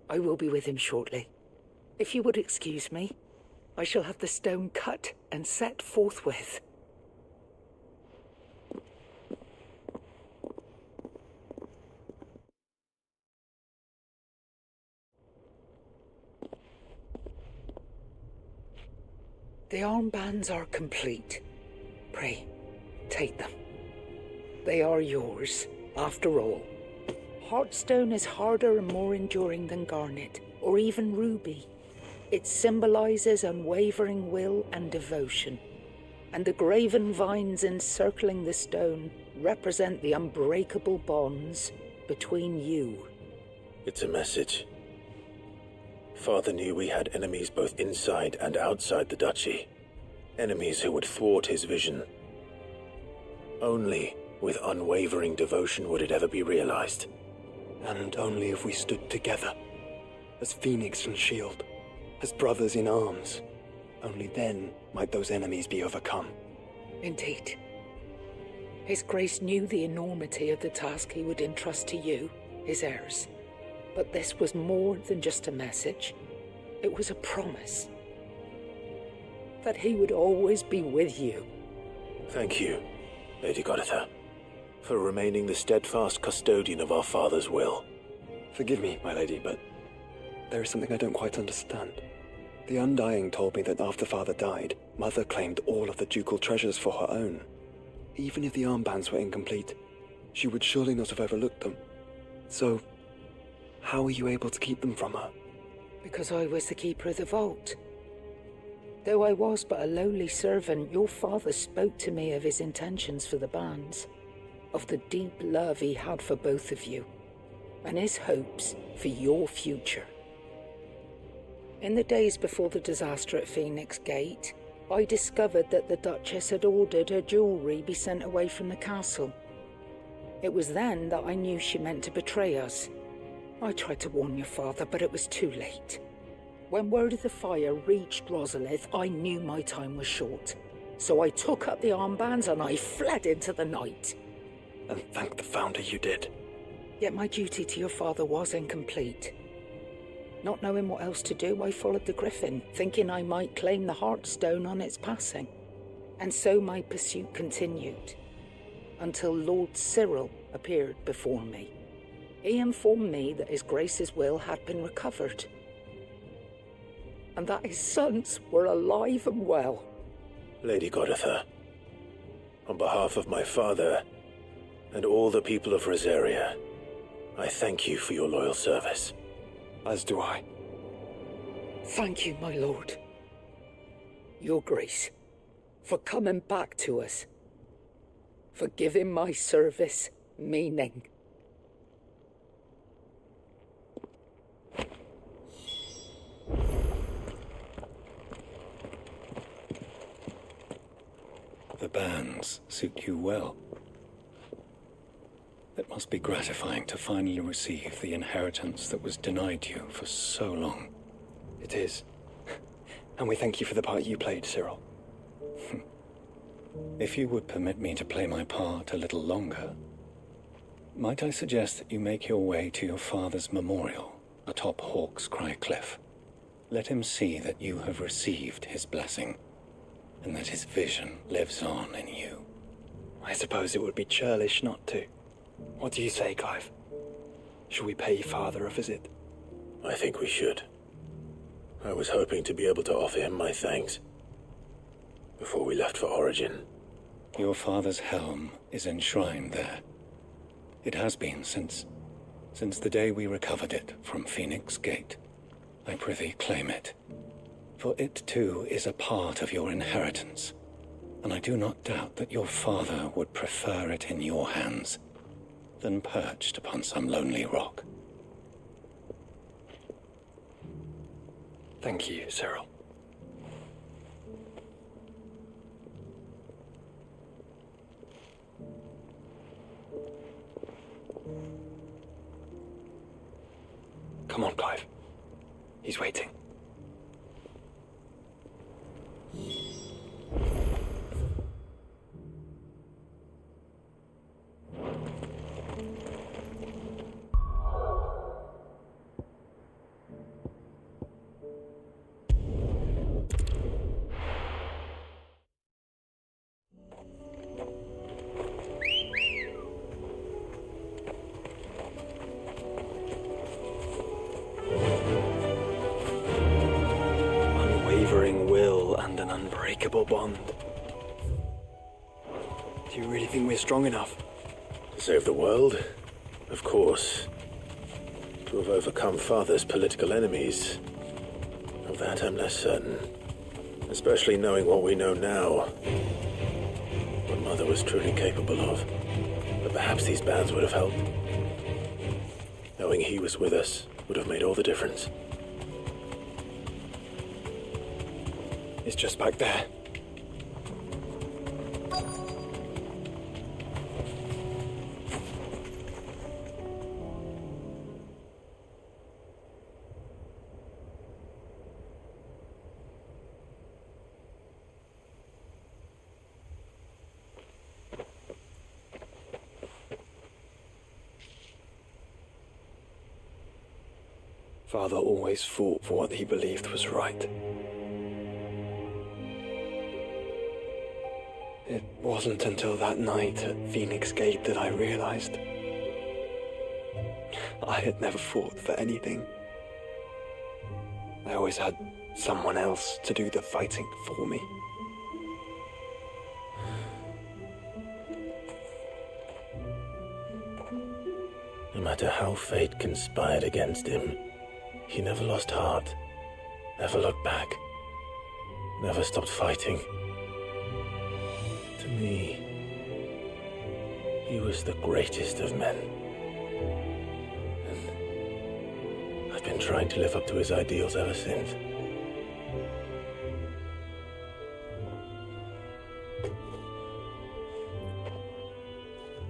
I will be with him shortly. If you would excuse me, I shall have the stone cut and set forthwith. The armbands are complete. Pray, take them. They are yours, after all. Heartstone is harder and more enduring than garnet, or even ruby. It symbolizes unwavering will and devotion, and the graven vines encircling the stone represent the unbreakable bonds between you. It's a message. Father knew we had enemies both inside and outside the duchy. Enemies who would thwart his vision. Only with unwavering devotion would it ever be realized. And only if we stood together, as Phoenix and Shield, as brothers in arms. Only then might those enemies be overcome. Indeed. His Grace knew the enormity of the task he would entrust to you, his heirs. But this was more than just a message. It was a promise. That he would always be with you. Thank you, Lady Goditha, for remaining the steadfast custodian of our father's will. Forgive me, my lady, but there is something I don't quite understand. The Undying told me that after Father died, Mother claimed all of the ducal treasures for her own. Even if the armbands were incomplete, she would surely not have overlooked them. So, how were you able to keep them from her? Because I was the keeper of the vault. Though I was but a lowly servant, your father spoke to me of his intentions for the bands, of the deep love he had for both of you, and his hopes for your future. In the days before the disaster at Phoenix Gate, I discovered that the Duchess had ordered her jewellery be sent away from the castle. It was then that I knew she meant to betray us. I tried to warn your father, but it was too late. When word of the fire reached Rosalith, I knew my time was short. So I took up the armbands and I fled into the night. And thank the Founder you did. Yet my duty to your father was incomplete. Not knowing what else to do, I followed the Griffin, thinking I might claim the Heartstone on its passing. And so my pursuit continued, until Lord Cyril appeared before me. He informed me that his Grace's will had been recovered, and that his sons were alive and well. Lady Goditha, on behalf of my father and all the people of Rosaria, I thank you for your loyal service. As do I. Thank you, my lord. Your Grace, for coming back to us, for giving my service meaning. The bands suit you well. It must be gratifying to finally receive the inheritance that was denied you for so long. It is. And we thank you for the part you played, Cyril. If you would permit me to play my part a little longer, might I suggest that you make your way to your father's memorial atop Hawk's Cry Cliff? Let him see that you have received his blessing, and that his vision lives on in you. I suppose it would be churlish not to. What do you say, Clive? Shall we pay Father a visit? I think we should. I was hoping to be able to offer him my thanks. before we left for Origin. Your father's helm is enshrined there. It has been since the day we recovered it from Phoenix Gate. I prithee claim it, for it too is a part of your inheritance, and I do not doubt that your father would prefer it in your hands than perched upon some lonely rock. Thank you, Cyril. Come on, Clive. He's waiting. Unwavering will and an unbreakable bond. Do you really think we're strong enough? To save the world? Of course. To have overcome Father's political enemies? Of that I'm less certain. Especially knowing what we know now. What Mother was truly capable of. But perhaps these bands would have helped. Knowing he was with us would have made all the difference. It's just back there. Father always fought for what he believed was right. It wasn't until that night at Phoenix Gate that I realized I had never fought for anything. I always had someone else to do the fighting for me. No matter how fate conspired against him, he never lost heart, never looked back, never stopped fighting. To me, he was the greatest of men. And I've been trying to live up to his ideals ever since.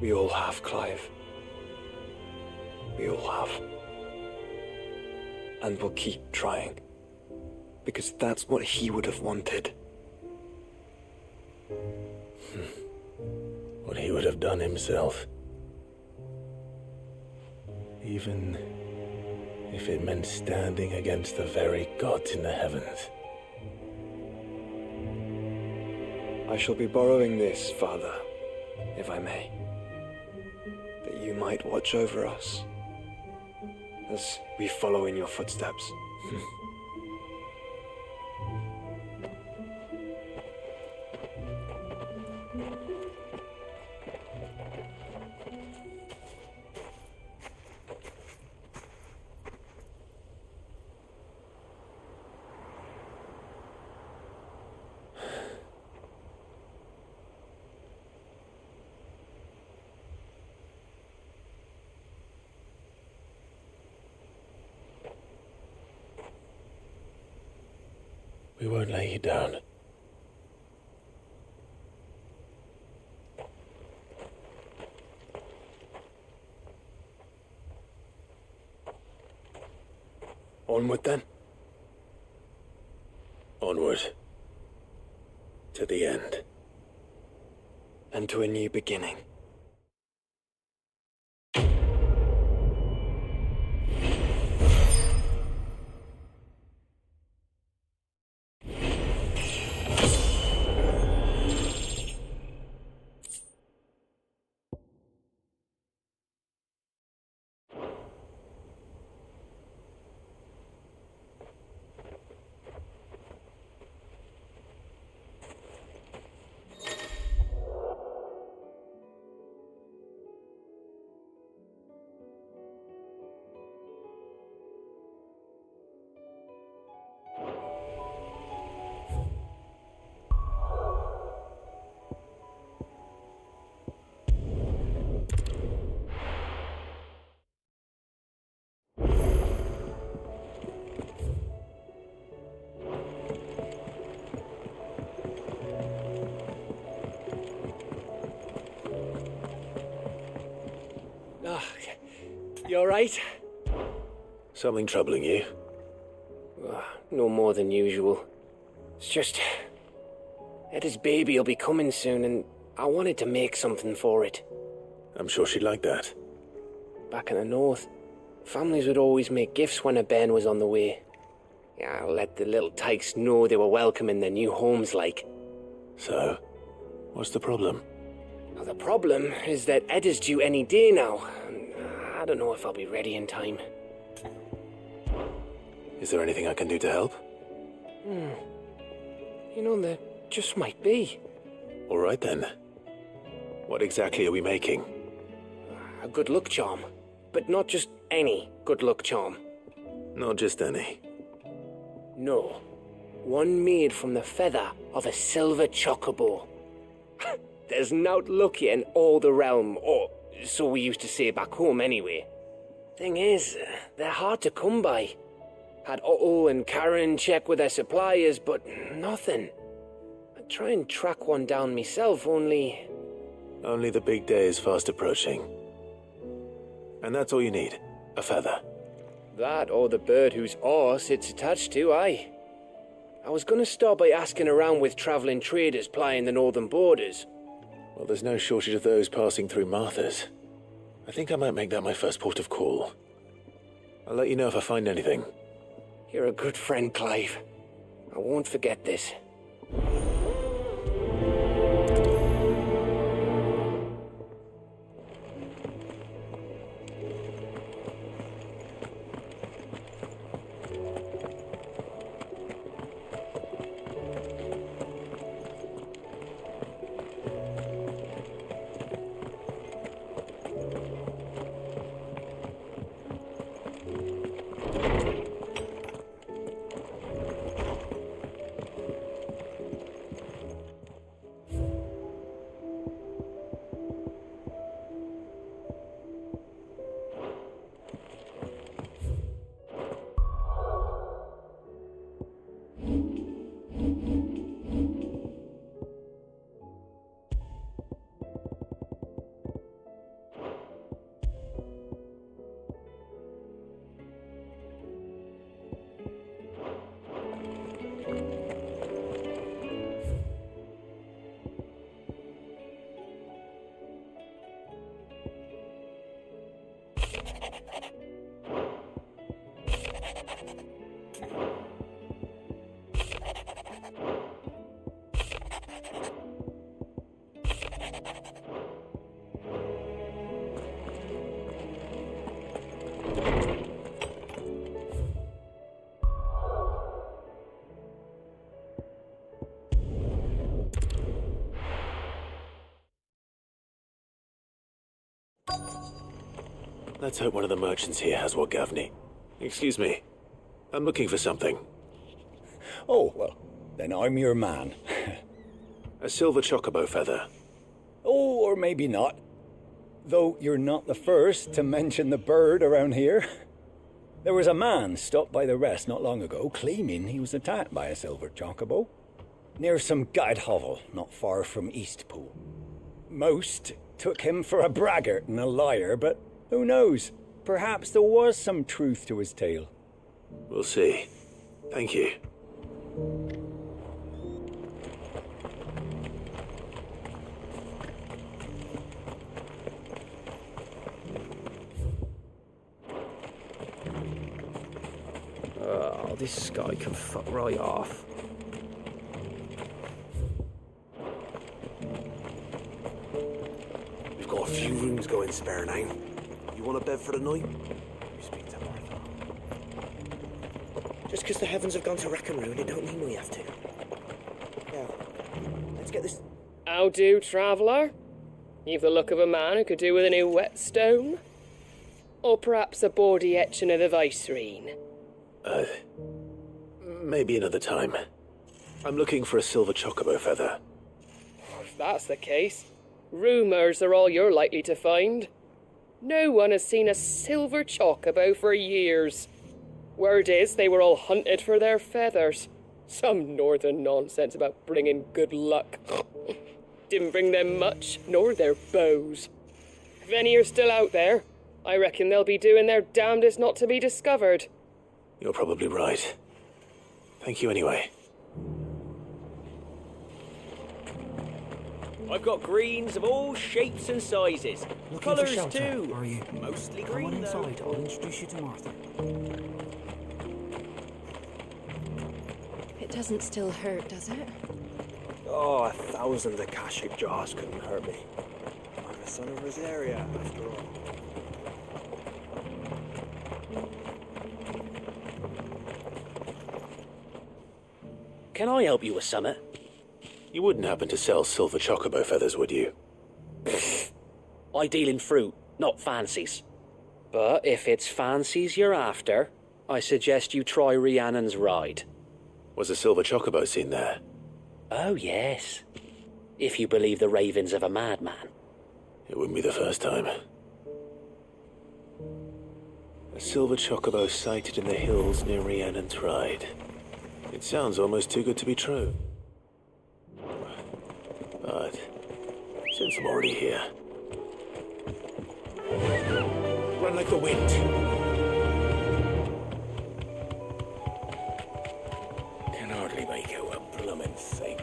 We all have, Clive. We all have. And we'll keep trying. Because that's what he would have wanted. What he would have done himself. Even if it meant standing against the very gods in the heavens. I shall be borrowing this, Father, if I may. That you might watch over us as we follow in your footsteps. We won't lay you down. Onward then. Onward. To the end. And to a new beginning. You alright? Something troubling you? No more than usual. It's just... Eda's baby will be coming soon, and I wanted to make something for it. I'm sure she'd like that. Back in the north, families would always make gifts when a bairn was on the way. Yeah, I'll let the little tykes know they were welcome in their new homes, like. So, what's the problem? Well, the problem is that Eda's due any day now, and I don't know if I'll be ready in time. Is there anything I can do to help? You know, there just might be. All right then. What exactly are we making? A good luck charm. But not just any good luck charm. Not just any. No. One made from the feather of a silver chocobo. There's naught luckier in all the realm, or so we used to say back home anyway. Thing is, they're hard to come by. Had Otto and Karen check with their suppliers, but nothing. I'd try and track one down myself, only... Only the big day is fast approaching. And that's all you need, a feather. That or the bird whose horse it's attached to, aye. I was gonna start by asking around with travelling traders plying the northern borders. Well, there's no shortage of those passing through Martha's. I think I might make that my first port of call. I'll let you know if I find anything. You're a good friend, Clive. I won't forget this. Let's hope one of the merchants here has what Gavney. Excuse me. I'm looking for something. Oh, well, then I'm your man. A silver chocobo feather. Oh, or maybe not. Though you're not the first to mention the bird around here. There was a man stopped by the rest not long ago claiming he was attacked by a silver chocobo near some gad hovel not far from Eastpool. Most took him for a braggart and a liar, but who knows? Perhaps there was some truth to his tale. We'll see. Thank you. Oh, this guy can fuck right off. We've got a few rooms going spare now. You want a bed for the night? You speak to Martha. Just because the heavens have gone to wreck and ruin, it don't mean we have to. Now, let's get this... How do, traveller? You've the look of a man who could do with a new whetstone. Or perhaps a bawdy etching of the Vicereine. Maybe another time. I'm looking for a silver chocobo feather. If that's the case, rumours are all you're likely to find. No one has seen a silver chocobo for years. Word is they were all hunted for their feathers. Some northern nonsense about bringing good luck. Didn't bring them much, nor their bows. If any are still out there, I reckon they'll be doing their damnedest not to be discovered. You're probably right. Thank you anyway. I've got greens of all shapes and sizes. Colours too. Are you? Mostly Come green on though. inside. I'll introduce you to Martha. It doesn't still hurt, does it? Oh, 1,000 Akashic jaws couldn't hurt me. I'm a son of Rosaria, after all. Can I help you with summit? You wouldn't happen to sell silver chocobo feathers, would you? I deal in fruit, not fancies. But if it's fancies you're after, I suggest you try Rhiannon's ride. Was a silver chocobo seen there? Oh, yes. If you believe the ravings of a madman. It wouldn't be the first time. A silver chocobo sighted in the hills near Rhiannon's ride. It sounds almost too good to be true. But since I'm already here... Run like the wind. Can hardly make out a bloomin' thing.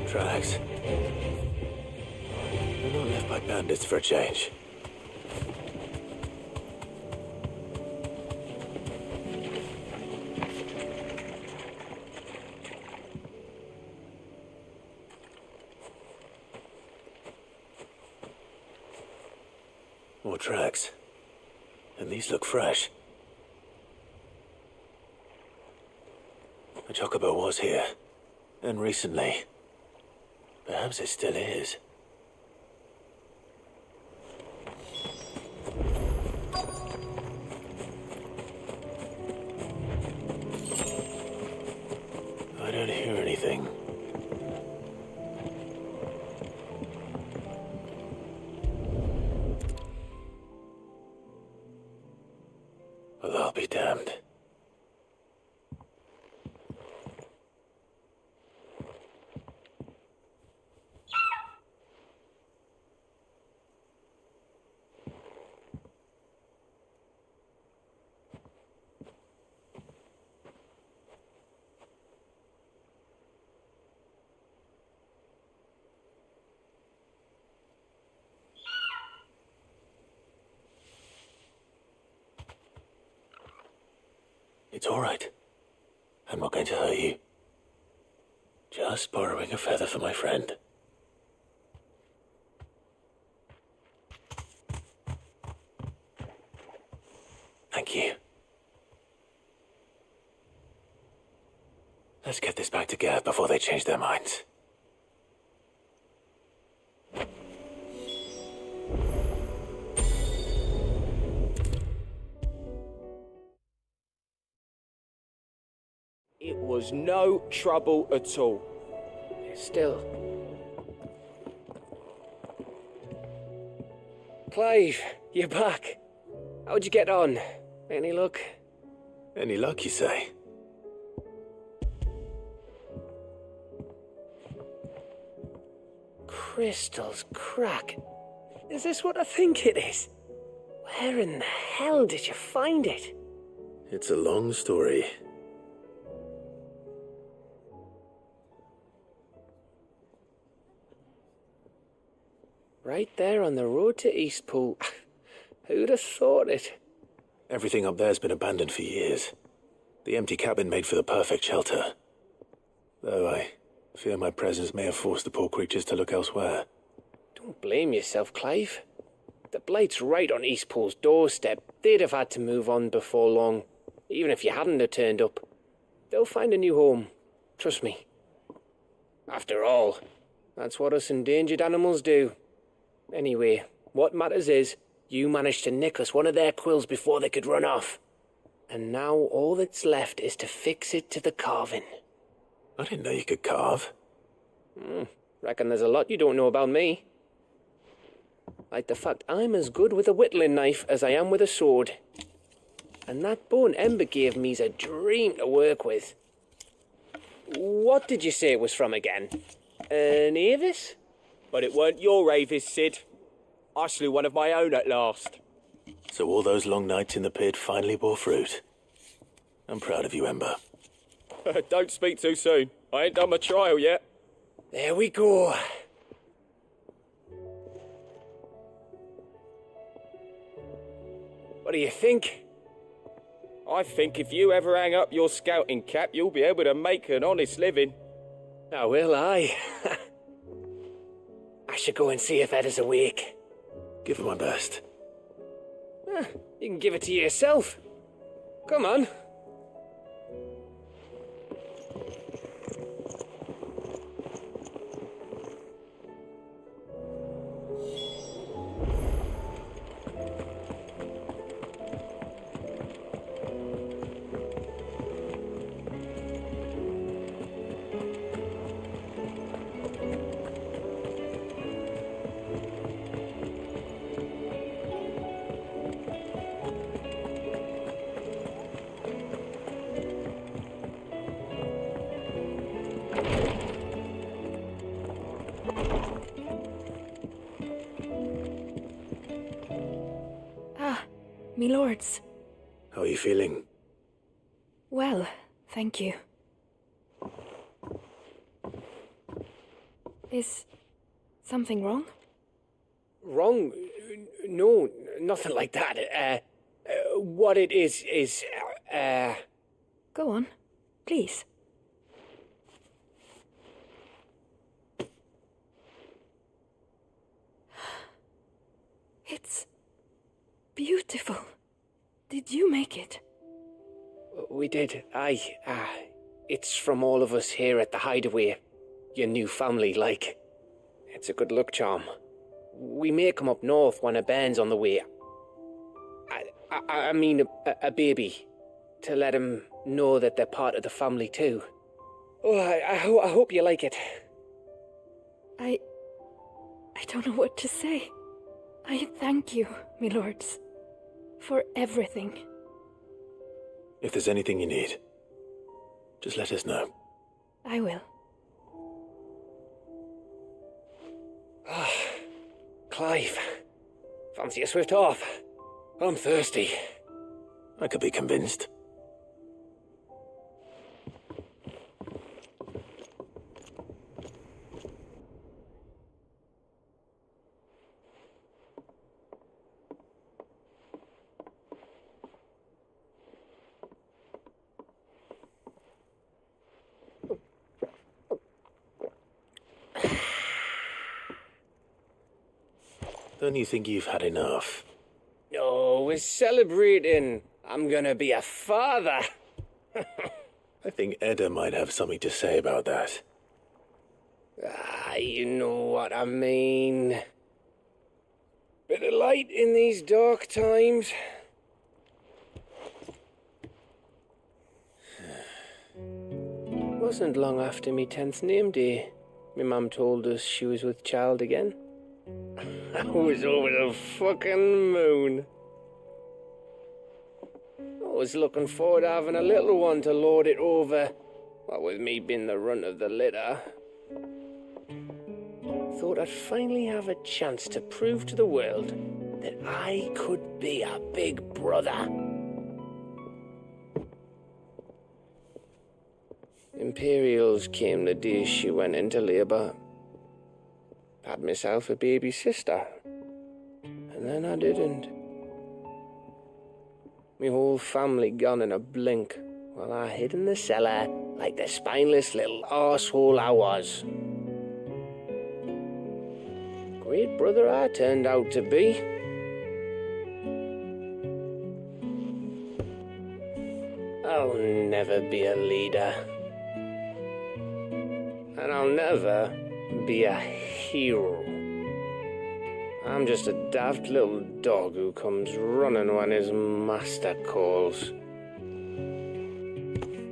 Tracks. They're not left by bandits for a change. More tracks. And these look fresh. A chocobo was here. And recently. Perhaps it still is. I don't hear anything. Well, I'll be damned. It's all right. I'm not going to hurt you. Just borrowing a feather for my friend. Thank you. Let's get this back to Gav before they change their minds. It was no trouble at all. Still. Clive, you're back. How'd you get on? Any luck? Any luck, you say? Crystal's crack. Is this what I think it is? Where in the hell did you find it? It's a long story. Right there on the road to Eastpool. Who'd have thought it? Everything up there's been abandoned for years. The empty cabin made for the perfect shelter. Though I fear my presence may have forced the poor creatures to look elsewhere. Don't blame yourself, Clive. The Blight's right on Eastpool's doorstep. They'd have had to move on before long, even if you hadn't have turned up. They'll find a new home. Trust me. After all, that's what us endangered animals do. Anyway, what matters is, you managed to nick us one of their quills before they could run off. And now all that's left is to fix it to the carving. I didn't know you could carve. Reckon there's a lot you don't know about me. Like the fact I'm as good with a whittling knife as I am with a sword. And that bone Ember gave me's a dream to work with. What did you say it was from again? An Avis? But it weren't your Avis, Sid. I slew one of my own at last. So all those long nights in the pit finally bore fruit. I'm proud of you, Ember. Don't speak too soon. I ain't done my trial yet. There we go. What do you think? I think if you ever hang up your scouting cap, you'll be able to make an honest living. Oh, will I? I should go and see if Ed is awake. Give it my best. You can give it to yourself. Come on. Me lords. How are you feeling? Well, thank you. Is something wrong? Wrong? No, nothing like that. What it is... Go on, please. It's beautiful. Did you make it? We did. It's from all of us here at the Hideaway. Your new family, like. It's a good luck charm. We may come up north when a band's on the way. I mean a baby. To let him know that they're part of the family too. Oh, I hope you like it. I don't know what to say. I thank you, me lords, for everything. If there's anything you need, just let us know. I will. Clive, fancy a swift off? I'm thirsty. I could be convinced. Don't you think you've had enough? Oh, we're celebrating. I'm gonna be a father. I think Edda might have something to say about that. You know what I mean. Bit of light in these dark times. Wasn't long after me 10th name day, my mum told us she was with child again. I was over the fucking moon. I was looking forward to having a little one to lord it over, what with me being the runt of the litter. Thought I'd finally have a chance to prove to the world that I could be a big brother. Imperials came the day she went into labour. Had myself a baby sister, and then I didn't. Me whole family gone in a blink, while I hid in the cellar like the spineless little arsehole I was. Great brother I turned out to be. I'll never be a leader. And I'll never be a hero. I'm just a daft little dog who comes running when his master calls.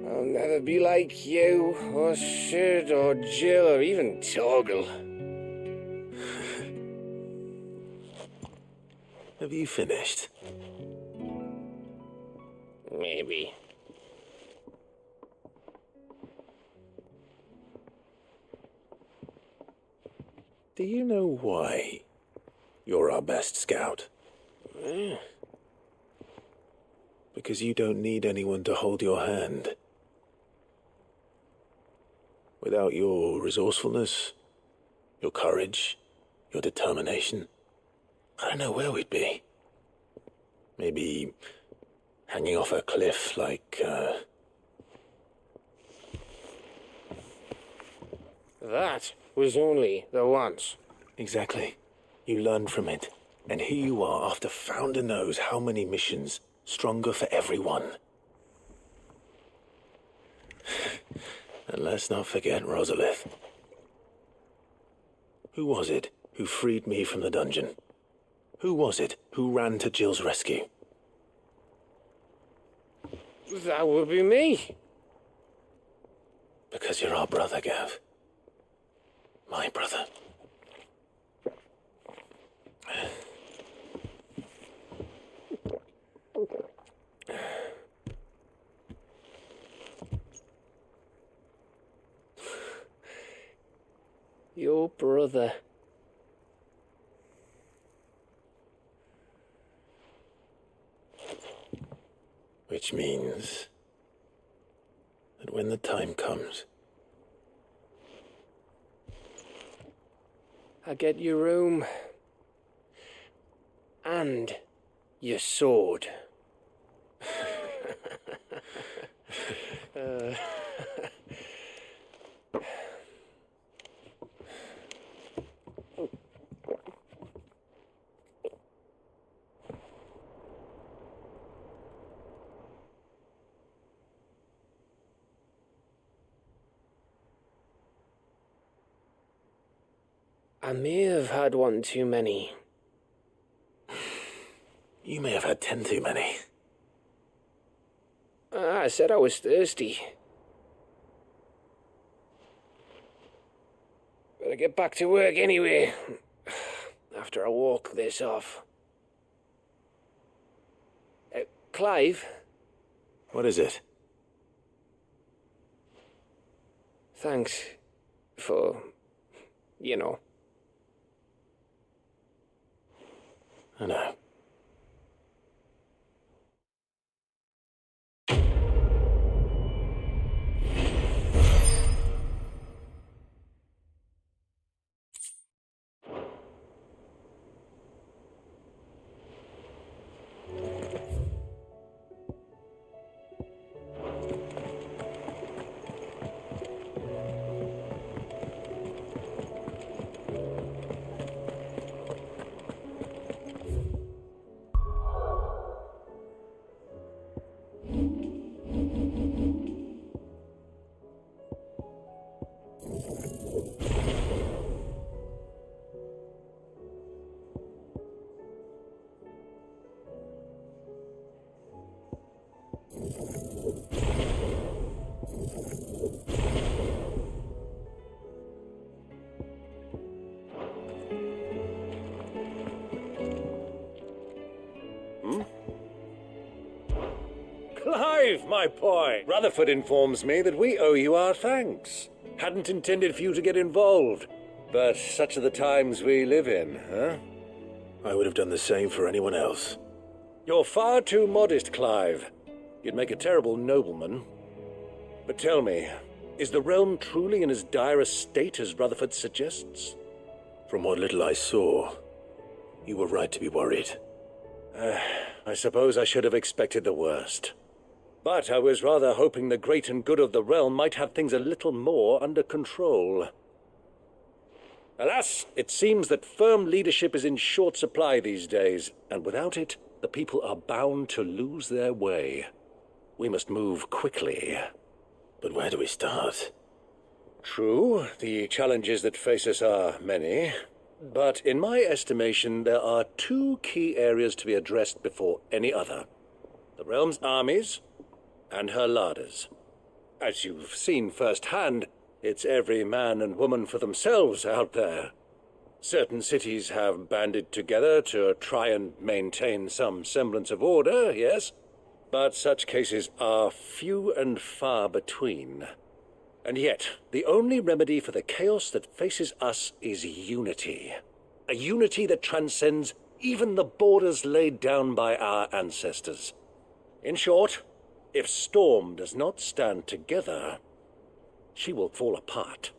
I'll rather be like you, or Sid, or Jill, or even Torgal. Have you finished? Maybe. Do you know why you're our best scout? Because you don't need anyone to hold your hand. Without your resourcefulness, your courage, your determination, I don't know where we'd be. Maybe hanging off a cliff like, That was only the once. Exactly. You learned from it. And here you are after Founder knows how many missions, stronger for everyone. And let's not forget Rosalith. Who was it who freed me from the dungeon? Who was it who ran to Jill's rescue? That would be me. Because you're our brother, Gav. My brother. Your brother. Which means that when the time comes, I get your room and your sword. I may have had one too many. You may have had 10 too many. I said I was thirsty. Better get back to work anyway, after I walk this off. Clive? What is it? Thanks for, you know. I know. Clive, my boy! Rutherford informs me that we owe you our thanks. Hadn't intended for you to get involved, but such are the times we live in, huh? I would have done the same for anyone else. You're far too modest, Clive. You'd make a terrible nobleman. But tell me, is the realm truly in as dire a state as Rutherford suggests? From what little I saw, you were right to be worried. I suppose I should have expected the worst. But I was rather hoping the great and good of the realm might have things a little more under control. Alas, it seems that firm leadership is in short supply these days, and without it, the people are bound to lose their way. We must move quickly. But where do we start? True, the challenges that face us are many. But in my estimation, there are two key areas to be addressed before any other. The realm's armies and her larders. As you've seen firsthand, it's every man and woman for themselves out there. Certain cities have banded together to try and maintain some semblance of order, yes, but such cases are few and far between. And yet, the only remedy for the chaos that faces us is unity. A unity that transcends even the borders laid down by our ancestors. In short, if Storm does not stand together, she will fall apart.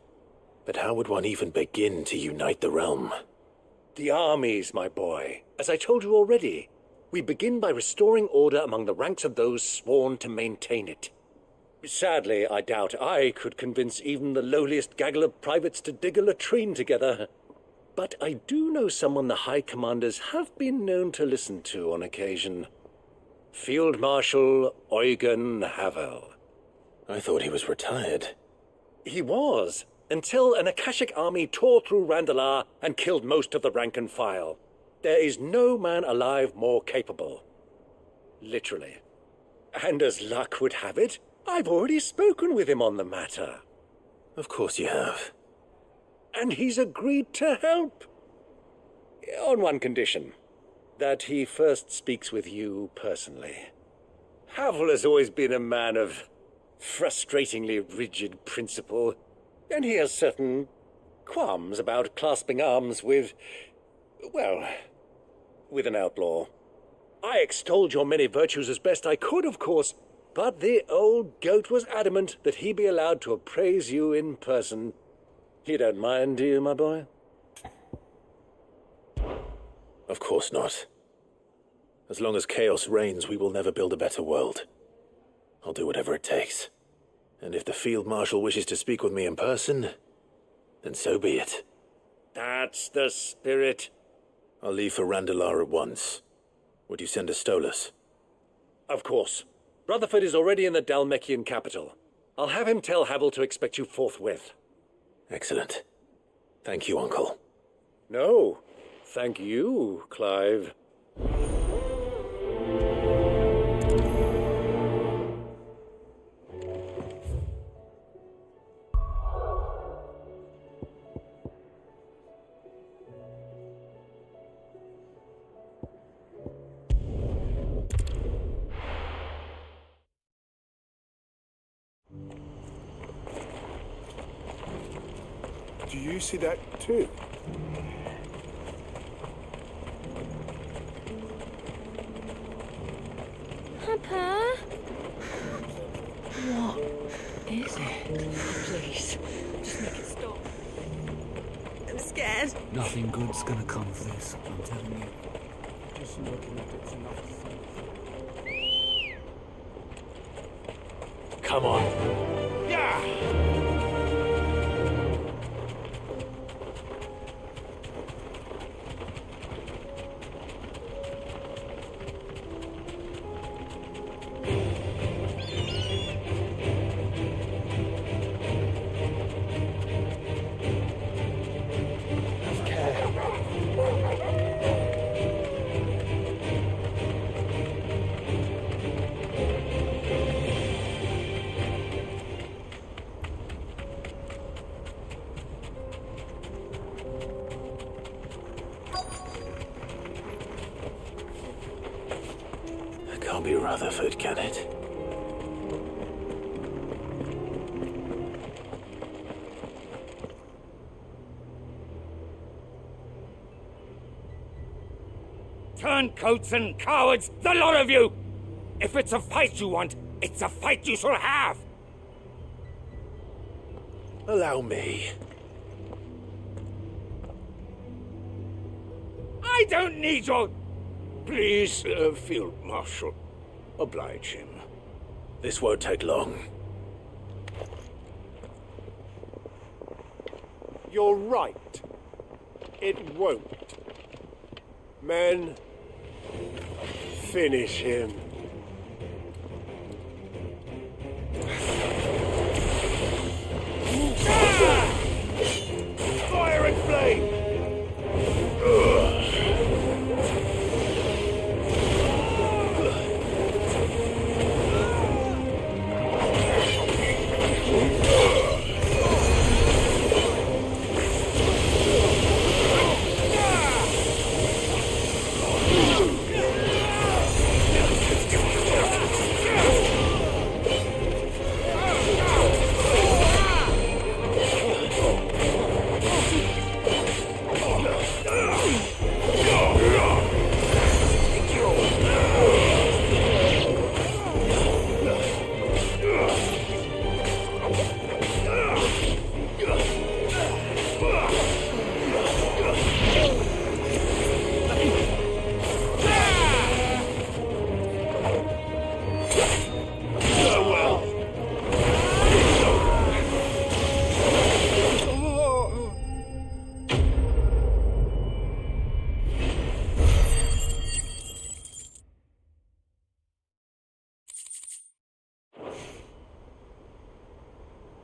But how would one even begin to unite the realm? The armies, my boy. As I told you already, we begin by restoring order among the ranks of those sworn to maintain it. Sadly, I doubt I could convince even the lowliest gaggle of privates to dig a latrine together. But I do know someone the High Commanders have been known to listen to on occasion. Field Marshal Eugen Havel. I thought he was retired. He was, until an Akashic army tore through Randalar and killed most of the rank and file. There is no man alive more capable. Literally. And as luck would have it, I've already spoken with him on the matter. Of course you have. And he's agreed to help. On one condition. That he first speaks with you personally. Havel has always been a man of frustratingly rigid principle, and he has certain qualms about clasping arms with, well, with an outlaw. I extolled your many virtues as best I could, of course, but the old goat was adamant that he be allowed to appraise you in person. You don't mind, do you, my boy? Of course not. As long as chaos reigns, we will never build a better world. I'll do whatever it takes. And if the Field Marshal wishes to speak with me in person, then so be it. That's the spirit. I'll leave for Randalar at once. Would you send a Stolas? Of course. Rutherford is already in the Dalmekian capital. I'll have him tell Havel to expect you forthwith. Excellent. Thank you, Uncle. No, thank you, Clive. Do you see that too? Papa? What is it? Please, just make it stop. I'm scared. Nothing good's gonna come of this, I'm telling you. Just looking at it's enough to say. Come on. Yeah! Can't be Rutherford, can it? Turncoats and cowards, the lot of you! If it's a fight you want, it's a fight you shall have! Allow me. I don't need your... Please, Field Marshal, oblige him. This won't take long. You're right. It won't. Men, finish him. Fire and flame!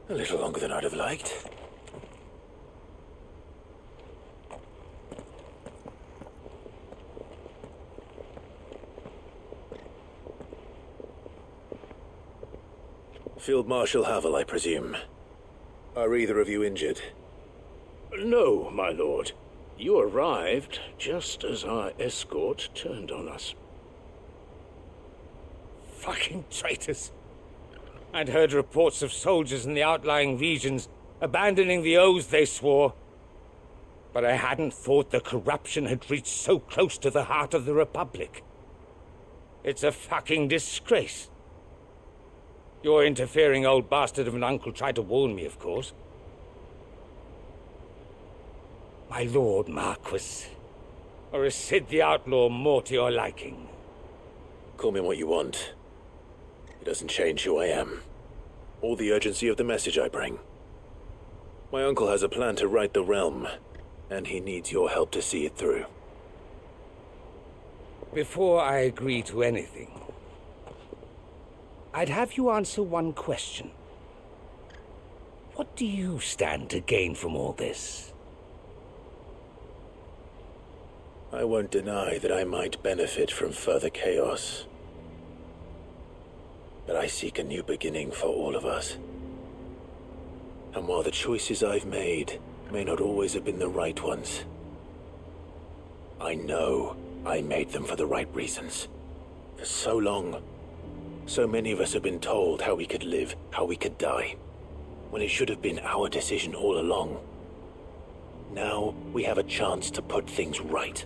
A little longer than I'd have liked. Field Marshal Havel, I presume. Are either of you injured? No, my lord. You arrived just as our escort turned on us. Fucking traitors. I'd heard reports of soldiers in the outlying regions abandoning the oaths they swore. But I hadn't thought the corruption had reached so close to the heart of the Republic. It's a fucking disgrace. Your interfering old bastard of an uncle tried to warn me, of course. My lord Marquis, or is Sid the Outlaw more to your liking? Call me what you want. It doesn't change who I am, or the urgency of the message I bring. My uncle has a plan to right the realm, and he needs your help to see it through. Before I agree to anything, I'd have you answer one question. What do you stand to gain from all this? I won't deny that I might benefit from further chaos. But I seek a new beginning for all of us. And while the choices I've made may not always have been the right ones, I know I made them for the right reasons. For so long, so many of us have been told how we could live, how we could die, when it should have been our decision all along. Now we have a chance to put things right.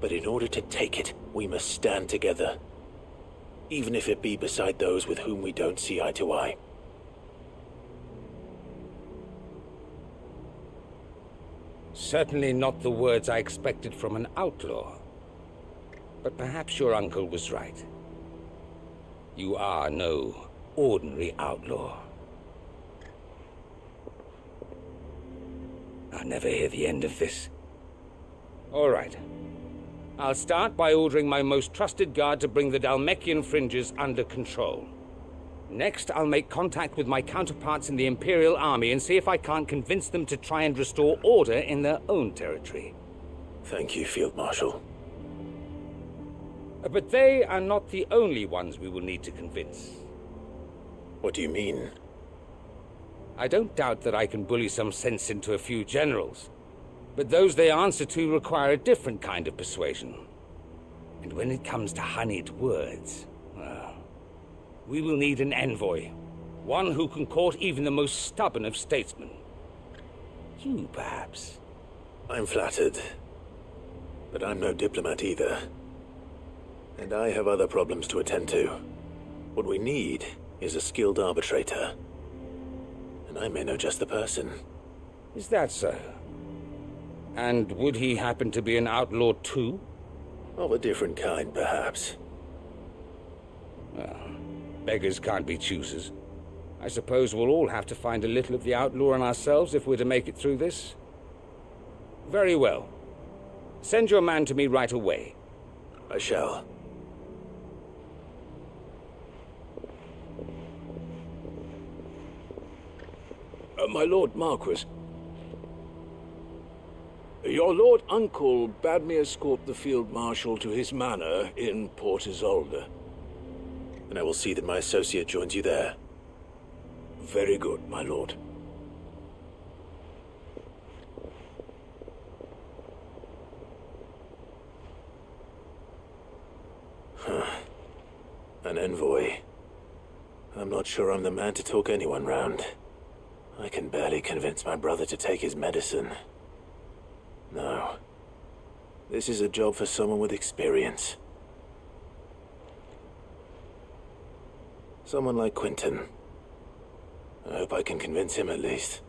But in order to take it, we must stand together, even if it be beside those with whom we don't see eye to eye. Certainly not the words I expected from an outlaw. But perhaps your uncle was right. You are no ordinary outlaw. I'll never hear the end of this. All right. I'll start by ordering my most trusted guard to bring the Dalmekian fringes under control. Next, I'll make contact with my counterparts in the Imperial Army and see if I can't convince them to try and restore order in their own territory. Thank you, Field Marshal. But they are not the only ones we will need to convince. What do you mean? I don't doubt that I can bully some sense into a few generals, but those they answer to require a different kind of persuasion. And when it comes to honeyed words, well, we will need an envoy, one who can court even the most stubborn of statesmen. You, perhaps. I'm flattered, but I'm no diplomat either. And I have other problems to attend to. What we need is a skilled arbitrator. And I may know just the person. Is that so? And would he happen to be an outlaw too? Of a different kind, perhaps. Well, beggars can't be choosers. I suppose we'll all have to find a little of the outlaw in ourselves if we're to make it through this. Very well. Send your man to me right away. I shall. My Lord Marquis, your Lord Uncle bade me escort the Field Marshal to his manor in Port Isolde. And I will see that my associate joins you there. Very good, my lord. An envoy. I'm not sure I'm the man to talk anyone round. I can barely convince my brother to take his medicine. No. This is a job for someone with experience. Someone like Quentin. I hope I can convince him at least.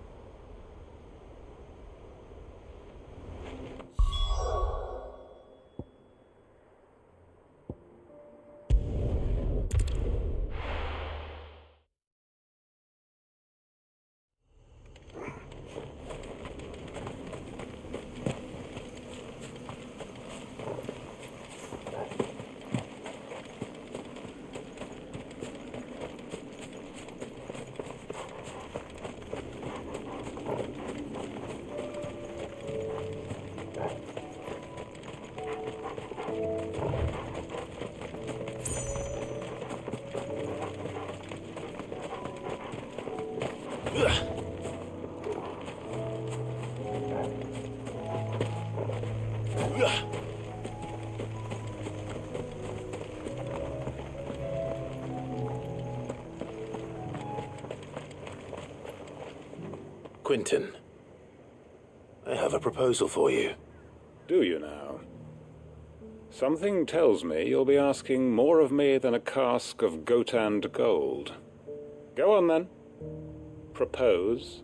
Quinton, I have a proposal for you. Do you now? Something tells me you'll be asking more of me than a cask of Gotand gold. Go on then. Propose.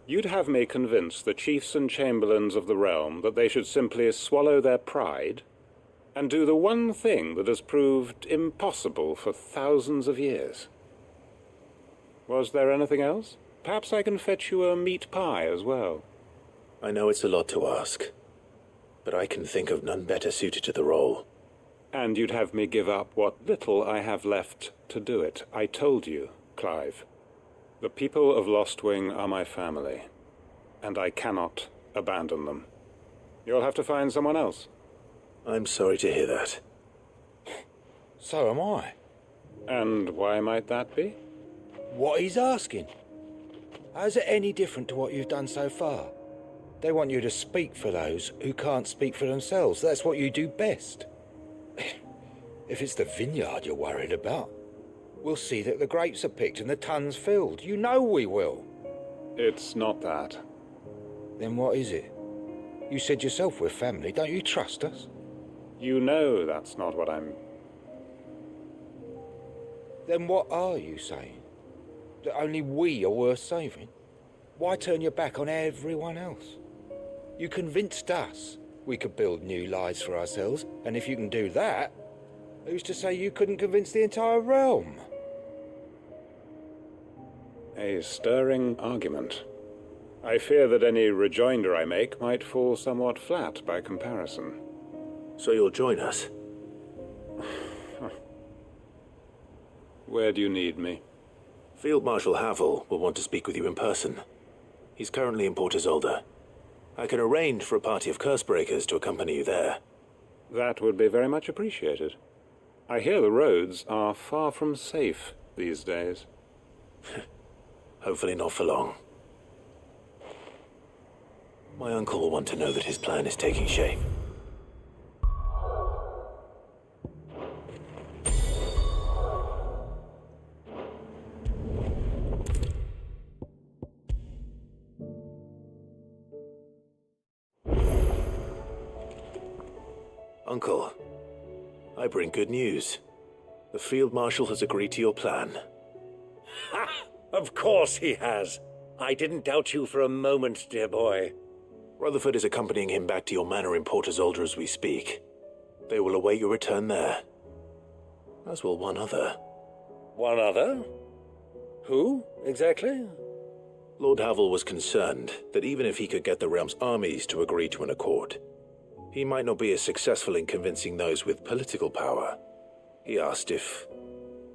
You'd have me convince the chiefs and chamberlains of the realm that they should simply swallow their pride and do the one thing that has proved impossible for thousands of years. Was there anything else? Perhaps I can fetch you a meat pie as well. I know it's a lot to ask, but I can think of none better suited to the role. And you'd have me give up what little I have left to do it. I told you, Clive. The people of Lostwing are my family, and I cannot abandon them. You'll have to find someone else. I'm sorry to hear that. So am I. And why might that be? What he's asking. How's it any different to what you've done so far? They want you to speak for those who can't speak for themselves. That's what you do best. If it's the vineyard you're worried about, we'll see that the grapes are picked and the tons filled. You know we will. It's not that. Then what is it? You said yourself we're family. Don't you trust us? You know that's not what I'm... Then what are you saying? That only we are worth saving? Why turn your back on everyone else? You convinced us we could build new lives for ourselves, and if you can do that, who's to say you couldn't convince the entire realm? A stirring argument. I fear that any rejoinder I make might fall somewhat flat by comparison. So you'll join us? Where do you need me? Field Marshal Havel will want to speak with you in person. He's currently in Port Isolde. I can arrange for a party of Cursebreakers to accompany you there. That would be very much appreciated. I hear the roads are far from safe these days. Hopefully not for long. My uncle will want to know that his plan is taking shape. Uncle, I bring good news. The Field Marshal has agreed to your plan. Ha! Of course he has. I didn't doubt you for a moment, dear boy. Rutherford is accompanying him back to your manor in Port Isolde as we speak. They will await your return there. As will one other. One other? Who, exactly? Lord Havel was concerned that even if he could get the realm's armies to agree to an accord, he might not be as successful in convincing those with political power. He asked if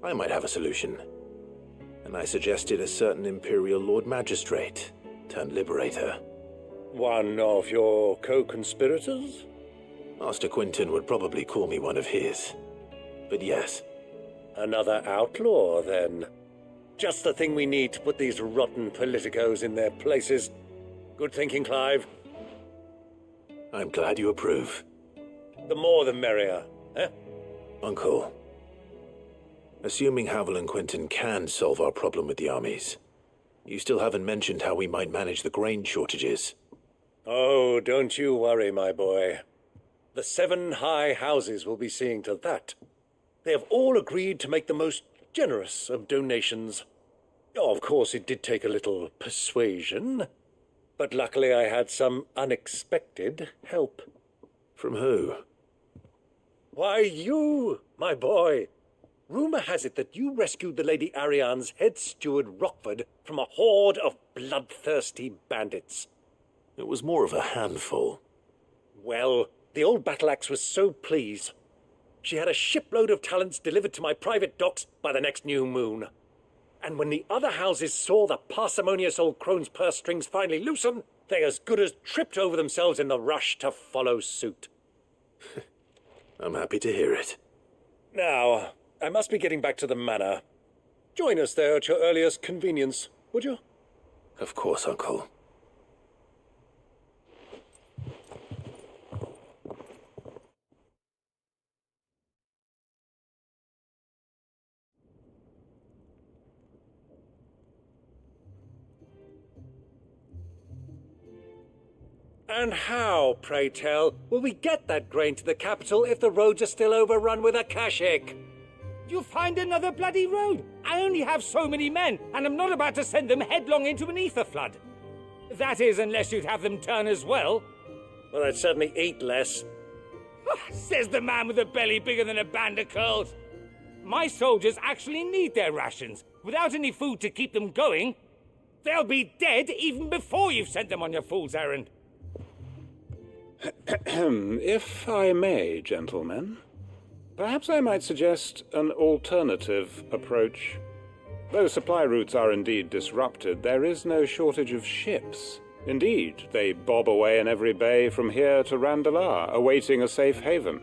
I might have a solution, and I suggested a certain Imperial Lord Magistrate turned Liberator. One of your co-conspirators? Master Quinton would probably call me one of his, but yes. Another outlaw, then. Just the thing we need to put these rotten politicos in their places. Good thinking, Clive. I'm glad you approve. The more the merrier, eh? Uncle, assuming Havel and Quinton can solve our problem with the armies, you still haven't mentioned how we might manage the grain shortages. Oh, don't you worry, my boy. The 7 high houses will be seeing to that. They have all agreed to make the most generous of donations. Oh, of course, it did take a little persuasion, but luckily I had some unexpected help. From who? Why, you, my boy. Rumor has it that you rescued the Lady Ariane's head steward Rockford from a horde of bloodthirsty bandits. It was more of a handful. Well, the old battle-axe was so pleased. She had a shipload of talents delivered to my private docks by the next new moon. And when the other houses saw the parsimonious old crone's purse strings finally loosen, they as good as tripped over themselves in the rush to follow suit. I'm happy to hear it. Now, I must be getting back to the manor. Join us there at your earliest convenience, would you? Of course, Uncle. And how, pray tell, will we get that grain to the capital if the roads are still overrun with akashic? You find another bloody road. I only have so many men, and I'm not about to send them headlong into an ether flood. That is, unless you'd have them turn as well. Well, I'd certainly eat less. Says the man with a belly bigger than a band of curls. My soldiers actually need their rations. Without any food to keep them going, they'll be dead even before you've sent them on your fool's errand. If I may, gentlemen, perhaps I might suggest an alternative approach. Though supply routes are indeed disrupted, there is no shortage of ships. Indeed, they bob away in every bay from here to Randalar, awaiting a safe haven.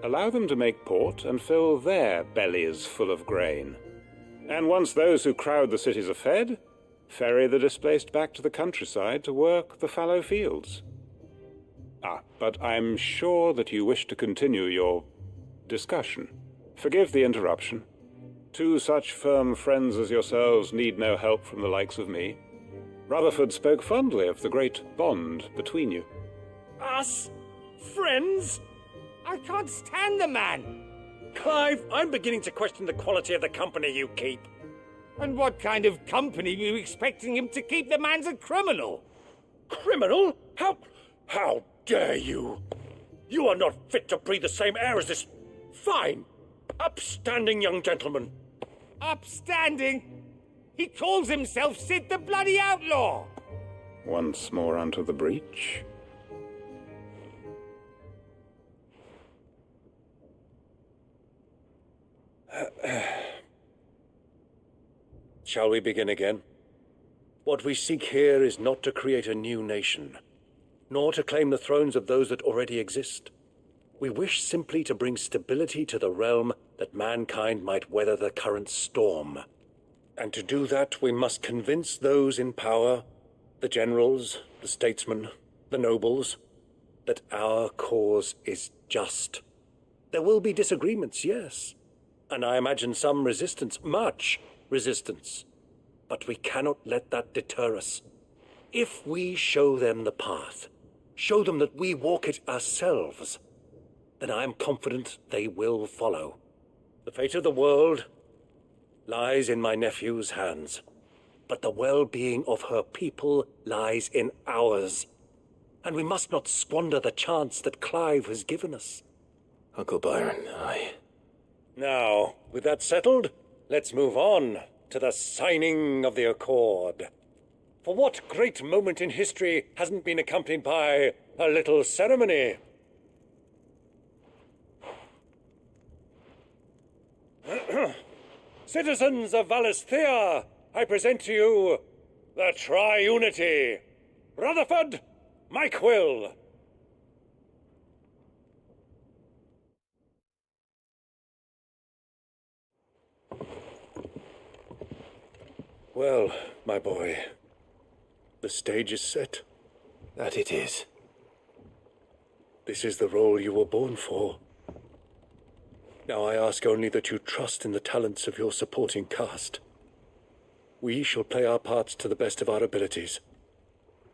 Allow them to make port and fill their bellies full of grain. And once those who crowd the cities are fed, ferry the displaced back to the countryside to work the fallow fields. But I'm sure that you wish to continue your discussion. Forgive the interruption. Two such firm friends as yourselves need no help from the likes of me. Rutherford spoke fondly of the great bond between you. Us? Friends? I can't stand the man! Clive, I'm beginning to question the quality of the company you keep. And what kind of company were you expecting him to keep? The man's a criminal! Criminal? How dare you? You are not fit to breathe the same air as this fine, upstanding young gentleman. Upstanding? He calls himself Sid the Bloody Outlaw! Once more unto the breach. Shall we begin again? What we seek here is not to create a new nation, nor to claim the thrones of those that already exist. We wish simply to bring stability to the realm that mankind might weather the current storm. And to do that, we must convince those in power, the generals, the statesmen, the nobles, that our cause is just. There will be disagreements, yes, and I imagine some resistance, much resistance. But we cannot let that deter us. If we show them the path, show them that we walk it ourselves, then I am confident they will follow. The fate of the world lies in my nephew's hands, but the well-being of her people lies in ours. And we must not squander the chance that Clive has given us. Uncle Byron, Now, with that settled, let's move on to the signing of the Accord. For what great moment in history hasn't been accompanied by a little ceremony? Citizens of Valisthea, I present to you the Triunity. Rutherford, Mike Will. Well, my boy, the stage is set. That it is. This is the role you were born for. Now I ask only that you trust in the talents of your supporting cast. We shall play our parts to the best of our abilities,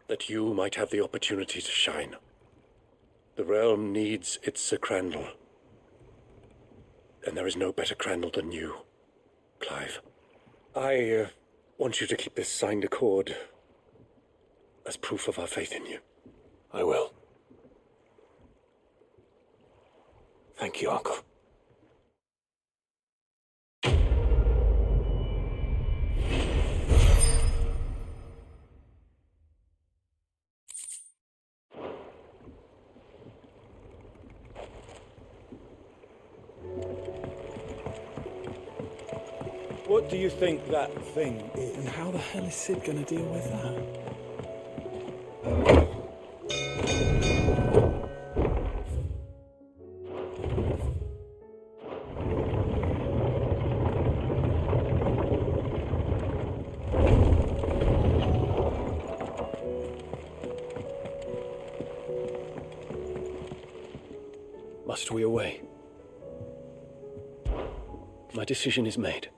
that you might have the opportunity to shine. The realm needs its Sir Crandall, and there is no better Crandall than you, Clive. I want you to keep this signed accord as proof of our faith in you. I will. Thank you, Uncle. What do you think that thing is? And how the hell is Sid gonna deal with that? Must we away? My decision is made.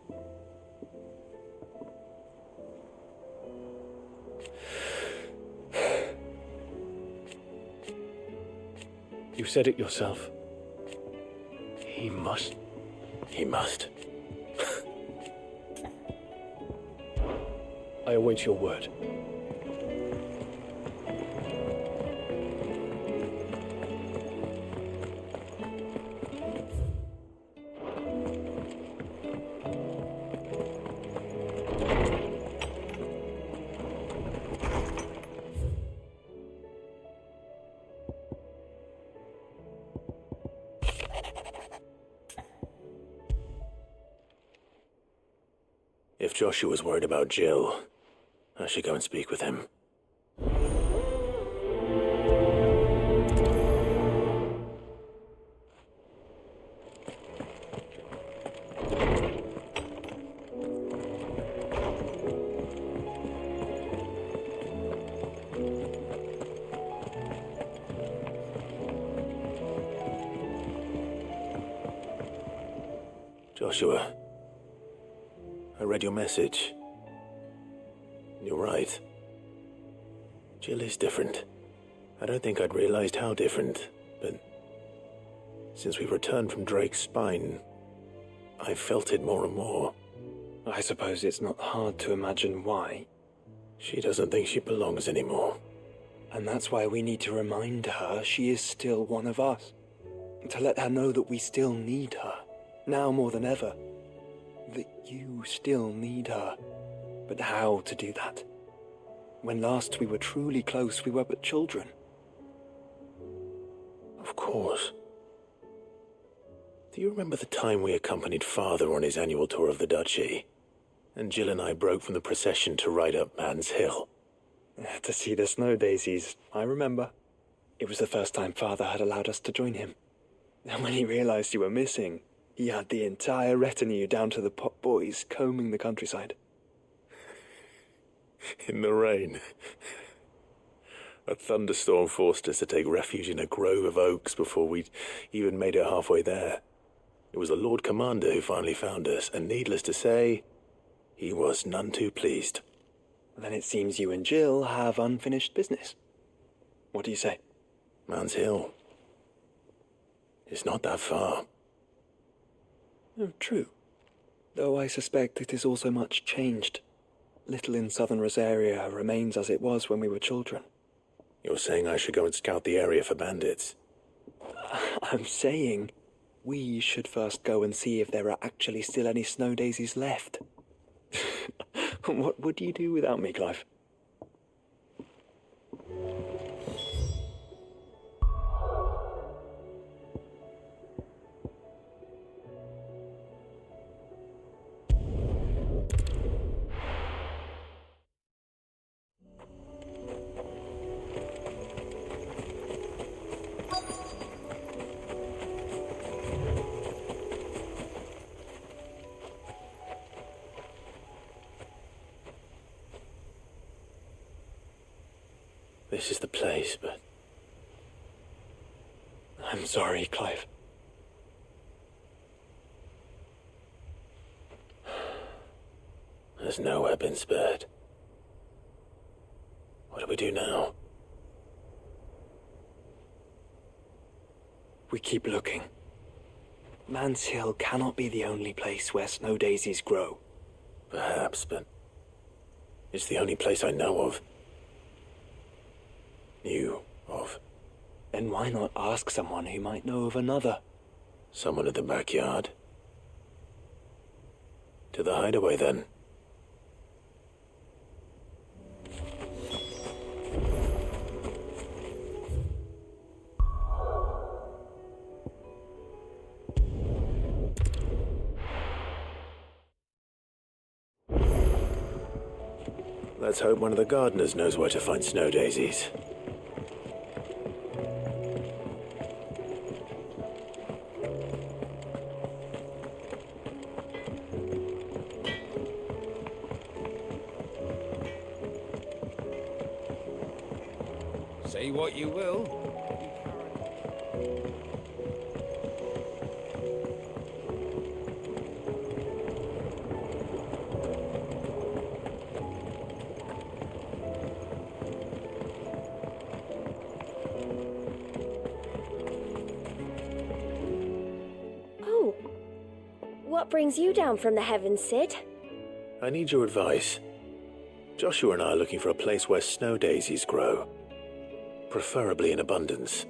You said it yourself. He must. He must. I await your word. If Joshua's worried about Jill, I should go and speak with him. Joshua, I read your message. You're right. Jill is different. I don't think I'd realized how different, but since we returned from Drake's spine, I've felt it more and more. I suppose it's not hard to imagine why. She doesn't think she belongs anymore. And that's why we need to remind her she is still one of us. To let her know that we still need her, now more than ever. That you still need her. But how to do that? When last we were truly close, we were but children. Of course. Do you remember the time we accompanied Father on his annual tour of the Duchy? And Jill and I broke from the procession to ride up Man's Hill. To see the snow daisies, I remember. It was the first time Father had allowed us to join him. And when he realized you were missing, he had the entire retinue down to the pot boys combing the countryside. In the rain. A thunderstorm forced us to take refuge in a grove of oaks before we'd even made it halfway there. It was the Lord Commander who finally found us, and needless to say, he was none too pleased. Then it seems you and Jill have unfinished business. What do you say? Man's Hill. It's not that far. Oh, true. Though I suspect it is also much changed. Little in southern Rosaria remains as it was when we were children. You're saying I should go and scout the area for bandits? I'm saying we should first go and see if there are actually still any snow daisies left. What would you do without me, Clive? This is the place, but... I'm sorry, Clive. Has nowhere been spared. What do we do now? We keep looking. Man's Hill cannot be the only place where snow daisies grow. Perhaps, but it's the only place I know of. Knew of. Then why not ask someone who might know of another? Someone in the backyard? To the hideaway, then. Let's hope one of the gardeners knows where to find snow daisies. Say what you will. What brings you down from the heavens, Sid? I need your advice. Joshua and I are looking for a place where snow daisies grow. Preferably in abundance.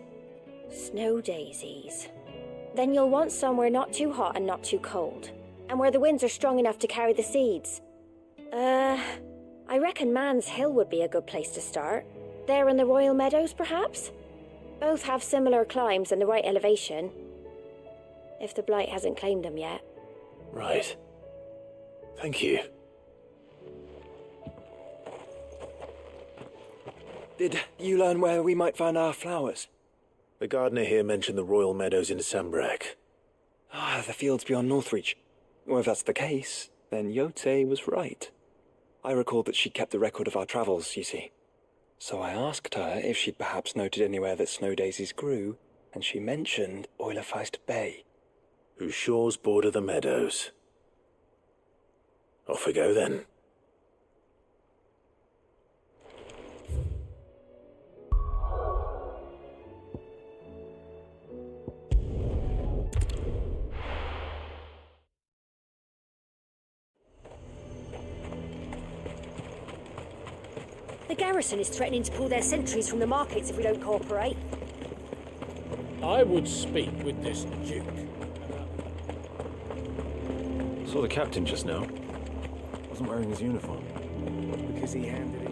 Snow daisies. Then you'll want somewhere not too hot and not too cold, and where the winds are strong enough to carry the seeds. I reckon Man's Hill would be a good place to start. There in the Royal Meadows, perhaps? Both have similar climbs and the right elevation. If the Blight hasn't claimed them yet. Right. Thank you. Did you learn where we might find our flowers? The gardener here mentioned the Royal Meadows in Sambrek. Ah, the fields beyond Northreach. Well, if that's the case, then Yote was right. I recalled that she kept the record of our travels, you see. So I asked her if she'd perhaps noted anywhere that snow daisies grew, and she mentioned Oilefeist Bay. Whose shores border the meadows. Off we go then. The garrison is threatening to pull their sentries from the markets if we don't cooperate. I would speak with this duke. Saw the captain just now. Wasn't wearing his uniform. Because he handed it.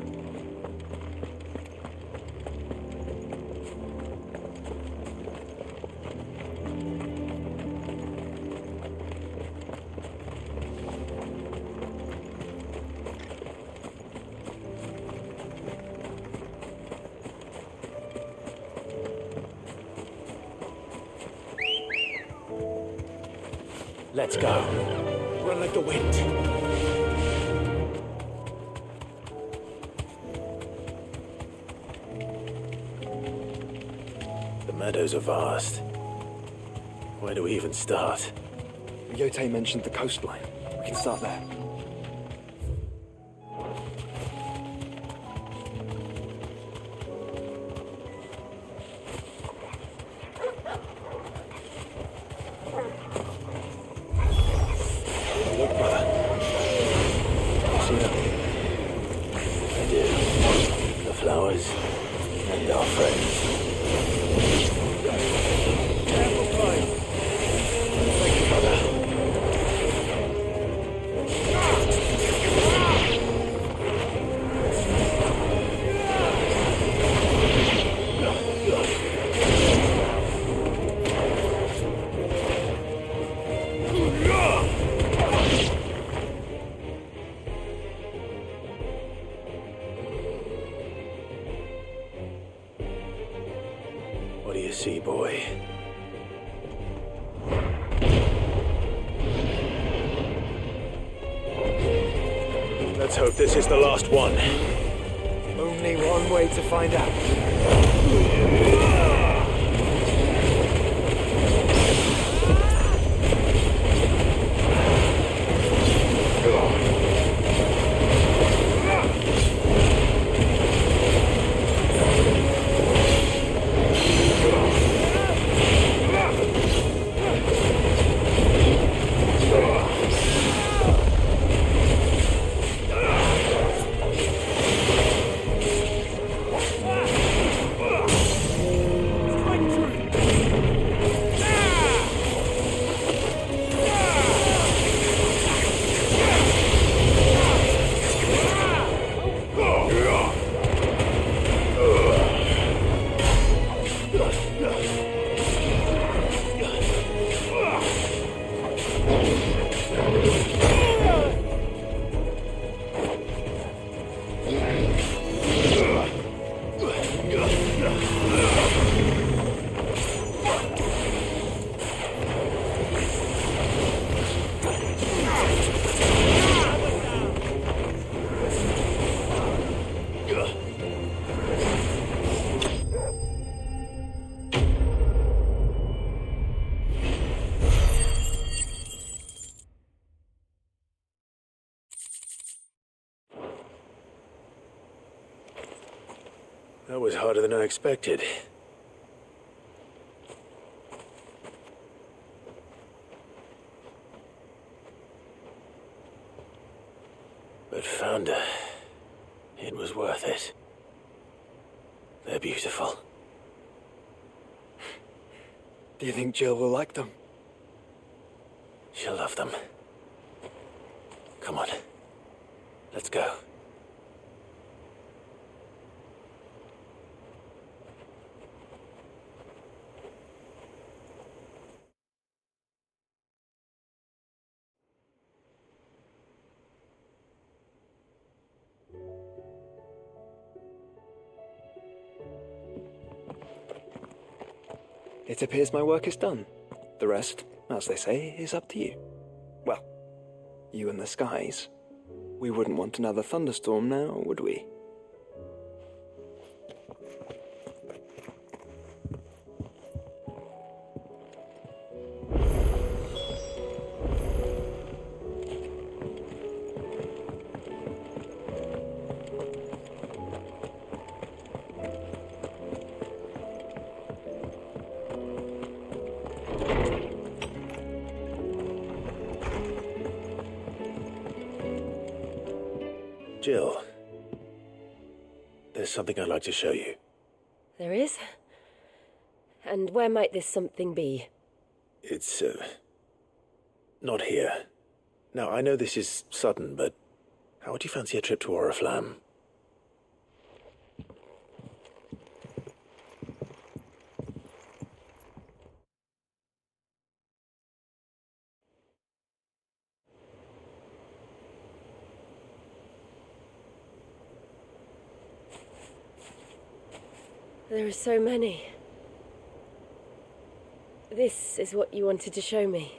Let's go. Run like the wind. The meadows are vast. Where do we even start? Yote mentioned the coastline. We can start there. What do you see, boy? Let's hope this is the last one. Only one way to find out. That was harder than I expected. But Founder, it was worth it. They're beautiful. Do you think Jill will like them? She'll love them. Come on. Let's go. It appears my work is done. The rest, as they say, is up to you. Well, you and the skies. We wouldn't want another thunderstorm now, would we? Jill, there's something I'd like to show you. There is? And where might this something be? It's, not here. Now, I know this is sudden, but how would you fancy a trip to Oriflamme? There are so many. This is what you wanted to show me.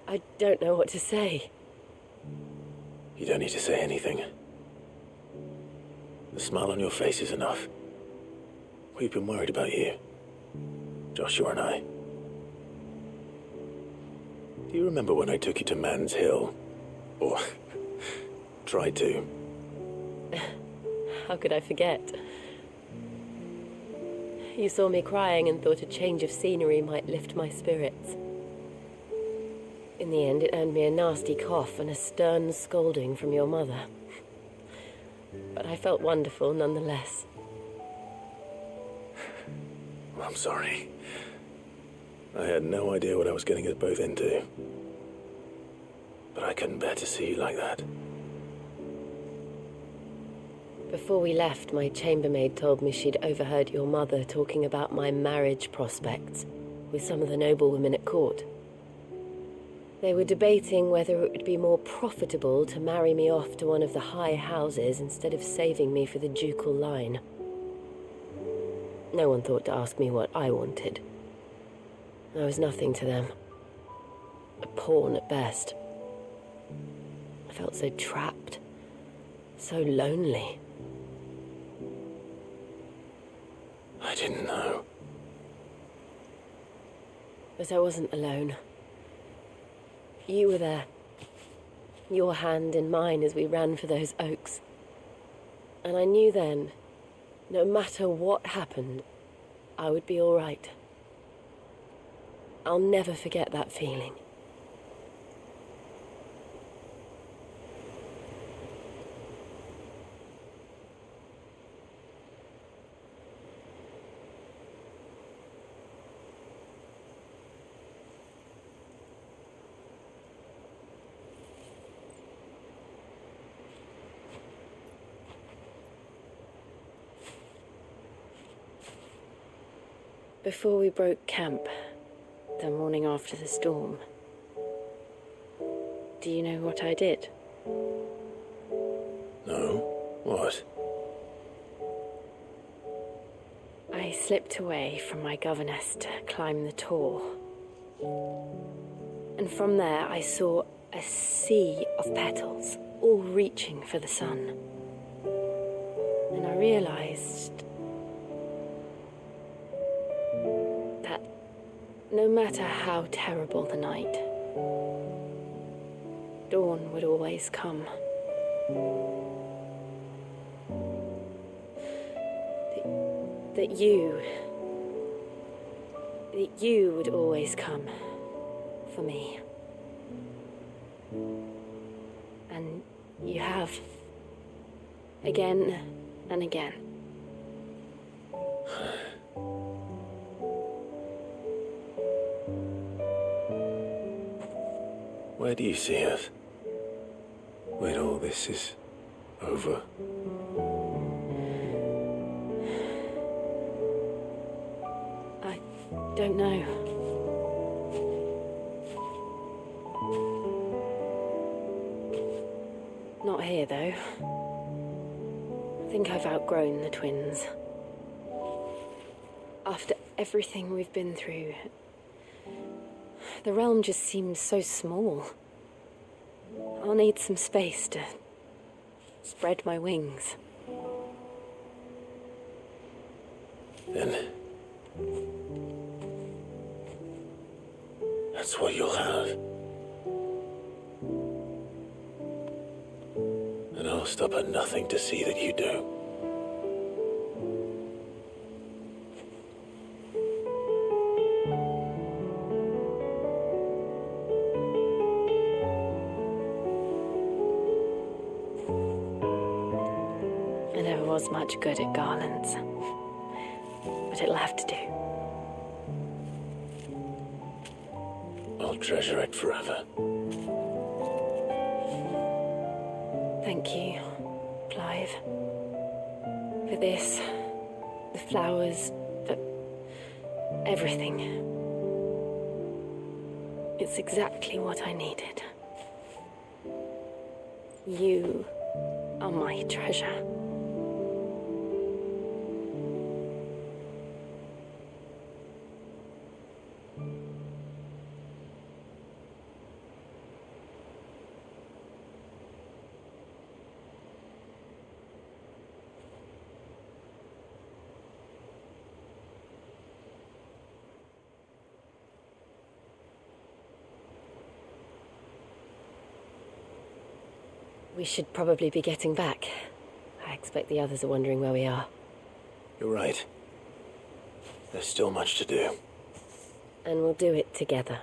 I don't know what to say. You don't need to say anything. The smile on your face is enough. We've been worried about you, Joshua and I. Do you remember when I took you to Man's Hill? Or tried to? How could I forget? You saw me crying and thought a change of scenery might lift my spirits. In the end, it earned me a nasty cough and a stern scolding from your mother. But I felt wonderful nonetheless. I'm sorry. I had no idea what I was getting us both into. But I couldn't bear to see you like that. Before we left, my chambermaid told me she'd overheard your mother talking about my marriage prospects with some of the noblewomen at court. They were debating whether it would be more profitable to marry me off to one of the high houses instead of saving me for the ducal line. No one thought to ask me what I wanted. I was nothing to them. A pawn at best. I felt so trapped, so lonely. I didn't know. But I wasn't alone. You were there. Your hand in mine as we ran for those oaks. And I knew then, no matter what happened, I would be all right. I'll never forget that feeling. Before we broke camp, the morning after the storm, do you know what I did? No? What? I slipped away from my governess to climb the tor. And from there I saw a sea of petals, all reaching for the sun. And I realized that no matter how terrible the night, dawn would always come. That you would always come for me. And you have. Again and again. Where do you see us? When all this is over? I don't know. Not here, though. I think I've outgrown the twins. After everything we've been through, the realm just seems so small. I'll need some space to spread my wings. Then that's what you'll have. And I'll stop at nothing to see that you do. I never was much good at garlands, but it'll have to do. I'll treasure it forever. Thank you, Clive. For this, the flowers, for everything. It's exactly what I needed. You are my treasure. We should probably be getting back. I expect the others are wondering where we are. You're right. There's still much to do. And we'll do it together.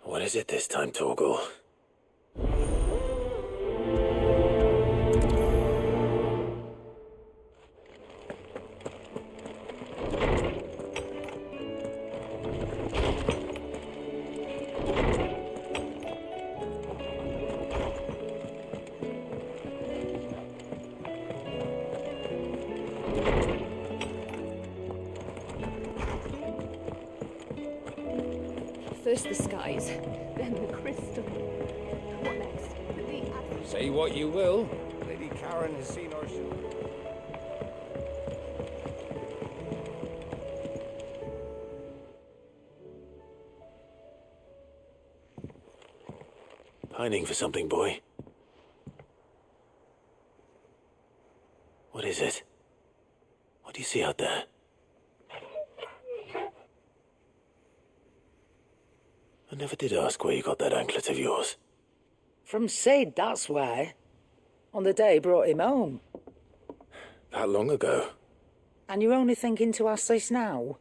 What is it this time, Torgal? First the skies, then the crystal. What next? Say what you will, Lady Karen has seen our show. Pining for something, boy. What is it? What do you see out there? I never did ask where you got that anklet of yours. From Sid, that's why. On the day he brought him home. That long ago? And you're only thinking to ask this now?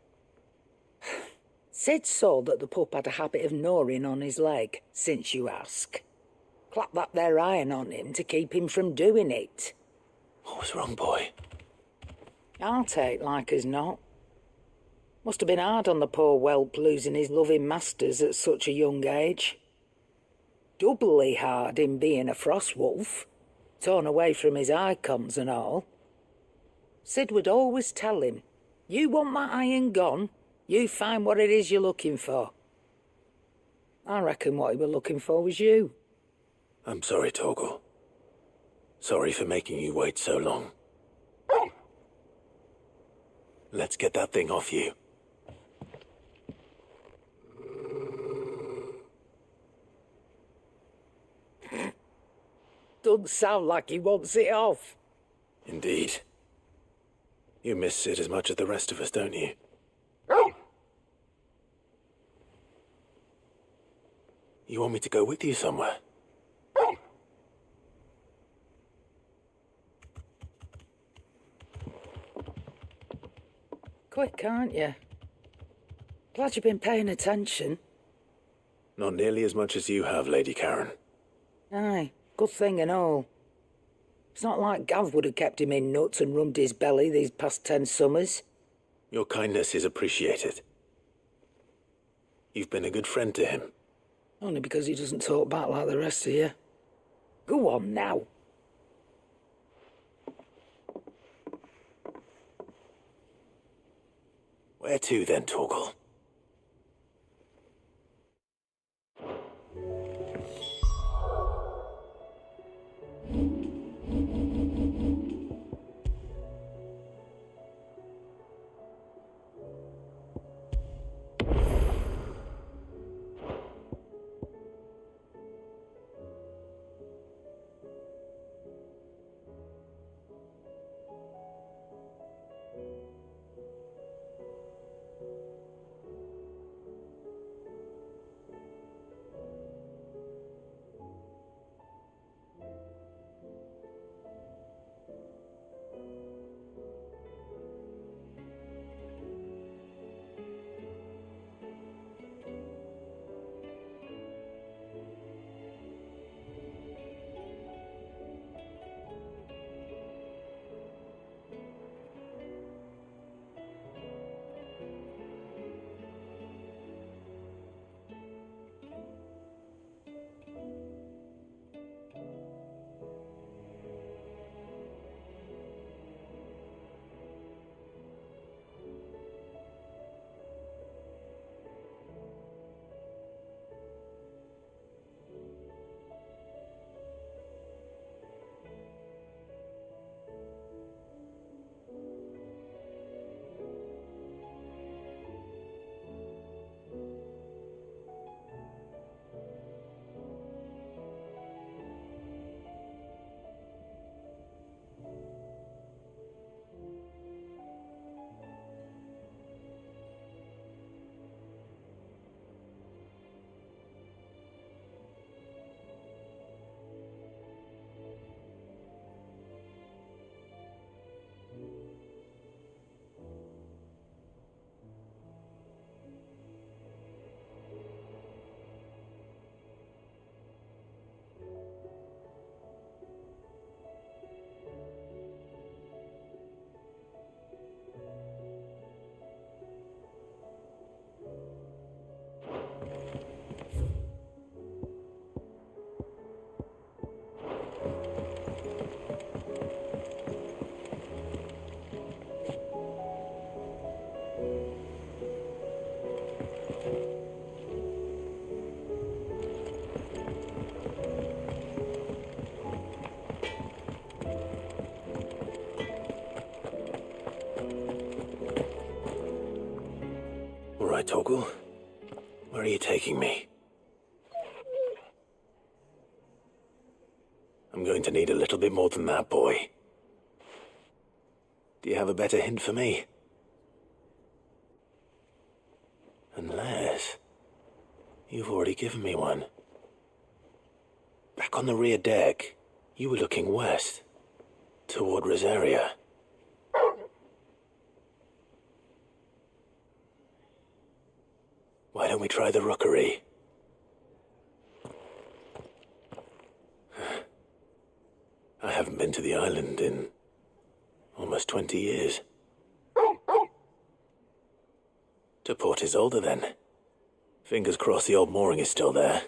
Sid saw that the pup had a habit of gnawing on his leg, since you ask. Clap that there iron on him to keep him from doing it. What was wrong, boy? I'll take like as not. Must have been hard on the poor whelp losing his loving masters at such a young age. Doubly hard in being a frost wolf, torn away from his icons and all. Sid would always tell him, you want that iron gone, you find what it is you're looking for. I reckon what he was looking for was you. I'm sorry, Torgal. Sorry for making you wait so long. Let's get that thing off you. Doesn't sound like he wants it off. Indeed. You miss Sid as much as the rest of us, don't you? You want me to go with you somewhere? Quick, aren't you? Glad you've been paying attention. Not nearly as much as you have, Lady Karen. Aye, good thing and all. It's not like Gav would have kept him in nuts and rubbed his belly these past 10 summers. Your kindness is appreciated. You've been a good friend to him. Only because he doesn't talk back like the rest of you. Go on now. Where to then, Torgal? right, Torgal. Where are you taking me? I'm going to need a little bit more than that, boy. Do you have a better hint for me? Unless you've already given me one. Back on the rear deck, you were looking west, toward Rosaria. Why don't we try the rookery? I haven't been to the island in almost 20 years. To Port Isolde, then. Fingers crossed the old mooring is still there.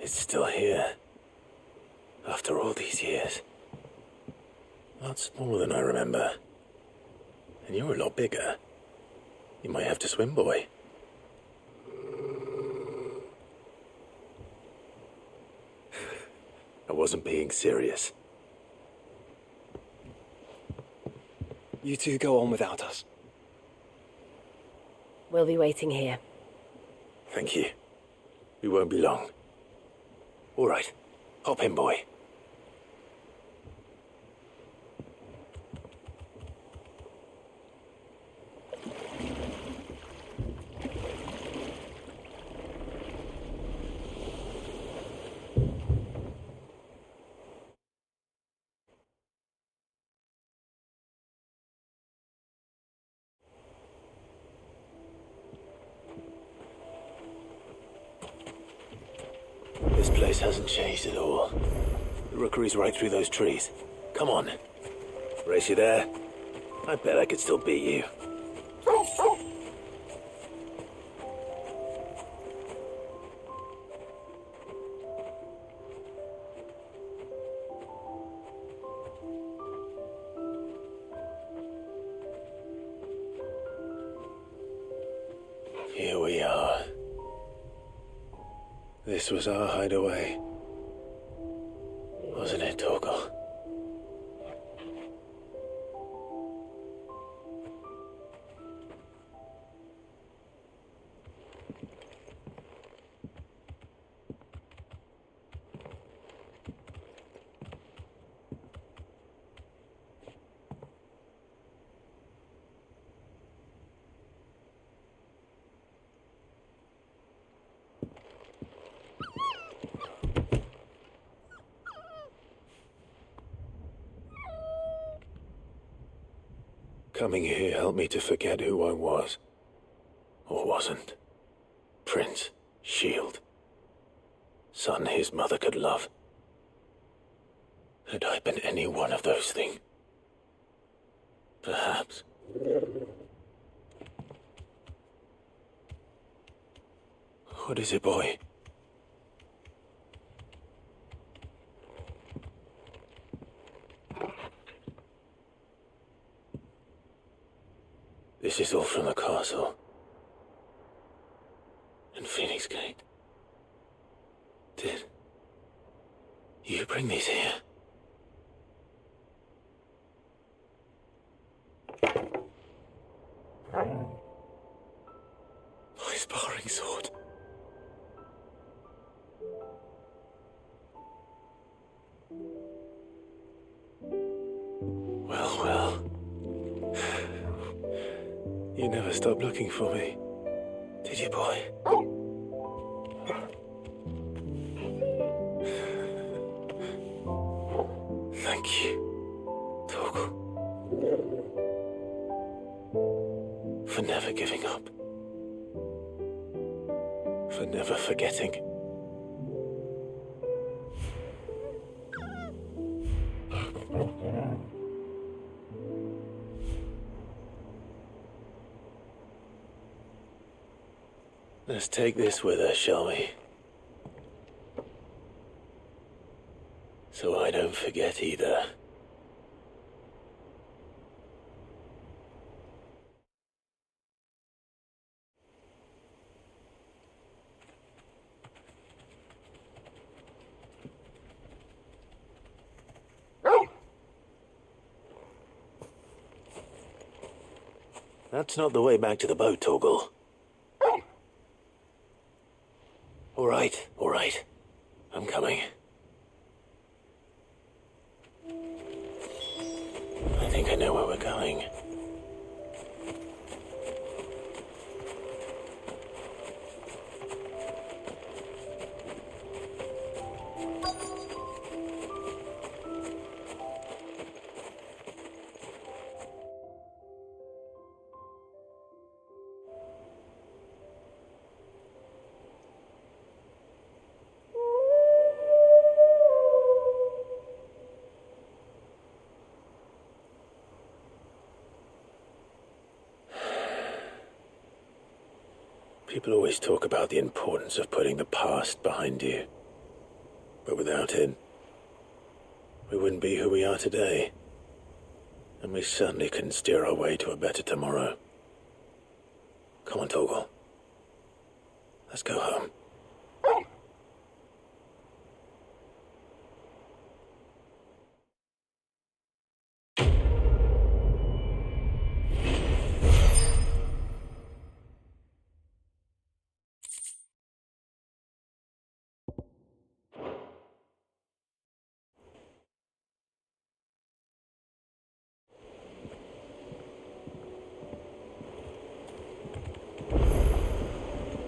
It's still here. After all these years. A lot smaller than I remember. And you're a lot bigger. You might have to swim, boy. I wasn't being serious. You two go on without us. We'll be waiting here. Thank you. We won't be long. All right. Hop in, boy. This place hasn't changed at all. The rookery's right through those trees. Come on. Race you there? I bet I could still beat you. Here we are. This was our hideaway. Wasn't it, Torgal? Coming here helped me to forget who I was. Or wasn't. Prince, shield. Son his mother could love. Had I been any one of those things? Perhaps. What is it, boy? This is all from the castle. And Phoenix Gate. Did you bring these here? My sparring sword. Well, well. You never stopped looking for me, did you, boy? Thank you, Torgal. For never giving up. For never forgetting. Let's take this with us, shall we? So I don't forget either. That's not the way back to the boat, Torgal. All right. I'm coming. I think I know where we're going. People always talk about the importance of putting the past behind you. But without it, we wouldn't be who we are today. And we certainly couldn't steer our way to a better tomorrow. Come on, Torgal. Let's go home.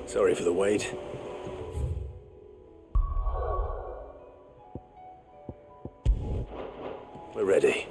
Sorry for the wait. We're ready.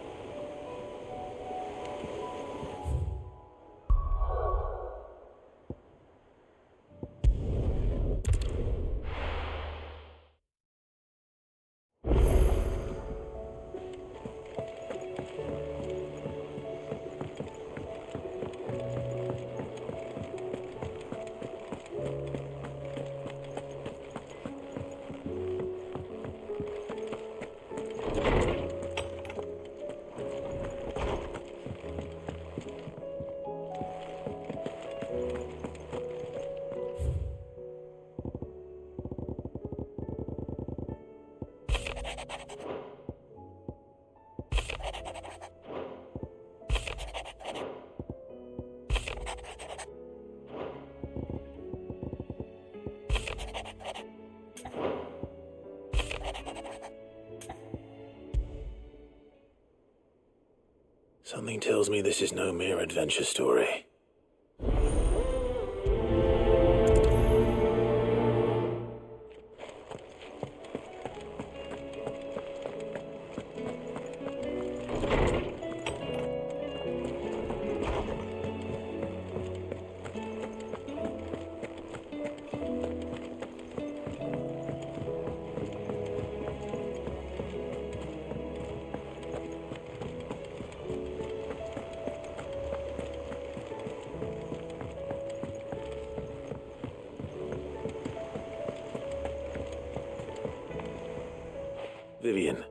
Something tells me this is no mere adventure story. Vivian,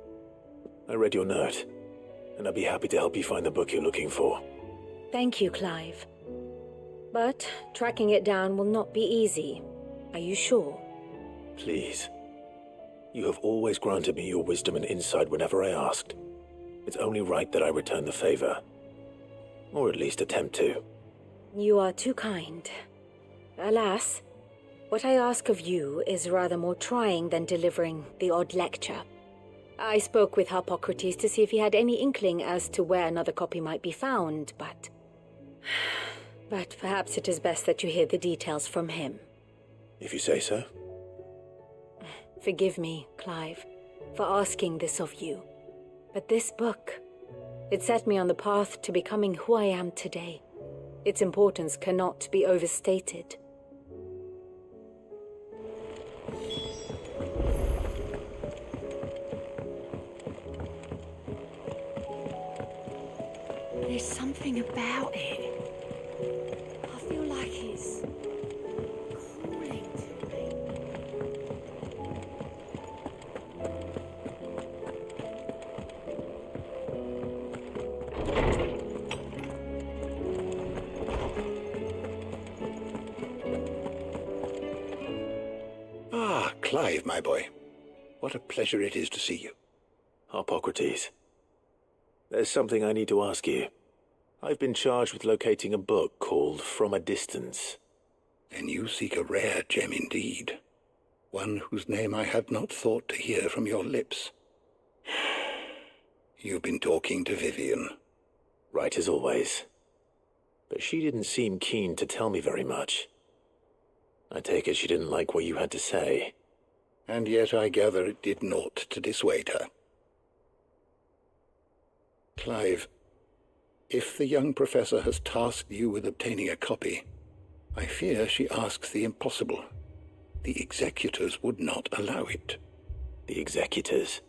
I read your note, and I'd be happy to help you find the book you're looking for. Thank you, Clive. But tracking it down will not be easy. Are you sure? Please. You have always granted me your wisdom and insight whenever I asked. It's only right that I return the favor. Or at least attempt to. You are too kind. Alas, what I ask of you is rather more trying than delivering the odd lecture. I spoke with Hippocrates to see if he had any inkling as to where another copy might be found, but perhaps it is best that you hear the details from him. If you say so. Forgive me, Clive, for asking this of you. But this book, it set me on the path to becoming who I am today. Its importance cannot be overstated. There's something about it. I feel like it's calling to me. Ah, Clive, my boy. What a pleasure it is to see you. Hippocrates. There's something I need to ask you. I've been charged with locating a book called From a Distance. Then you seek a rare gem indeed. One whose name I had not thought to hear from your lips. You've been talking to Vivian. Right as always. But she didn't seem keen to tell me very much. I take it she didn't like what you had to say. And yet I gather it did naught to dissuade her. Clive, if the young professor has tasked you with obtaining a copy, I fear she asks the impossible. The executors would not allow it. The executors?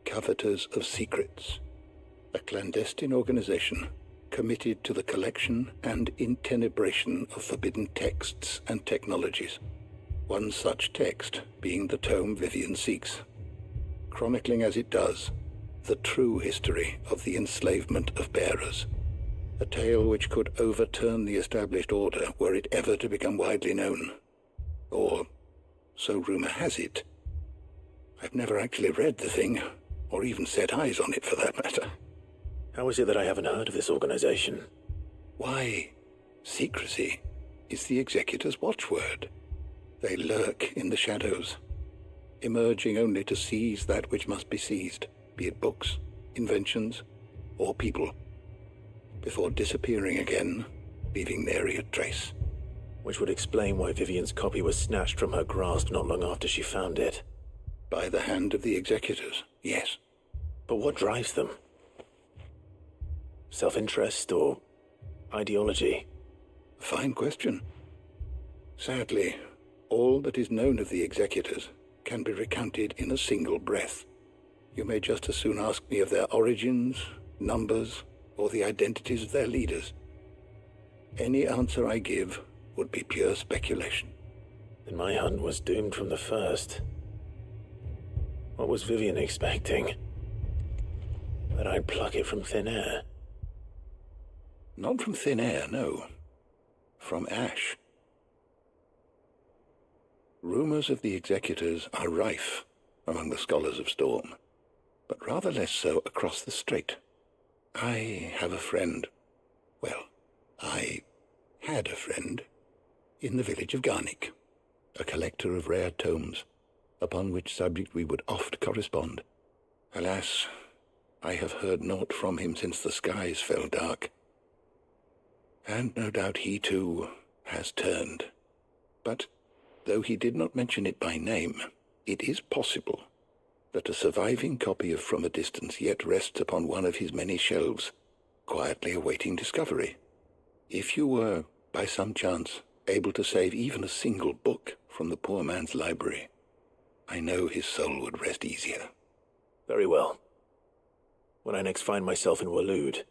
Coveters of Secrets. A clandestine organization committed to the collection and intenebration of forbidden texts and technologies. One such text being the tome Vivian seeks, chronicling as it does the true history of the enslavement of bearers, a tale which could overturn the established order were it ever to become widely known. Or, so rumor has it. I've never actually read the thing, or even set eyes on it for that matter. How is it that I haven't heard of this organization? Why, secrecy is the executor's watchword. They lurk in the shadows, emerging only to seize that which must be seized, be it books, inventions, or people, before disappearing again, leaving nary a trace. Which would explain why Vivian's copy was snatched from her grasp not long after she found it. By the hand of the executors, yes. But what drives them? Self-interest or ideology? A fine question. Sadly, all that is known of the executors can be recounted in a single breath. You may just as soon ask me of their origins, numbers, or the identities of their leaders. Any answer I give would be pure speculation. Then my hunt was doomed from the first. What was Vivian expecting? That I'd pluck it from thin air? Not from thin air, no. From ash. Rumors of the executors are rife among the scholars of Storm, but rather less so across the strait. I have a friend. Well, I had a friend in the village of Garnick, a collector of rare tomes, upon which subject we would oft correspond. Alas, I have heard naught from him since the skies fell dark. And no doubt he, too, has turned. But, though he did not mention it by name, it is possible that a surviving copy of From a Distance yet rests upon one of his many shelves, quietly awaiting discovery. If you were, by some chance, able to save even a single book from the poor man's library, I know his soul would rest easier. Very well. When I next find myself in Waloed,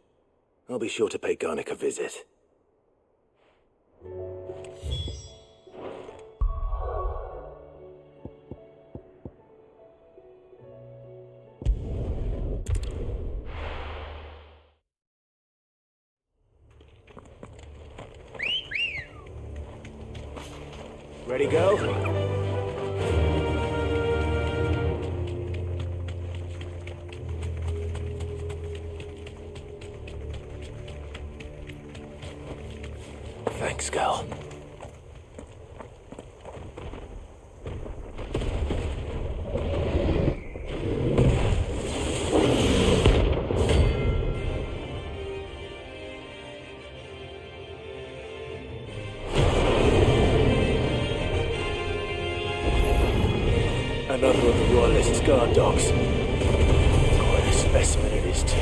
I'll be sure to pay Garnick a visit. Ready, go? Thanks, Gal. Another of the Royalist guard dogs. Quite a specimen it is, too.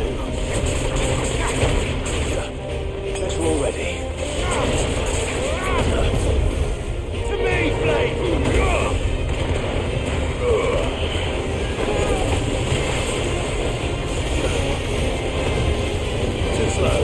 Guess we're all ready. To me, Flame! Too slow.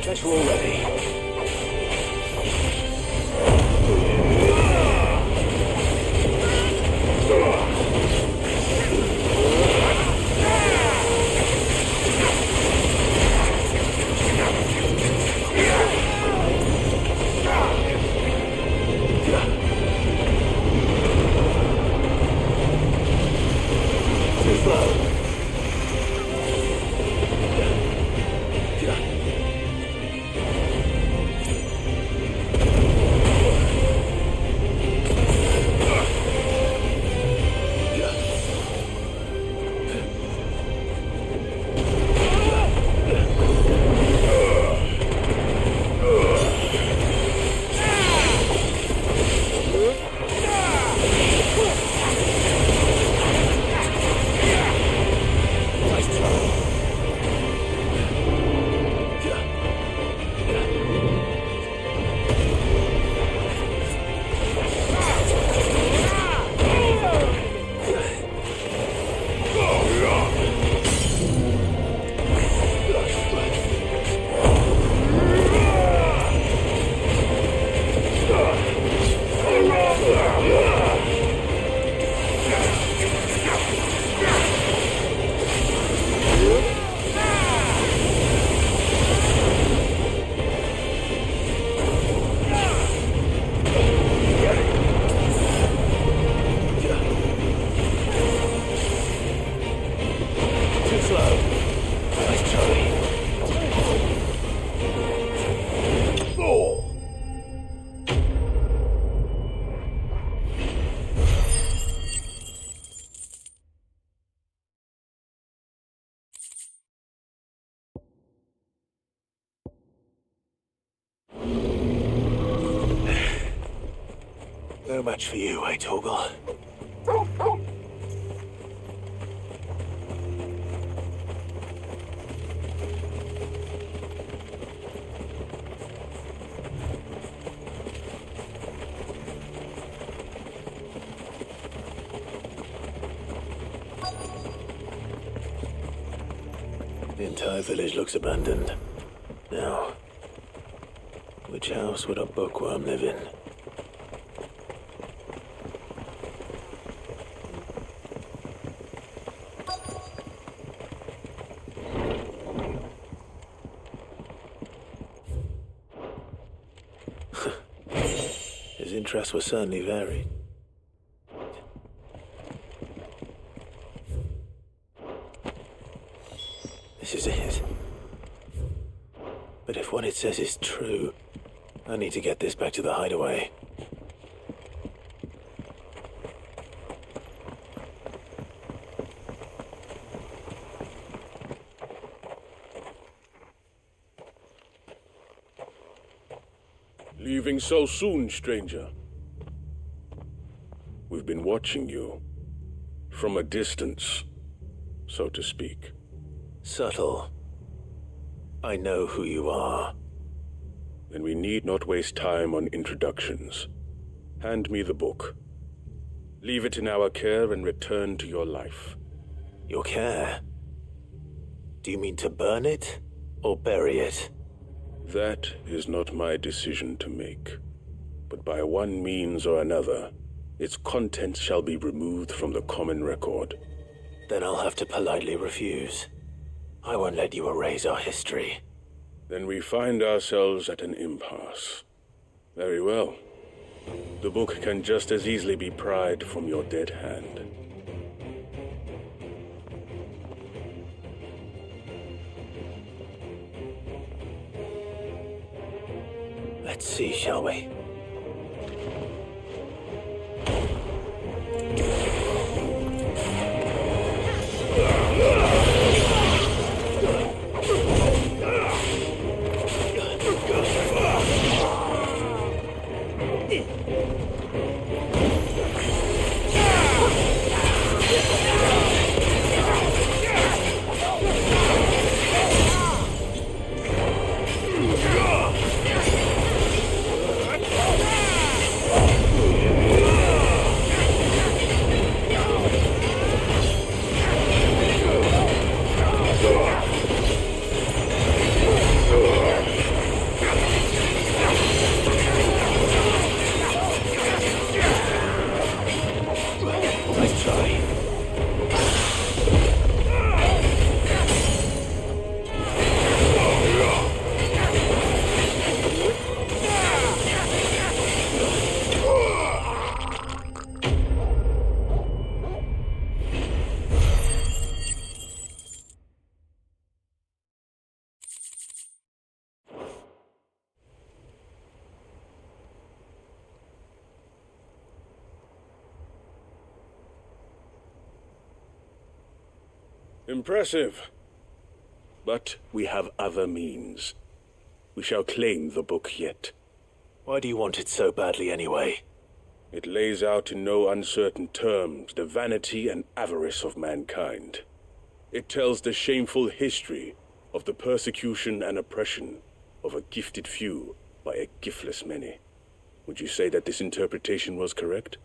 Guess we're all ready. No match for you, eh, Torgal? The entire village looks abandoned. Now, which house would a bookworm live in? His interests were certainly varied. This is it. But if what it says is true, I need to get this back to the hideaway. Leaving so soon, stranger? We've been watching you. From a distance, so to speak. Subtle. I know who you are. Then we need not waste time on introductions. Hand me the book. Leave it in our care and return to your life. Your care? Do you mean to burn it or bury it? That is not my decision to make. But by one means or another, its contents shall be removed from the common record. Then I'll have to politely refuse. I won't let you erase our history. Then we find ourselves at an impasse. Very well. The book can just as easily be pried from your dead hand. Let's see, shall we? Impressive. But we have other means. We shall claim the book yet. Why do you want it so badly anyway? It lays out in no uncertain terms the vanity and avarice of mankind. It tells the shameful history of the persecution and oppression of a gifted few by a giftless many. Would you say that this interpretation was correct?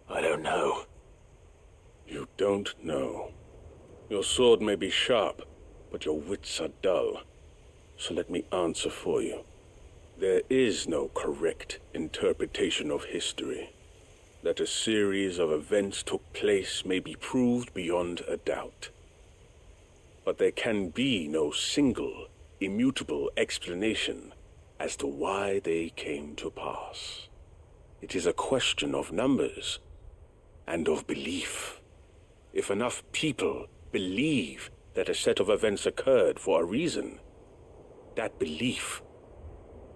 I don't know. You don't know. Your sword may be sharp, but your wits are dull. So let me answer for you. There is no correct interpretation of history. That a series of events took place may be proved beyond a doubt. But there can be no single, immutable explanation as to why they came to pass. It is a question of numbers and of belief. If enough people believe that a set of events occurred for a reason, that belief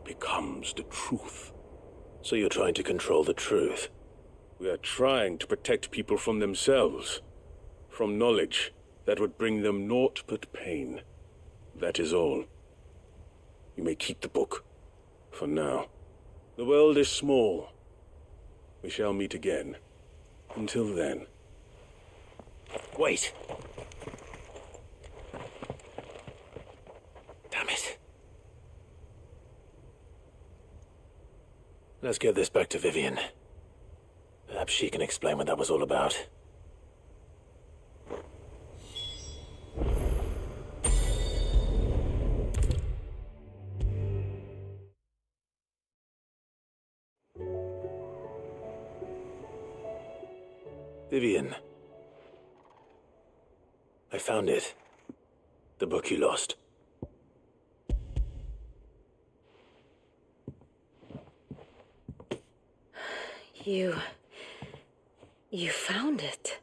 becomes the truth. So you're trying to control the truth? We are trying to protect people from themselves, from knowledge that would bring them naught but pain. That is all. You may keep the book, for now. The world is small. We shall meet again. Until then. Wait. Damn it. Let's get this back to Vivian. Perhaps she can explain what that was all about. Vivian. I found it. The book you lost. You found it.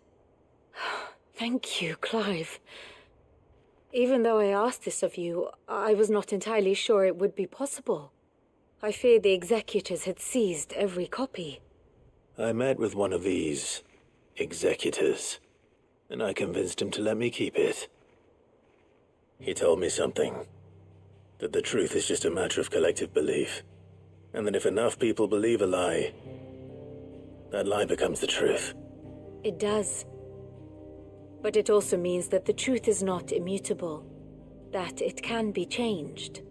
Thank you, Clive. Even though I asked this of you, I was not entirely sure it would be possible. I feared the executors had seized every copy. I met with one of these executors, and I convinced him to let me keep it. He told me something. That the truth is just a matter of collective belief. And that if enough people believe a lie, that lie becomes the truth. It does. But it also means that the truth is not immutable. That it can be changed.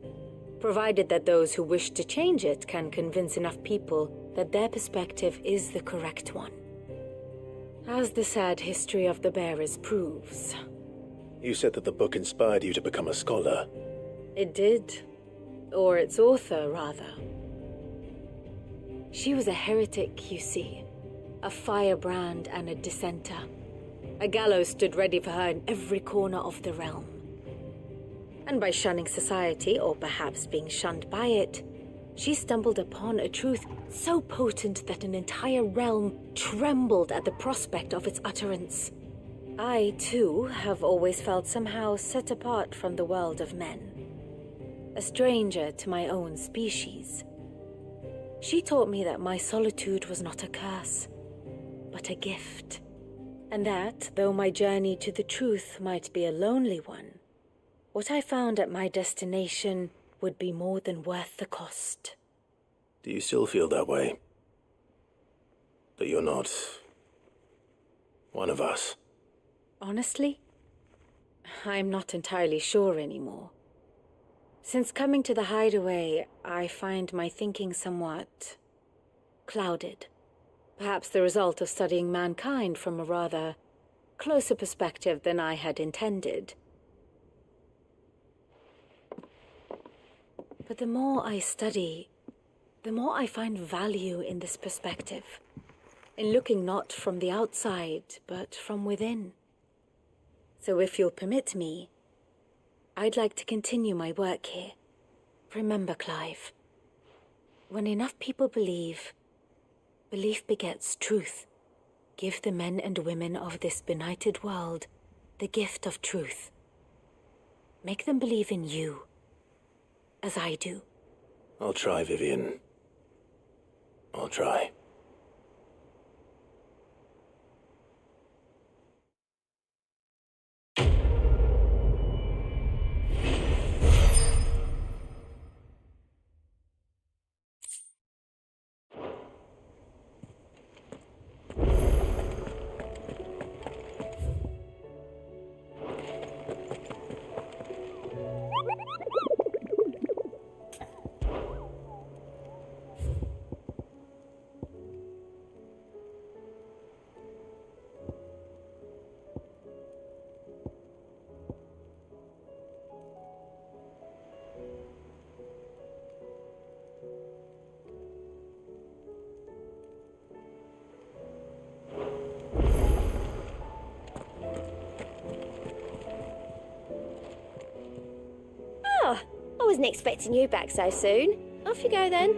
Provided that those who wish to change it can convince enough people that their perspective is the correct one. As the sad history of the bearers proves. You said that the book inspired you to become a scholar. It did. Or its author, rather. She was a heretic, you see. A firebrand and a dissenter. A gallows stood ready for her in every corner of the realm. And by shunning society, or perhaps being shunned by it, she stumbled upon a truth so potent that an entire realm trembled at the prospect of its utterance. I, too, have always felt somehow set apart from the world of men. A stranger to my own species. She taught me that my solitude was not a curse, but a gift. And that, though my journey to the truth might be a lonely one, what I found at my destination would be more than worth the cost. Do you still feel that way? That you're not one of us? Honestly, I'm not entirely sure anymore. Since coming to the hideaway, I find my thinking somewhat clouded. Perhaps the result of studying mankind from a rather closer perspective than I had intended. But the more I study, the more I find value in this perspective. In looking not from the outside, but from within. So if you'll permit me, I'd like to continue my work here. Remember, Clive, when enough people believe, belief begets truth. Give the men and women of this benighted world the gift of truth. Make them believe in you, as I do. I'll try, Vivian. I'll try. I wasn't expecting you back so soon. Off you go then.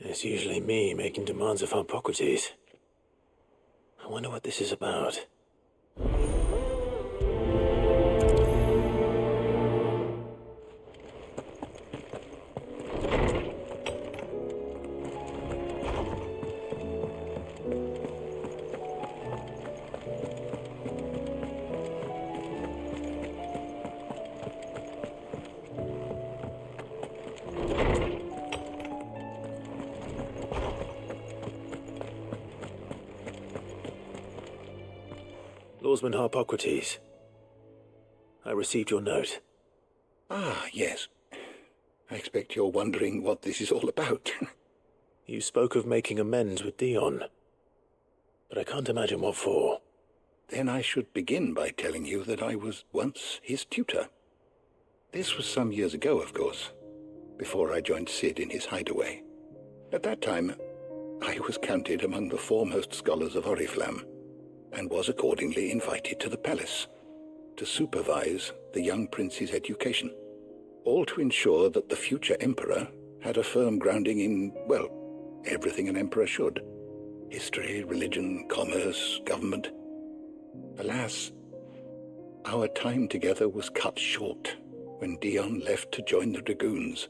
It's usually me making demands of Hippocrates. I wonder what this is about. Lawsman Hippocrates, I received your note. Ah, yes. I expect you're wondering what this is all about. You spoke of making amends with Dion, but I can't imagine what for. Then I should begin by telling you that I was once his tutor. This was some years ago, of course, before I joined Sid in his hideaway. At that time, I was counted among the foremost scholars of Oriflamme, and was accordingly invited to the palace to supervise the young prince's education, all to ensure that the future emperor had a firm grounding in, well, everything an emperor should. History, religion, commerce, government. Alas, our time together was cut short when Dion left to join the dragoons,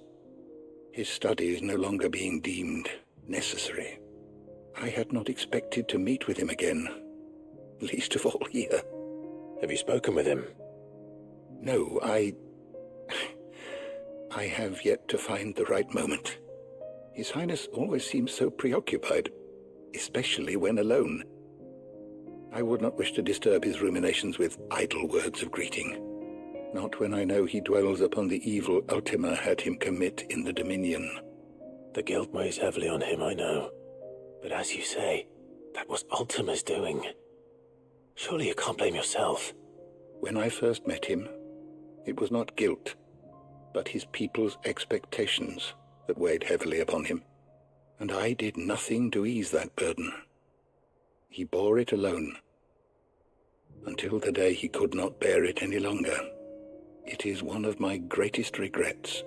his studies no longer being deemed necessary. I had not expected to meet with him again, least of all here. Have you spoken with him? No, I have yet to find the right moment. His Highness always seems so preoccupied, especially when alone. I would not wish to disturb his ruminations with idle words of greeting, not when I know he dwells upon the evil Ultima had him commit in the Dominion. The guilt weighs heavily on him, I know. But as you say, that was Ultima's doing. Surely you can't blame yourself. When I first met him, it was not guilt, but his people's expectations that weighed heavily upon him, and I did nothing to ease that burden. He bore it alone, until the day he could not bear it any longer. It is one of my greatest regrets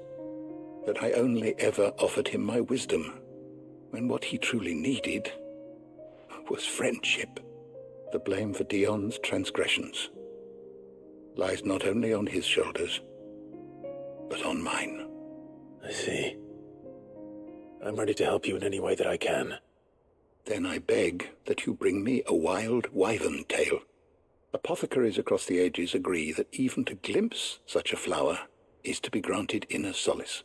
that I only ever offered him my wisdom, when what he truly needed was friendship. The blame for Dion's transgressions lies not only on his shoulders, but on mine. I see. I'm ready to help you in any way that I can. Then I beg that you bring me a wild wyvern tail. Apothecaries across the ages agree that even to glimpse such a flower is to be granted inner solace.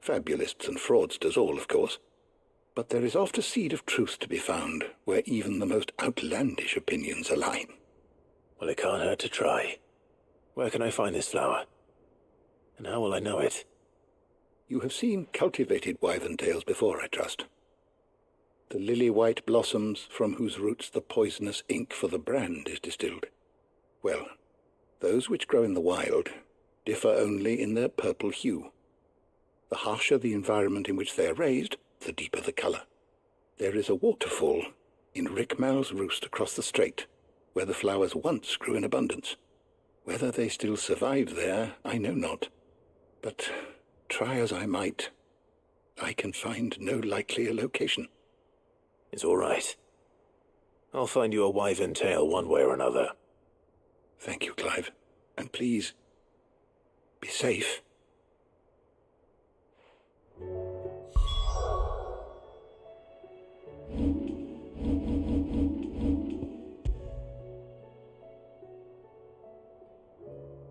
Fabulists and fraudsters all, of course. But there is oft a seed of truth to be found where even the most outlandish opinions align. Well, it can't hurt to try. Where can I find this flower? And how will I know it? You have seen cultivated wyvern tails before, I trust. The lily-white blossoms from whose roots the poisonous ink for the brand is distilled. Well, those which grow in the wild differ only in their purple hue. The harsher the environment in which they are raised, the deeper the colour. There is a waterfall in Rickmal's roost across the strait, where the flowers once grew in abundance. Whether they still survive there, I know not. But try as I might, I can find no likelier location. It's all right. I'll find you a wyvern tail one way or another. Thank you, Clive. And please, be safe.